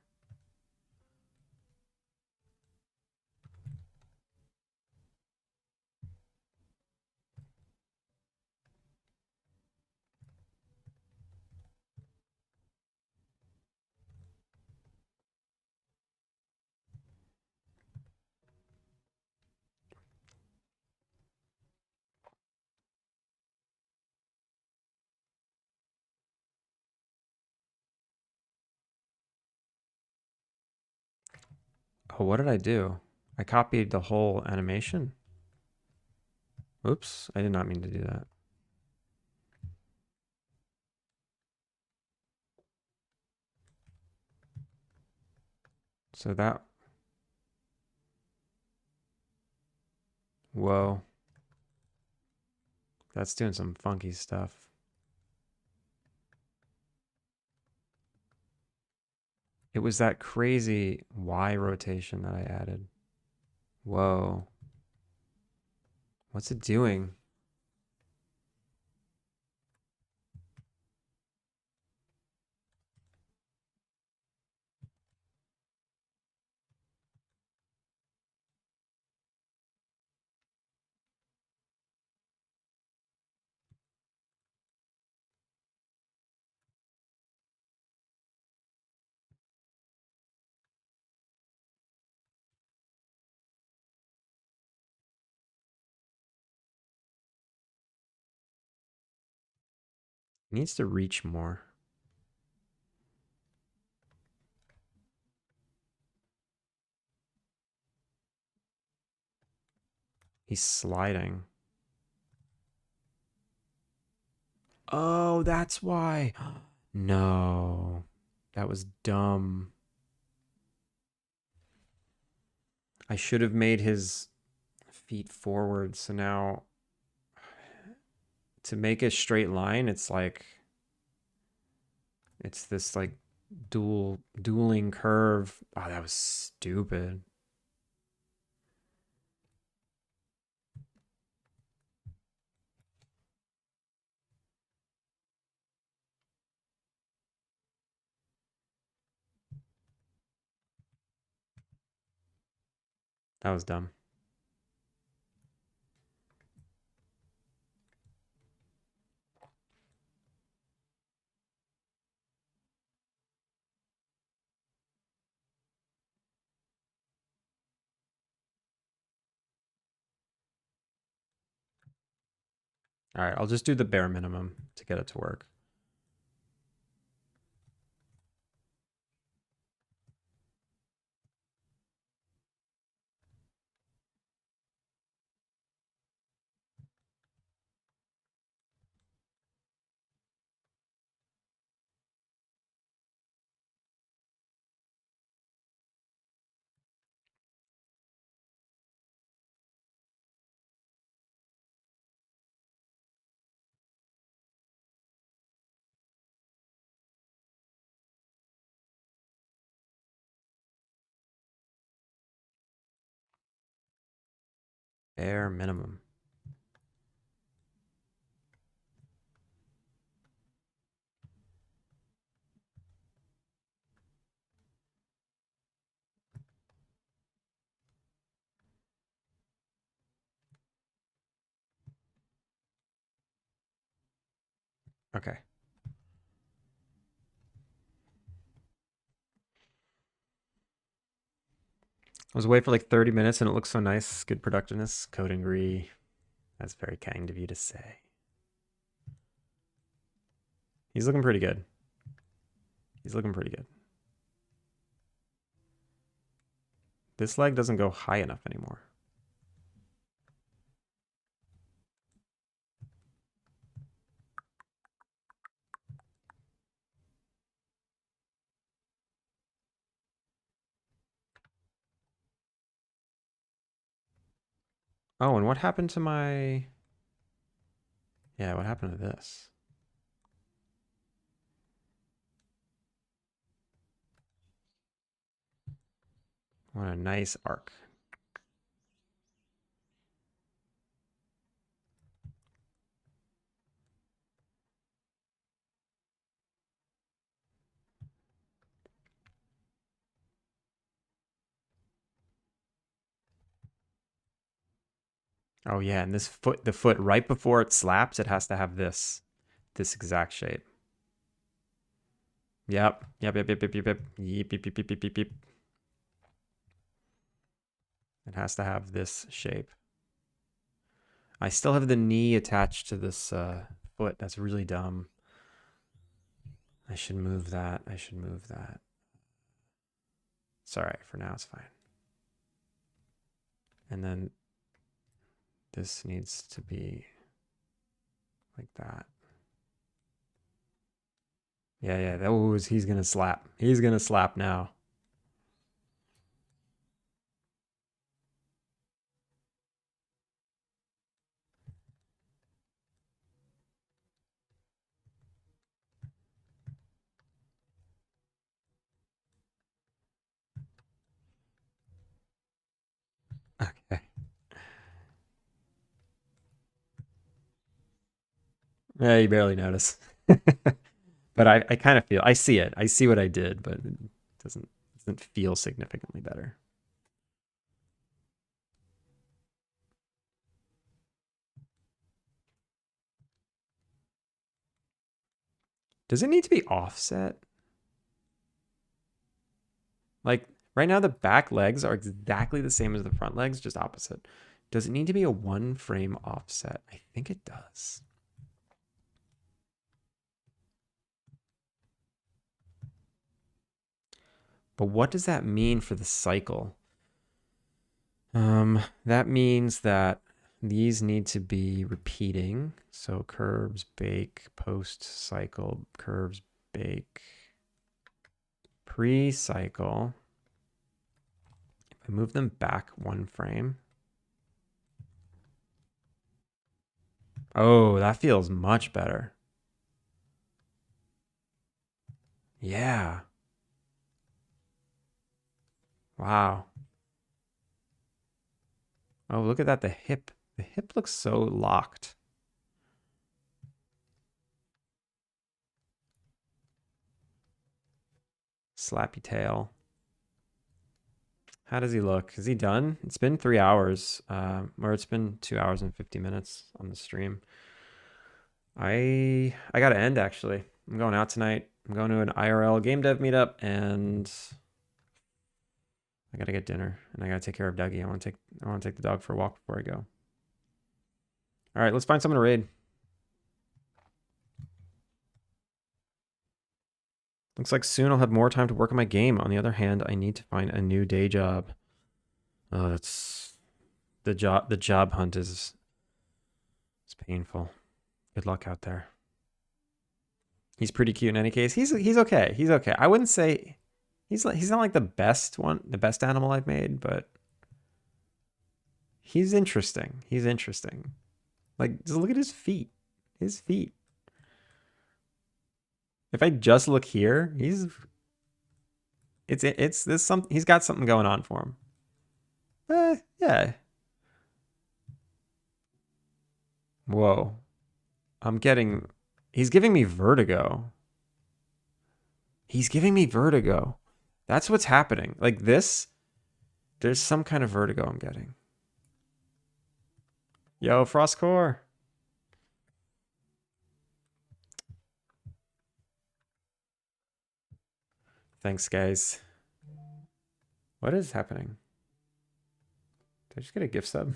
Oh, what did I do? I copied the whole animation. Oops, I did not mean to do that. So that, whoa, that's doing some funky stuff. It was that crazy Y rotation that I added. Whoa. What's it doing? It needs to reach more. He's sliding. Oh, that's why. No. That was dumb. I should have made his feet forward. So now to make a straight line, it's like it's this like dueling curve. Oh, that was stupid. That was dumb. All right, I'll just do the bare minimum to get it to work. Bare minimum. Okay. I was away for like 30 minutes and it looks so nice. Good productiveness. Code and agree. That's very kind of you to say. He's looking pretty good. He's looking pretty good. This leg doesn't go high enough anymore. Oh, and what happened to my... Yeah, what happened to this? What a nice arc. Oh yeah, and this foot, the foot right before it slaps, it has to have this exact shape. Yep. Yep, yep, yep, yep, yep, yep. Yep, yep, yep, yep, yep, yep, yep. It has to have this shape. I still have the knee attached to this foot. That's really dumb. I should move that. I should move that. It's all right. For now, it's fine. And then this needs to be like that. Yeah, yeah. That was, he's gonna slap. He's gonna slap now. Okay. Yeah, you barely notice. But I kind of feel I see it. I see what I did, but it doesn't feel significantly better. Does it need to be offset? Like right now, the back legs are exactly the same as the front legs, just opposite. Does it need to be a one frame offset? I think it does. But what does that mean for the cycle? That means that these need to be repeating. So curves, bake, post cycle, curves, bake, pre-cycle. If I move them back one frame. Oh, that feels much better. Yeah. Wow. Oh, look at that. The hip. The hip looks so locked. Slappy tail. How does he look? Is he done? It's been 3 hours, or it's been 2 hours and 50 minutes on the stream. I gotta end actually. I'm going out tonight. I'm going to an IRL game dev meetup, and I gotta get dinner, and I gotta take care of Dougie. I want to take the dog for a walk before I go. All right, let's find someone to raid. Looks like soon I'll have more time to work on my game. On the other hand, I need to find a new day job. Oh, that's the job. The job hunt is it's painful. Good luck out there. He's pretty cute in any case. He's okay. He's okay. I wouldn't say he's not like the best one, the best animal I've made, but he's interesting. He's interesting. Like, just look at his feet. His feet. If I just look here, it's this some he's got something going on for him. Yeah. Whoa. He's giving me vertigo. He's giving me vertigo. That's what's happening. Like this, there's some kind of vertigo I'm getting. Yo, Frostcore. Thanks, guys. What is happening? Did I just get a gift sub?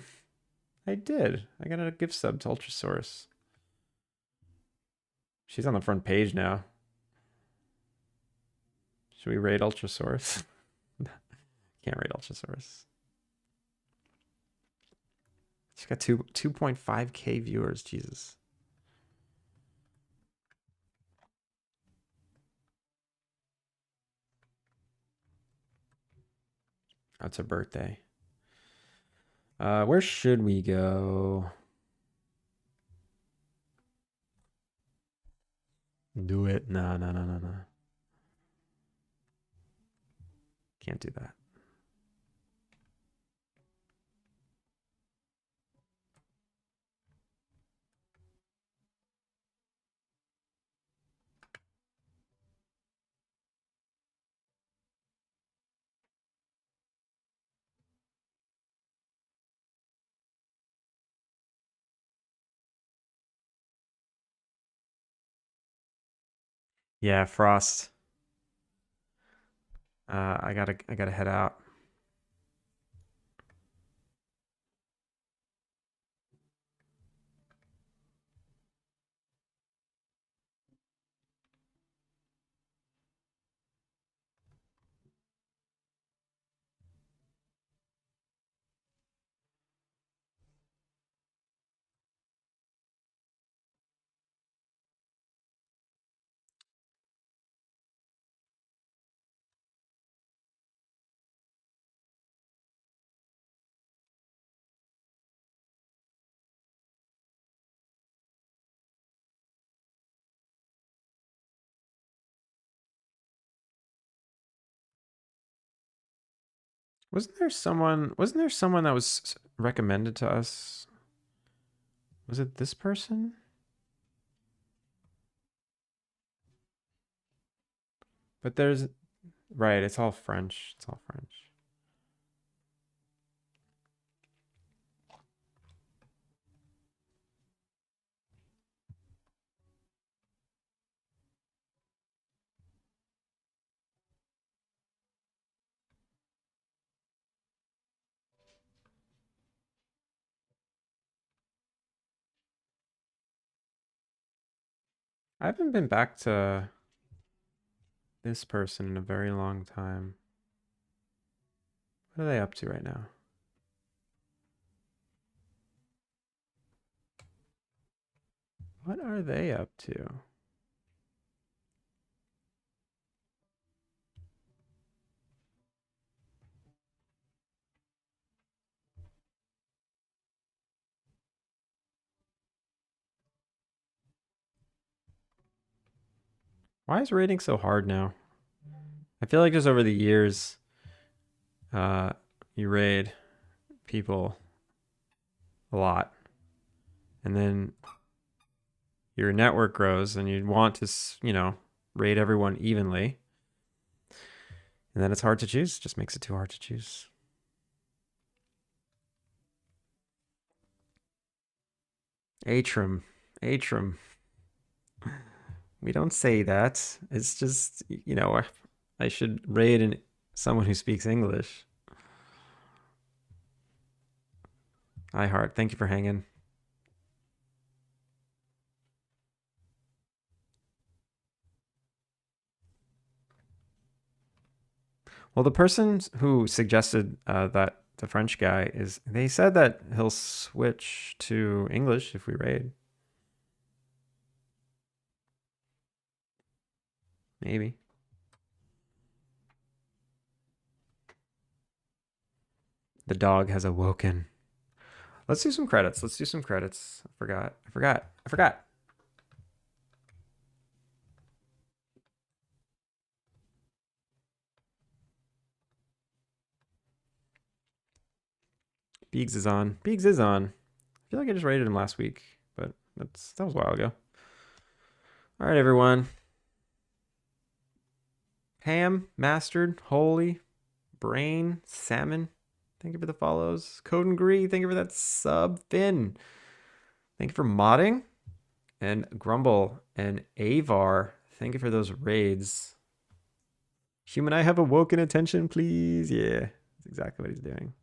I did. I got a gift sub to Ultrasaurus. She's on the front page now. Should we raid Ultrasaurus? Can't raid Ultrasaurus. She's got 2.5K viewers. Jesus. That's her birthday. Where should we go? Do it. No. Can't do that. Yeah, Frost. I gotta head out. Wasn't there someone that was recommended to us? Was it this person? But there's right, it's all French. It's all French. I haven't been back to this person in a very long time. What are they up to right now? What are they up to? Why is rating so hard now? I feel like just over the years, you raid people a lot, and then your network grows, and you want to, raid everyone evenly, and then it's hard to choose. It just makes it too hard to choose. Atrim. Atrim. We don't say that. It's just, I should raid someone who speaks English. I heart. Thank you for hanging. Well, the person who suggested that the French guy they said that he'll switch to English if we raid. Maybe. The dog has awoken. Let's do some credits. Let's do some credits. I forgot. Beegs is on. Beegs is on. I feel like I just rated him last week, but that was a while ago. All right, everyone. Ham, Mastered, Holy, Brain, Salmon. Thank you for the follows. Code and Gree, thank you for that sub. Finn, thank you for modding. And Grumble and Avar, thank you for those raids. Human, I have awoken attention, please. Yeah, that's exactly what he's doing.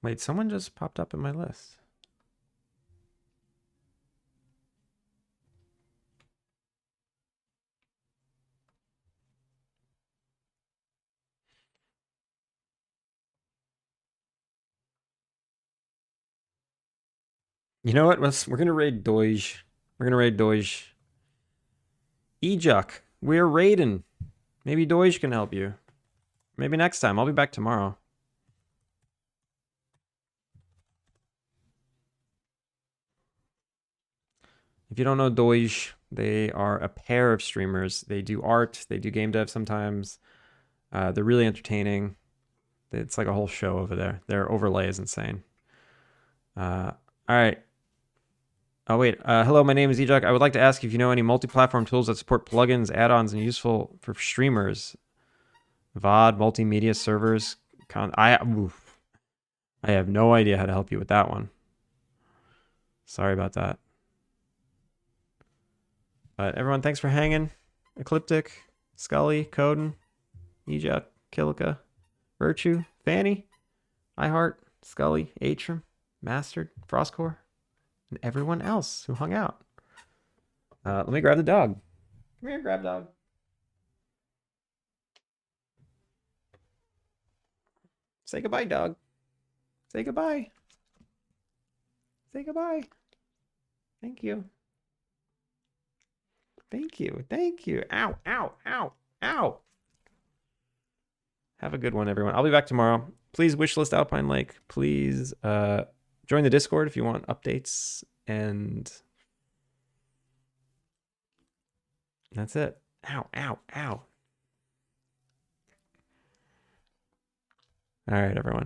Wait, someone just popped up in my list. You know what? We're gonna raid Doge. We're gonna raid Doge. Ejuk, we're raiding. Maybe Doge can help you. Maybe next time. I'll be back tomorrow. If you don't know Doge, they are a pair of streamers. They do art, they do game dev sometimes. They're really entertaining. It's like a whole show over there. Their overlay is insane. All right. Oh, wait. Hello, my name is Ejuk. I would like to ask if you know any multi-platform tools that support plugins, add-ons, and useful for streamers. VOD, multimedia servers. I have no idea how to help you with that one. Sorry about that. But everyone, thanks for hanging. Ecliptic, Scully, Coden, Ejuk, Kilika, Virtue, Fanny, iHeart, Scully, Atrim, Mastered, Frostcore, and everyone else who hung out. Let me grab the dog. Come here, grab dog. Say goodbye, dog. Say goodbye. Say goodbye. Thank you. Thank you. Thank you. Ow, ow, ow, ow. Have a good one, everyone. I'll be back tomorrow. Please wishlist Alpine Lake. Please join the Discord if you want updates. And that's it. Ow, ow, ow. All right, everyone.